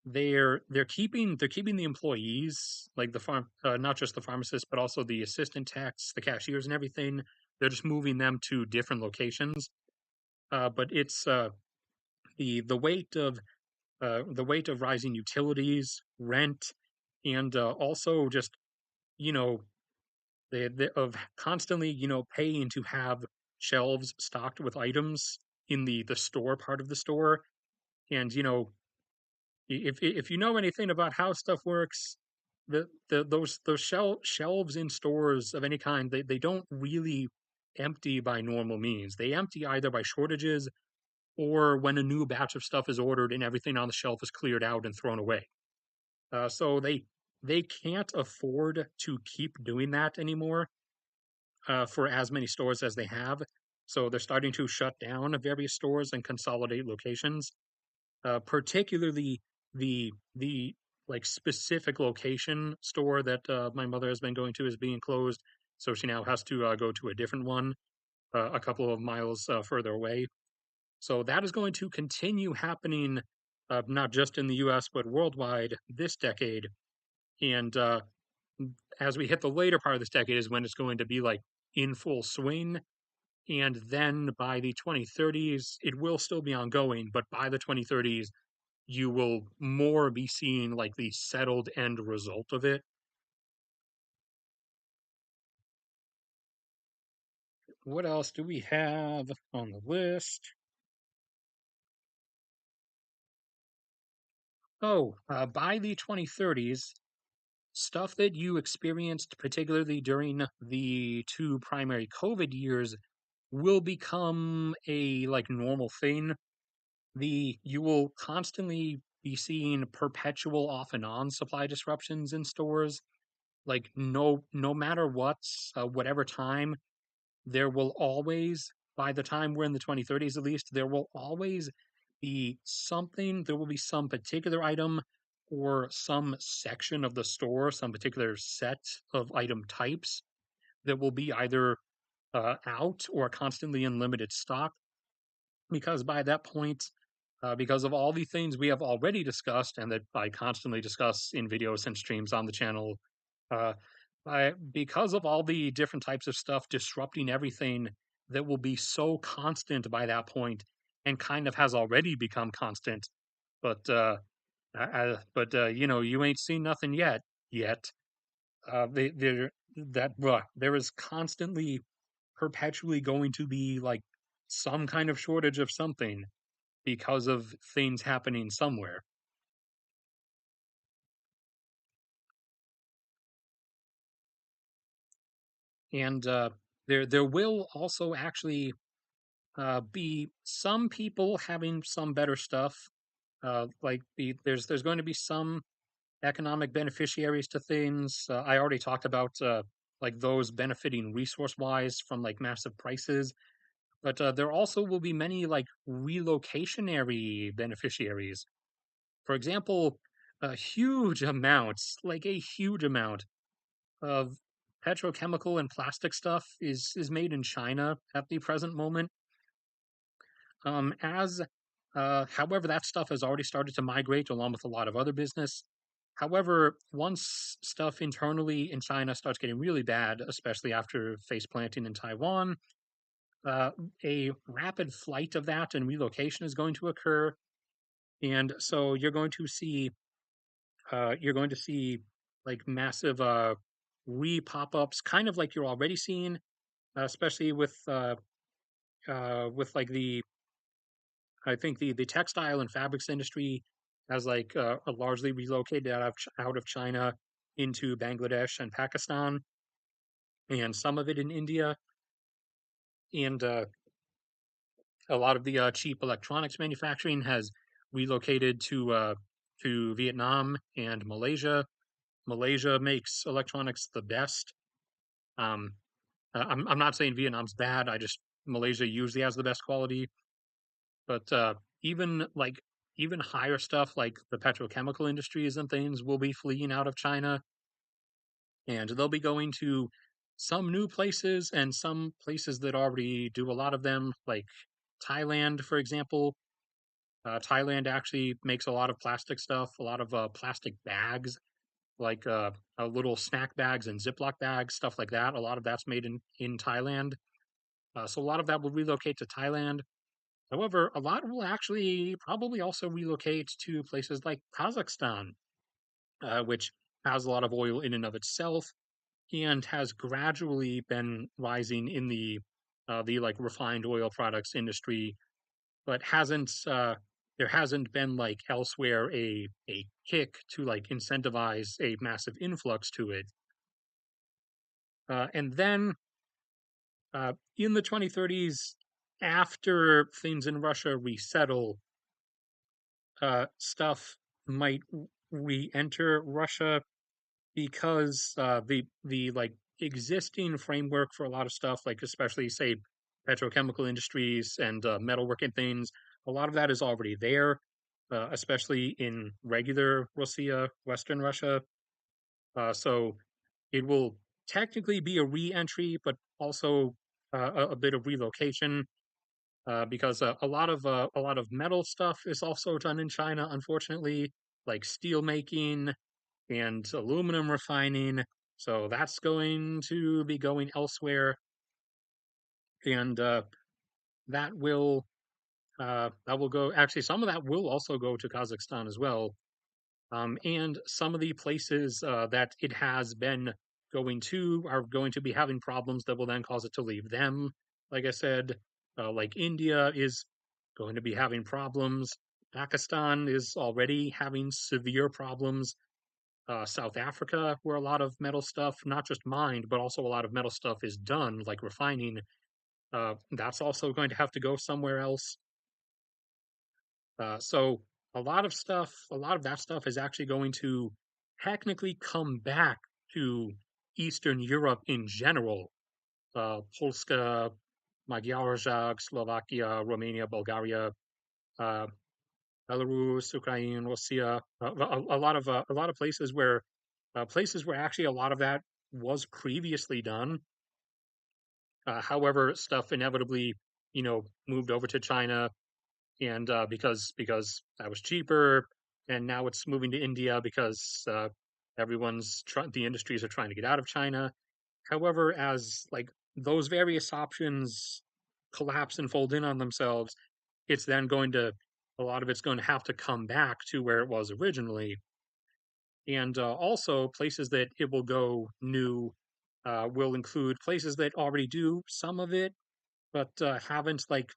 Speaker 1: they're keeping the employees like the farm not just the pharmacists but also the assistant techs, the cashiers, and everything. They're just moving them to different locations. But it's the weight of the weight of rising utilities, rent, and also just you know of constantly paying to have shelves stocked with items in the store part of the store. And if you know anything about how stuff works, those shelves in stores of any kind, they don't really empty by normal means. They empty either by shortages or when a new batch of stuff is ordered and everything on the shelf is cleared out and thrown away. So they can't afford to keep doing that anymore for as many stores as they have. So they're starting to shut down various stores and consolidate locations. Particularly the like specific location store that my mother has been going to is being closed. So she now has to go to a different one a couple of miles further away. So that is going to continue happening, not just in the U.S. but worldwide this decade. And as we hit the later part of this decade is when it's going to be like in full swing. And then by the 2030s, it will still be ongoing, but by the 2030s, you will more be seeing like the settled end result of it. What else do we have on the list? Oh, by the 2030s, stuff that you experienced, particularly during the two primary COVID years, will become a like normal thing. You will constantly be seeing perpetual off and on supply disruptions in stores. Like no matter what, whatever time, there will always, by the time we're in the 2030s at least, there will always be something, there will be some particular item or some section of the store, some particular set of item types that will be either out or constantly in limited stock. Because by that point, because of all the things we have already discussed and that I constantly discuss in videos and streams on the channel, uh, because of all the different types of stuff disrupting everything that will be so constant by that point and kind of has already become constant. But you ain't seen nothing yet. There is constantly, perpetually going to be like some kind of shortage of something because of things happening somewhere. And there will also actually be some people having some better stuff. There's going to be some economic beneficiaries to things. I already talked about like those benefiting resource wise from like massive prices, but there also will be many like relocationary beneficiaries. For example, a huge amount of petrochemical and plastic stuff is made in China at the present moment. As However, that stuff has already started to migrate along with a lot of other business. However, once stuff internally in China starts getting really bad, especially after face planting in Taiwan, uh, a rapid flight of that and relocation is going to occur, and so you're going to see like massive re pop ups, kind of like you're already seeing, especially with like the I think the textile and fabrics industry has like largely relocated out of China into Bangladesh and Pakistan, and some of it in India, and a lot of the cheap electronics manufacturing has relocated to Vietnam and Malaysia. Malaysia makes electronics the best. Um, I'm not saying Vietnam's bad. I just Malaysia usually has the best quality, but even like even higher stuff like the petrochemical industries and things will be fleeing out of China, and they'll be going to some new places and some places that already do a lot of them, like Thailand, for example. Thailand actually makes a lot of plastic stuff, a lot of plastic bags, like little snack bags and Ziploc bags, stuff like that. A lot of that's made in Thailand. So a lot of that will relocate to Thailand. However, a lot will actually probably also relocate to places like Kazakhstan, which has a lot of oil in and of itself and has gradually been rising in the like refined oil products industry, but hasn't there hasn't been like elsewhere a kick to like incentivize a massive influx to it. And then in the 2030s, after things in Russia resettle, stuff might re-enter Russia because the like existing framework for a lot of stuff, like especially say petrochemical industries and metalworking things, a lot of that is already there, especially in regular Russia, Western Russia. So it will technically be a re-entry, but also a bit of relocation because a lot of metal stuff is also done in China, unfortunately, like steel making and aluminum refining. So that's going to be going elsewhere, and that will go. Actually, some of that will also go to Kazakhstan as well. And some of the places that it has been going to are going to be having problems that will then cause it to leave them. Like I said, like India is going to be having problems. Pakistan is already having severe problems. South Africa, where a lot of metal stuff, not just mined, but also a lot of metal stuff is done, like refining, that's also going to have to go somewhere else. So a lot of that stuff is actually going to technically come back to Eastern Europe in general. Polska, Magyarország, Slovakia, Romania, Bulgaria, uh, Belarus, Ukraine, Russia, a lot of places where actually a lot of that was previously done. However, stuff inevitably, moved over to China, and because that was cheaper, and now it's moving to India because the industries are trying to get out of China. However, as like those various options collapse and fold in on themselves, it's then going to a lot of it's going to have to come back to where it was originally. And also, places that it will go new will include places that already do some of it, but haven't like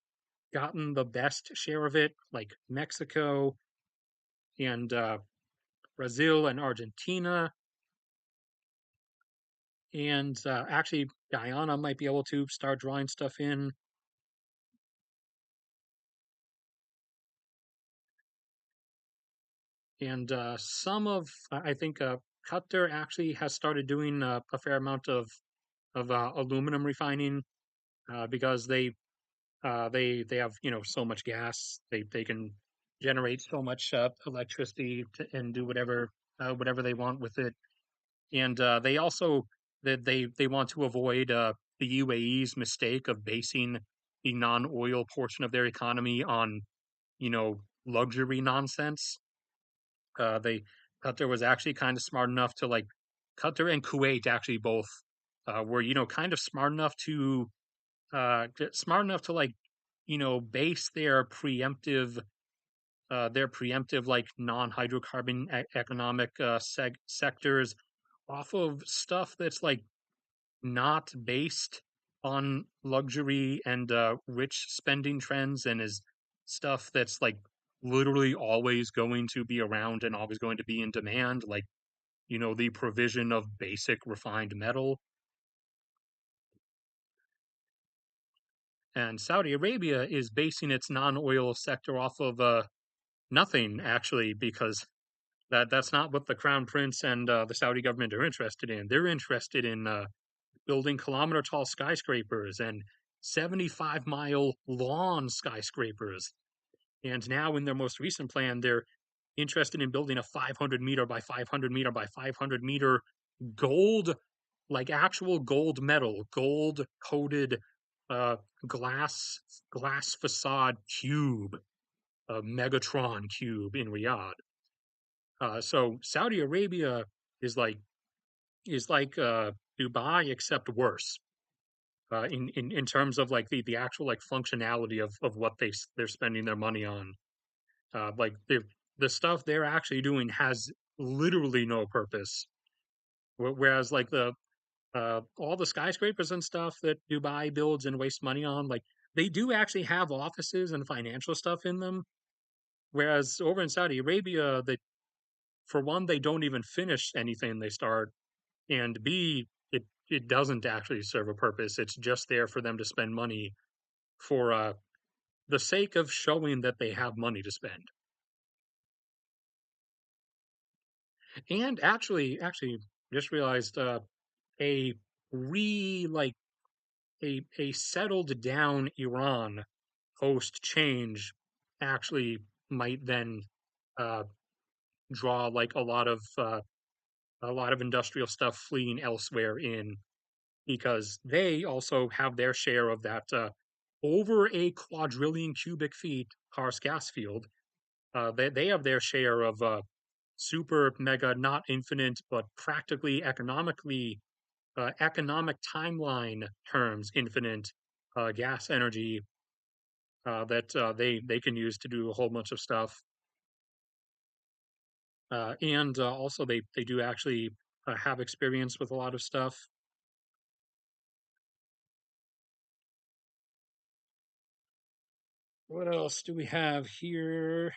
Speaker 1: gotten the best share of it, like Mexico and Brazil and Argentina. And actually, Guyana might be able to start drawing stuff in. And I think Qatar actually has started doing a fair amount of aluminum refining because they have so much gas, they can generate so much electricity and do whatever they want with it, and they also that they want to avoid the UAE's mistake of basing the non-oil portion of their economy on luxury nonsense. They Qatar was actually kind of smart enough to like Qatar and Kuwait actually both were kind of smart enough to like base their preemptive like non-hydrocarbon economic sectors off of stuff that's like not based on luxury and rich spending trends and is stuff that's like literally always going to be around and always going to be in demand, like the provision of basic refined metal. And Saudi Arabia is basing its non-oil sector off of nothing actually, because that's not what the crown prince and the Saudi government are interested in. They're interested in building kilometer tall skyscrapers and 75-mile long skyscrapers. And now, in their most recent plan, they're interested in building a 500-meter by 500-meter by 500-meter gold, like actual gold metal, gold coated uh, glass facade cube, a Megatron cube in Riyadh. So Saudi Arabia is like is like Dubai except worse. in terms of like the actual like functionality of what they're spending their money on. Like the stuff they're actually doing has literally no purpose. Whereas like the all the skyscrapers and stuff that Dubai builds and wastes money on, like they do actually have offices and financial stuff in them. Whereas over in Saudi Arabia, they for one, they don't even finish anything they start, and B, it doesn't actually serve a purpose. It's just there for them to spend money for the sake of showing that they have money to spend. And actually, just realized a like a settled down Iran post change actually might then uh, draw like a lot of industrial stuff fleeing elsewhere in because they also have their share of that over a quadrillion cubic feet Kars gas field. They have their share of super mega, not infinite, but practically economic timeline terms infinite gas energy that they can use to do a whole bunch of stuff. And also they do actually have experience with a lot of stuff. What else do we have here?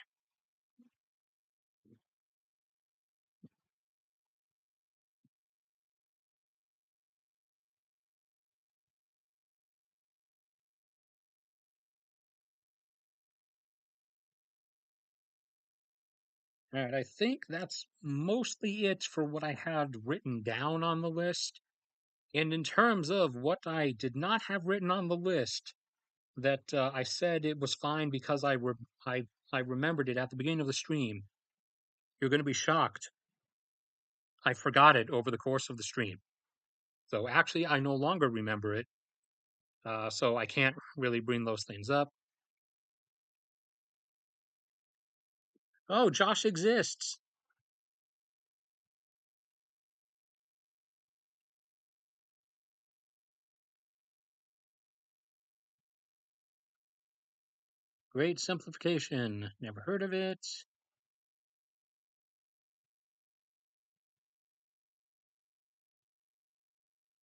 Speaker 1: All right, I think that's mostly it for what I had written down on the list. And in terms of what I did not have written on the list, that I said it was fine because I remembered it at the beginning of the stream. You're going to be shocked. I forgot it over the course of the stream. So actually, I no longer remember it. So I can't really bring those things up. Oh, Josh exists. Great simplification. Never heard of it.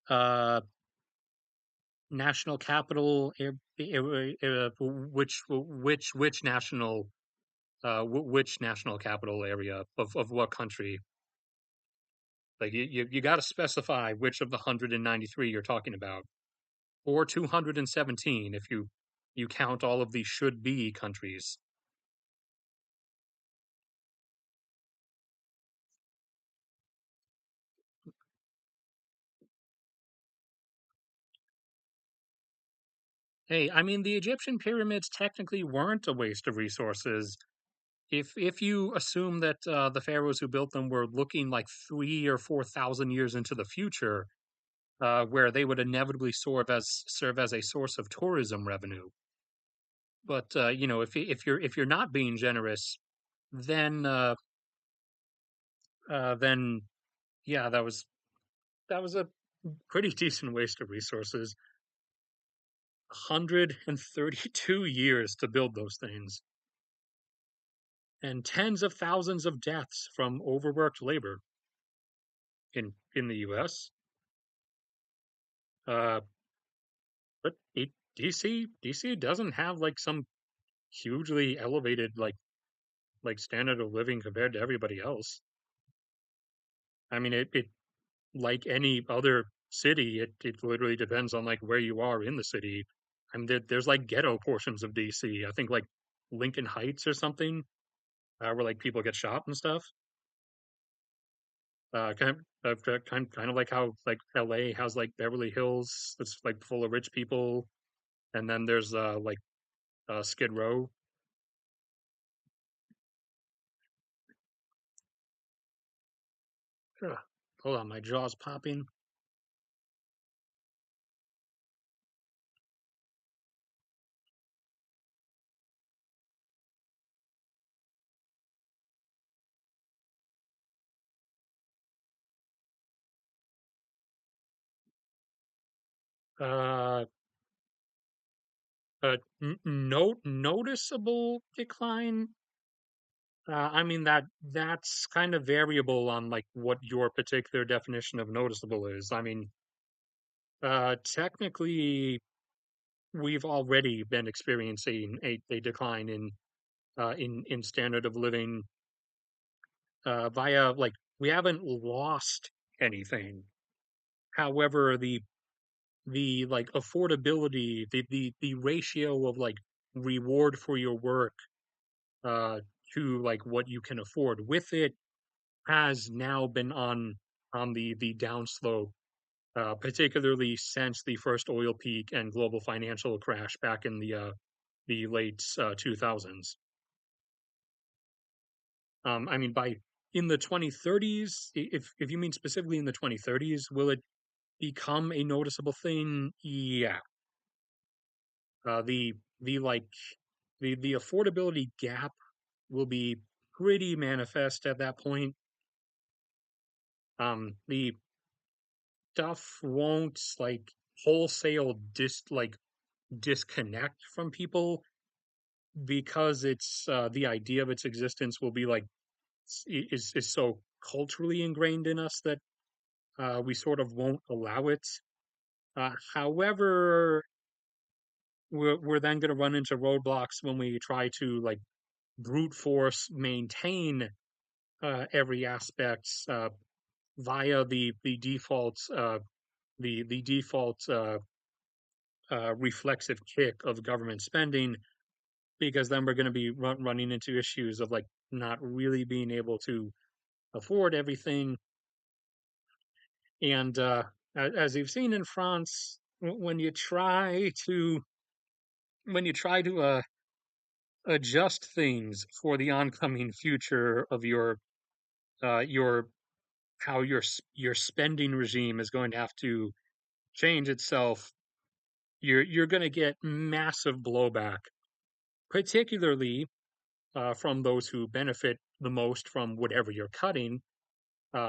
Speaker 1: Uh, national capital. Which national which national capital area of what country? Like you got to specify which of the 193 you're talking about, or 217 if you count all of the should be countries. Hey, I mean the Egyptian pyramids technically weren't a waste of resources. If you assume that the pharaohs who built them were looking like 3 or 4 thousand years into the future, where they would inevitably serve as a source of tourism revenue. But you know, if you're not being generous, then then yeah, that was a pretty decent waste of resources. 132 years to build those things, and tens of thousands of deaths from overworked labor in the U.S. Uh, but DC doesn't have like some hugely elevated like standard of living compared to everybody else. I mean, it like any other city, it literally depends on like where you are in the city. I mean, there's like ghetto portions of DC. I think like Lincoln Heights or something, where like people get shot and stuff. Kind of like how like LA has like Beverly Hills that's like full of rich people, and then there's like Skid Row. Ugh. Hold on, my jaw's popping. Uh, noticeable decline. I mean that's kind of variable on like what your particular definition of noticeable is. I mean, technically, we've already been experiencing a decline in standard of living via like we haven't lost anything. However, the like affordability, the ratio of like reward for your work uh to like what you can afford with it has now been on the downslope, particularly since the first oil peak and global financial crash back in the late 2000s. I mean, by in the 2030s, if you mean specifically in the 2030s, will it become a noticeable thing? Yeah. The like the affordability gap will be pretty manifest at that point. The stuff won't like wholesale disconnect from people because it's the idea of its existence will be like is so culturally ingrained in us that we sort of won't allow it. However, we're then going to run into roadblocks when we try to like brute force maintain every aspect via the default the default reflexive kick of government spending, because then we're going to be running into issues of like not really being able to afford everything. And as you've seen in France, when you try to adjust things for the oncoming future of your how your spending regime is going to have to change itself, you're going to get massive blowback, particularly from those who benefit the most from whatever you're cutting,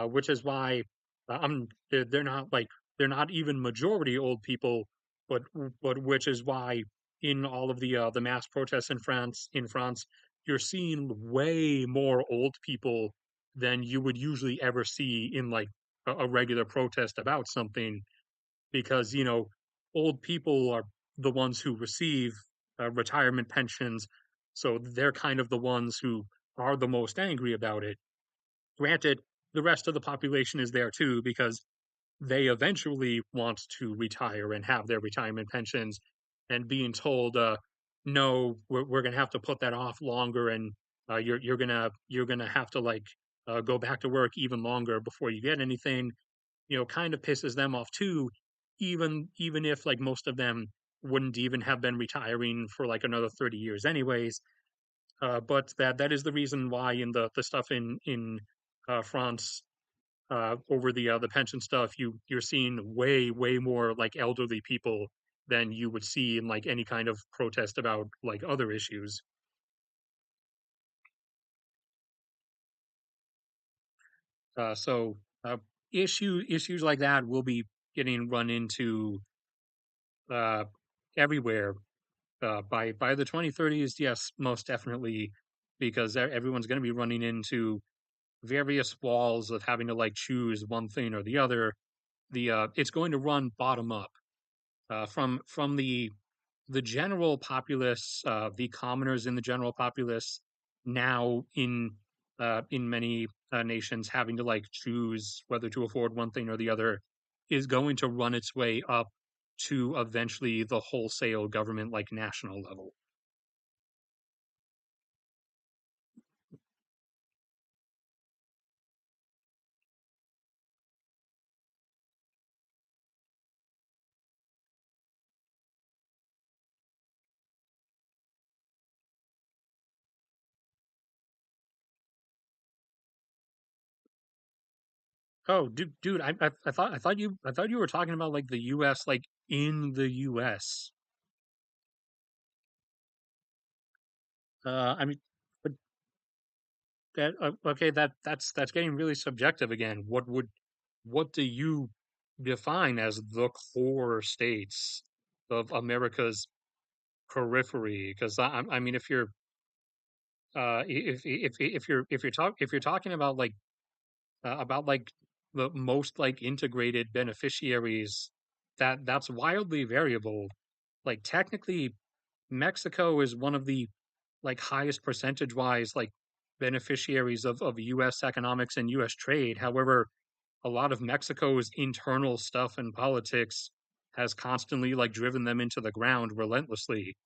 Speaker 1: which is why they're not like they're not even majority old people, but which is why in all of the mass protests in France, you're seeing way more old people than you would usually ever see in like a regular protest about something, because old people are the ones who receive retirement pensions, so they're kind of the ones who are the most angry about it. Granted, the rest of the population is there too because they eventually want to retire and have their retirement pensions, and being told, no, we're going to have to put that off longer, and you're gonna have to like go back to work even longer before you get anything, kind of pisses them off too, even if like most of them wouldn't even have been retiring for like another 30 years anyways. But that is the reason why in the stuff in France, over the pension stuff, you're seeing way more like elderly people than you would see in like any kind of protest about like other issues. So issues like that will be getting run into uh, everywhere by the 2030s. Yes, most definitely, because everyone's going to be running into various walls of having to like choose one thing or the other. The It's going to run bottom up, from the general populace, the commoners in the general populace, now in many nations having to like choose whether to afford one thing or the other, is going to run its way up to eventually the wholesale government like national level. Oh, dude, I thought you were talking about like the U.S. like in the U.S. I mean, but that okay, that's getting really subjective again. What do you define as the core states of America's periphery. Because I mean, if you're if you're talking about like the most like integrated beneficiaries, that's wildly variable. Like technically, Mexico is one of the like highest percentage wise like beneficiaries of U.S. economics and U.S. trade. However, a lot of Mexico's internal stuff and politics has constantly like driven them into the ground relentlessly.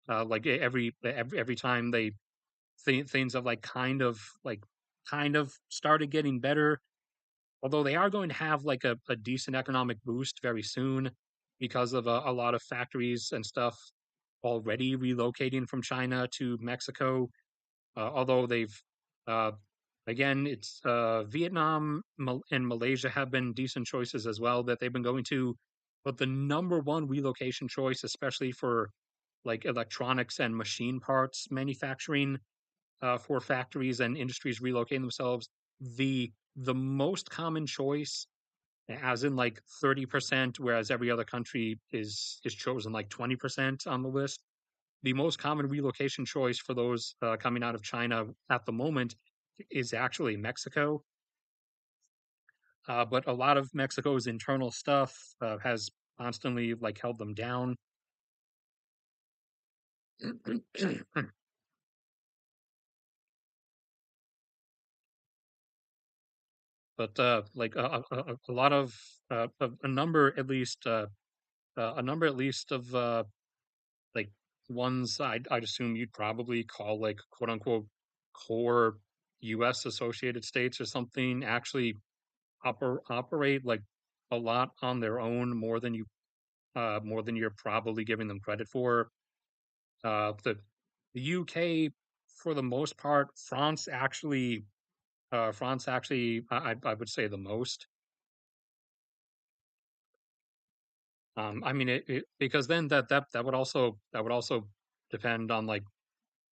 Speaker 1: Like every time things have like kind of started getting better, although they are going to have like a decent economic boost very soon because of a lot of factories and stuff already relocating from China to Mexico. Although they've uh, again, it's Vietnam and Malaysia have been decent choices as well that they've been going to, but the number one relocation choice, especially for like electronics and machine parts manufacturing for factories and industries relocating themselves, the most common choice, as in like 30%, whereas every other country is chosen like 20% on the list. The most common relocation choice for those coming out of China at the moment is actually Mexico. But a lot of Mexico's internal stuff has constantly like held them down. But like a lot of a number at least a number at least of like ones I'd assume you'd probably call like quote unquote core U.S. associated states or something actually operate like a lot on their own more than you're probably giving them credit for. The UK for the most part, France actually I would say the most. I mean because then that would also depend on like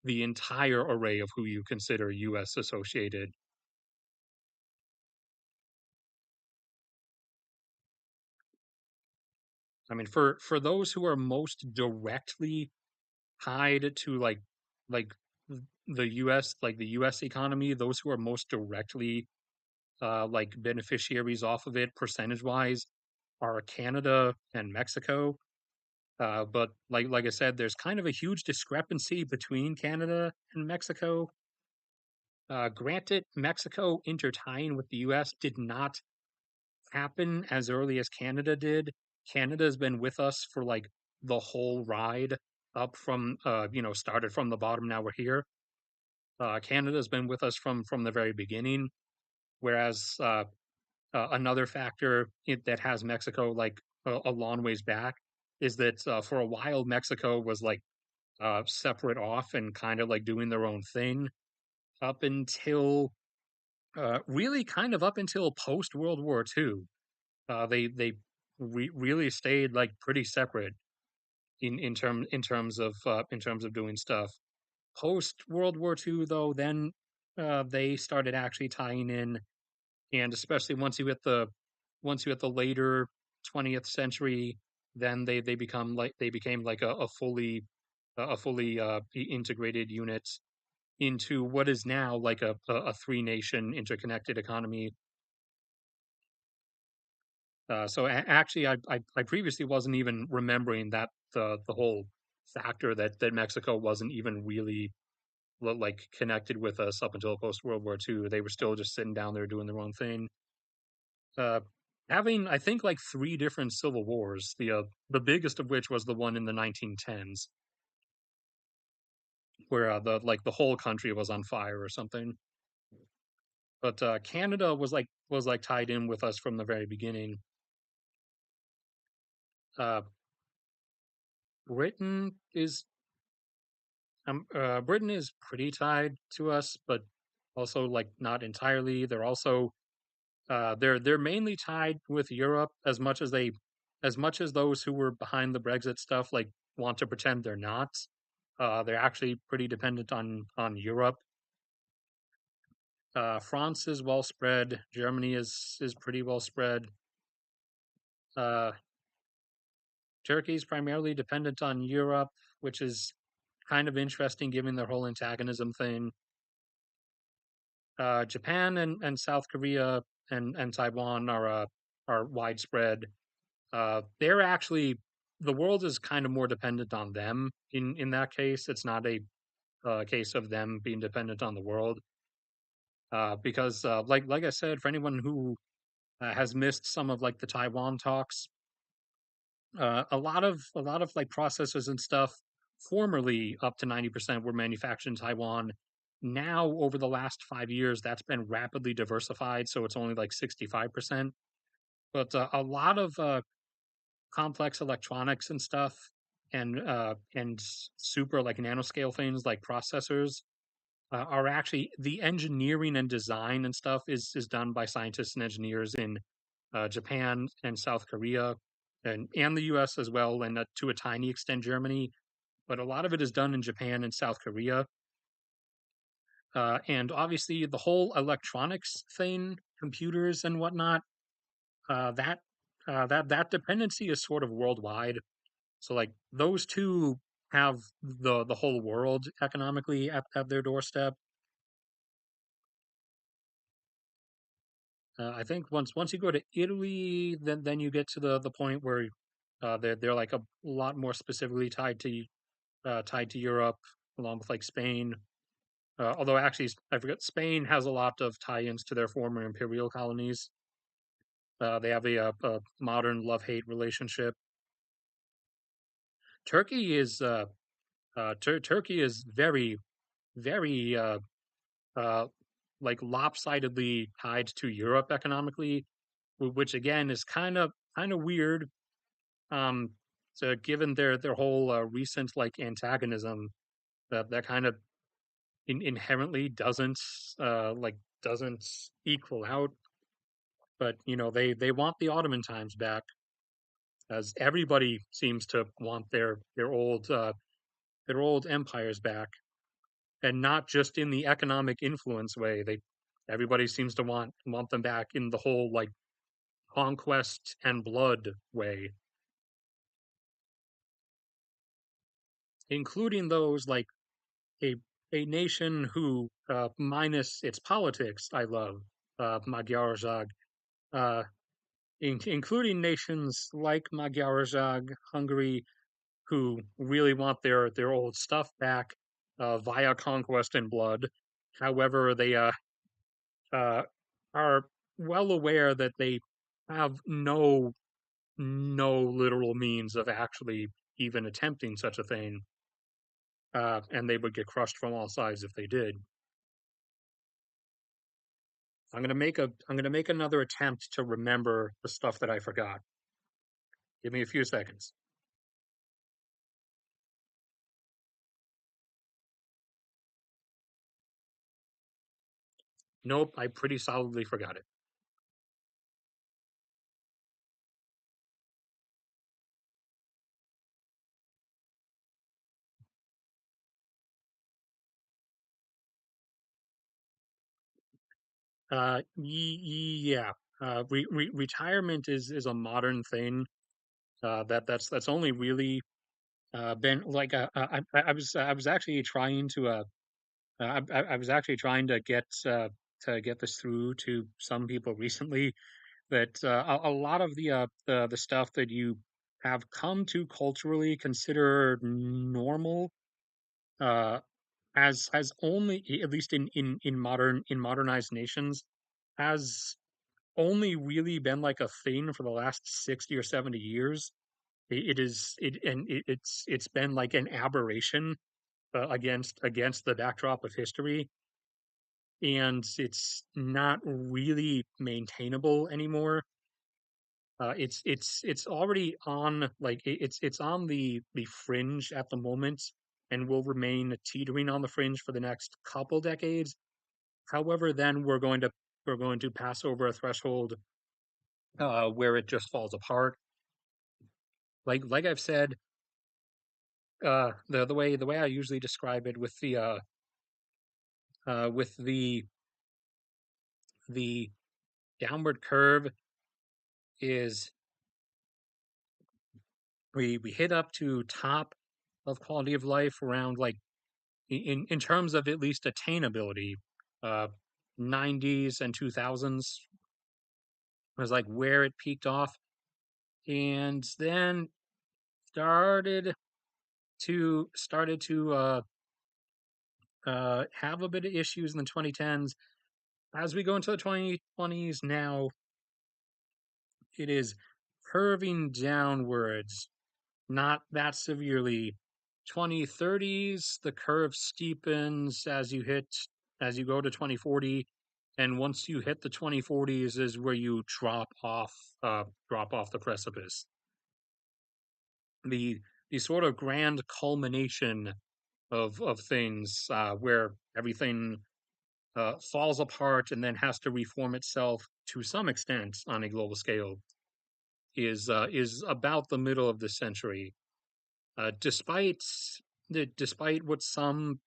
Speaker 1: the entire array of who you consider U.S. associated. I mean, for those who are most directly tied to like the U.S. economy, those who are most directly like beneficiaries off of it percentage wise are Canada and Mexico. But like I said, there's kind of a huge discrepancy between Canada and Mexico. Granted, Mexico intertying with the U.S. did not happen as early as Canada did. Canada's been with us for like the whole ride up from started from the bottom, now we're here. Canada's been with us from the very beginning, whereas another factor that has Mexico like a long ways back is that for a while Mexico was like separate off and kind of like doing their own thing up until really kind of up until post World War II. They really stayed like pretty separate in terms of doing stuff. Post World War II, though, then they started actually tying in, and especially once you hit the later 20th century, then they became like a fully integrated unit into what is now like a three nation interconnected economy. So actually, I previously wasn't even remembering that the whole factor that Mexico wasn't even really like connected with us up until post World War II. They were still just sitting down there doing their own thing. Uh, Having I think like three different civil wars. The biggest of which was the one in the 1910s, where the whole country was on fire or something. But Canada was like tied in with us from the very beginning. Uh, Britain is Britain is pretty tied to us, but also like not entirely. They're also they're mainly tied with Europe as much as those who were behind the Brexit stuff like want to pretend they're not. They're actually pretty dependent on Europe. France is well spread. Germany is pretty well spread. Uh, Turkey is primarily dependent on Europe, which is kind of interesting given their whole antagonism thing. Japan and South Korea and Taiwan are widespread. They're actually the world is kind of more dependent on them in that case. It's not a case of them being dependent on the world. Because like I said, for anyone who has missed some of like the Taiwan talks, a lot of like processors and stuff formerly up to 90% were manufactured in Taiwan. Now, over the last 5 years, that's been rapidly diversified, so it's only like 65%. But a lot of complex electronics and stuff, and super like nanoscale things like processors are actually the engineering and design and stuff is done by scientists and engineers in Japan and South Korea and the U.S. as well, and to a tiny extent Germany. But a lot of it is done in Japan and South Korea. And obviously, the whole electronics thing, computers and whatnot, that that dependency is sort of worldwide. So like those two have the whole world economically at their doorstep. I think once you go to Italy, then you get to the point where they're like a lot more specifically tied to Europe, along with like Spain. Although actually, I forget, Spain has a lot of tie-ins to their former imperial colonies. They have a modern love-hate relationship. Turkey is Turkey is very uh, like lopsidedly tied to Europe economically, which again is kind of weird. Um, so given their whole recent like antagonism, that kind of inherently doesn't equal out. But you know they want the Ottoman times back, as everybody seems to want their old empires back, and not just in the economic influence way. They everybody seems to want them back in the whole like conquest and blood way, including those like a a nation who minus its politics I love, Magyarország, uh, including nations like Magyarország, Hungary, who really want their old stuff back via conquest and blood. However, they uh, are well aware that they have no literal means of actually even attempting such a thing, and they would get crushed from all sides if they did. I'm gonna make another attempt to remember the stuff that I forgot. Give me a few seconds. Nope, I pretty solidly forgot it. Yeah. Retirement is a modern thing. That's only really been like I was actually trying to I was actually trying to get this through to some people recently that a lot of the stuff that you have come to culturally consider normal uh, has only, at least in modernized nations, has only really been like a thing for the last 60 or 70 years. It is it and it's been like an aberration against the backdrop of history, and it's not really maintainable anymore. It's already on like it's on the fringe at the moment, and will remain teetering on the fringe for the next couple decades. However, then we're going to pass over a threshold where it just falls apart. Like I've said, the way I usually describe it with the downward curve is We hit up to top of quality of life around like in terms of at least attainability, uh 90s and 2000s was like where it peaked off, and then started to have a bit of issues in the 2010s. As we go into the 2020s now, it is curving downwards, not that severely. 2030s, the curve steepens as you go to 2040, and once you hit the 2040s is where you drop off the precipice. The the sort of grand culmination of things where everything falls apart and then has to reform itself to some extent on a global scale is about the middle of the century. Despite despite what some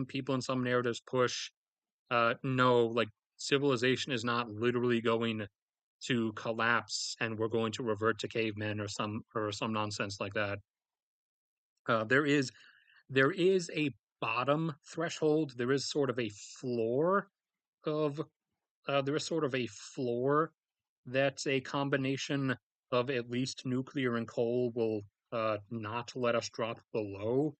Speaker 1: people and some narratives push, no, like civilization is not literally going to collapse and we're going to revert to cavemen or some nonsense like that. There is a bottom threshold. There is sort of a floor of there is sort of a floor that's a combination of at least nuclear and coal will not let us drop below.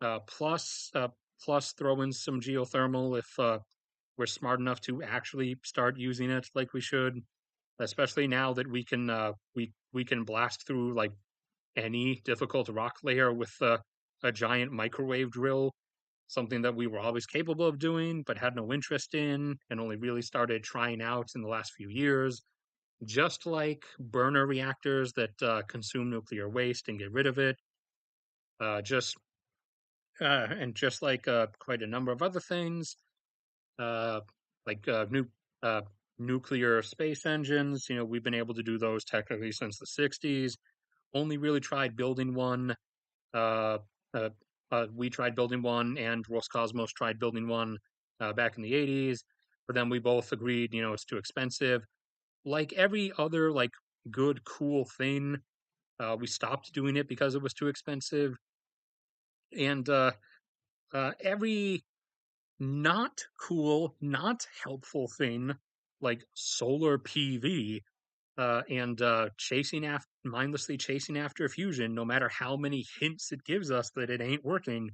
Speaker 1: Uh, plus, uh, plus throw in some geothermal if we're smart enough to actually start using it like we should. Especially now that we can blast through like any difficult rock layer with a giant microwave drill, something that we were always capable of doing but had no interest in and only really started trying out in the last few years. Just like burner reactors that consume nuclear waste and get rid of it, just and just like quite a number of other things, uh, like uh, nuclear space engines. You know, we've been able to do those technically since the '60s. Only really tried building one. Uh, uh, we tried building one, and Roscosmos tried building one back in the '80s. But then we both agreed, you know, it's too expensive. Like every other like good cool thing, we stopped doing it because it was too expensive. And every not cool, not helpful thing like solar PV and mindlessly chasing after fusion, no matter how many hints it gives us that it ain't working.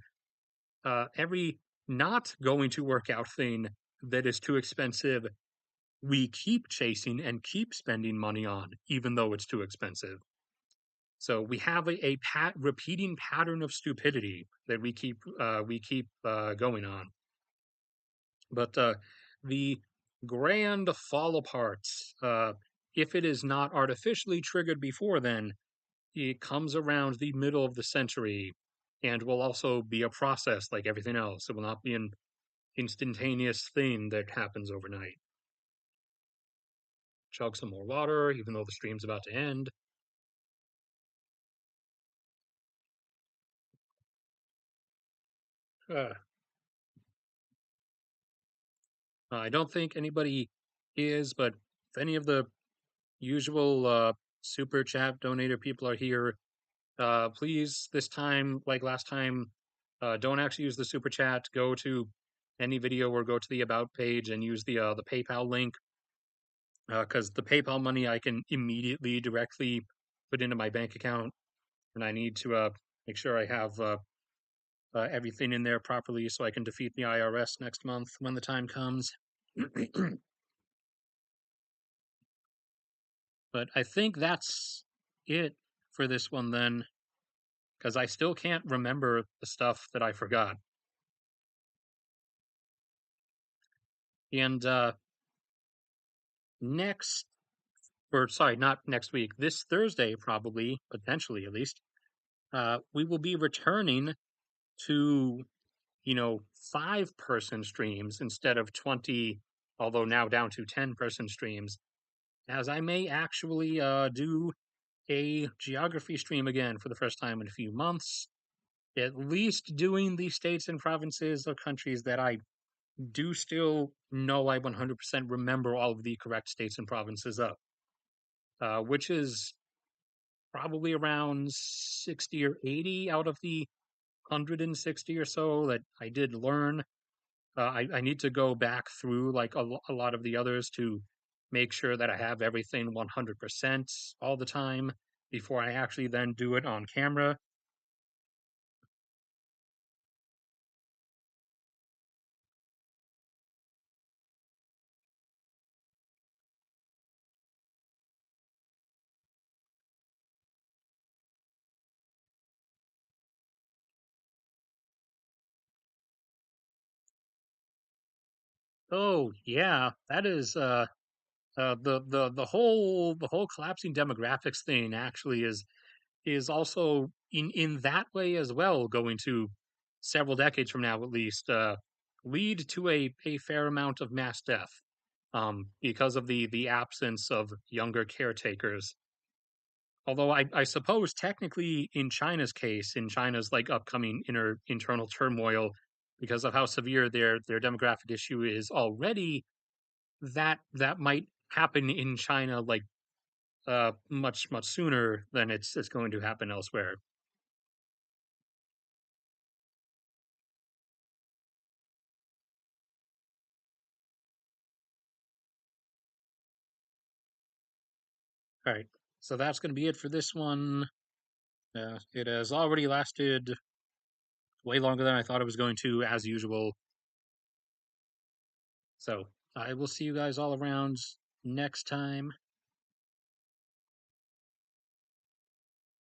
Speaker 1: Every not going to work out thing that is too expensive, we keep chasing and keep spending money on, even though it's too expensive. So we have a repeating pattern of stupidity that we keep going on. But the grand fall apart, uh, if it is not artificially triggered before then, it comes around the middle of the century and will also be a process like everything else. It will not be an instantaneous thing that happens overnight. Chug some more water, even though the stream's about to end. Uh, I don't think anybody is, but if any of the usual super chat donator people are here, please this time, like last time, don't actually use the super chat. Go to any video or go to the about page and use the PayPal link because the PayPal money I can immediately directly put into my bank account, and I need to make sure I have everything in there properly so I can defeat the IRS next month when the time comes. But I think that's it for this one then, because I still can't remember the stuff that I forgot. And next, or sorry, not next week, this Thursday, probably, potentially at least, we will be returning to, you know, 5-person streams instead of 20, although now down to 10-person streams, as I may actually do a geography stream again for the first time in a few months, at least doing the states and provinces of countries that I do still know I 100% remember all of the correct states and provinces of, which is probably around 60 or 80 out of the 160 or so that I did learn. I need to go back through like a lot of the others to make sure that I have everything 100% all the time before I actually then do it on camera. Oh yeah, that is the whole collapsing demographics thing actually is also in that way as well going to several decades from now at least lead to a fair amount of mass death because of the absence of younger caretakers. Although I suppose technically in China's case, in China's like upcoming internal turmoil, because of how severe their demographic issue is already, that might happen in China like much sooner than it's going to happen elsewhere. All right, so that's going to be it for this one. It has already lasted way longer than I thought it was going to, as usual. So I will see you guys all around next time.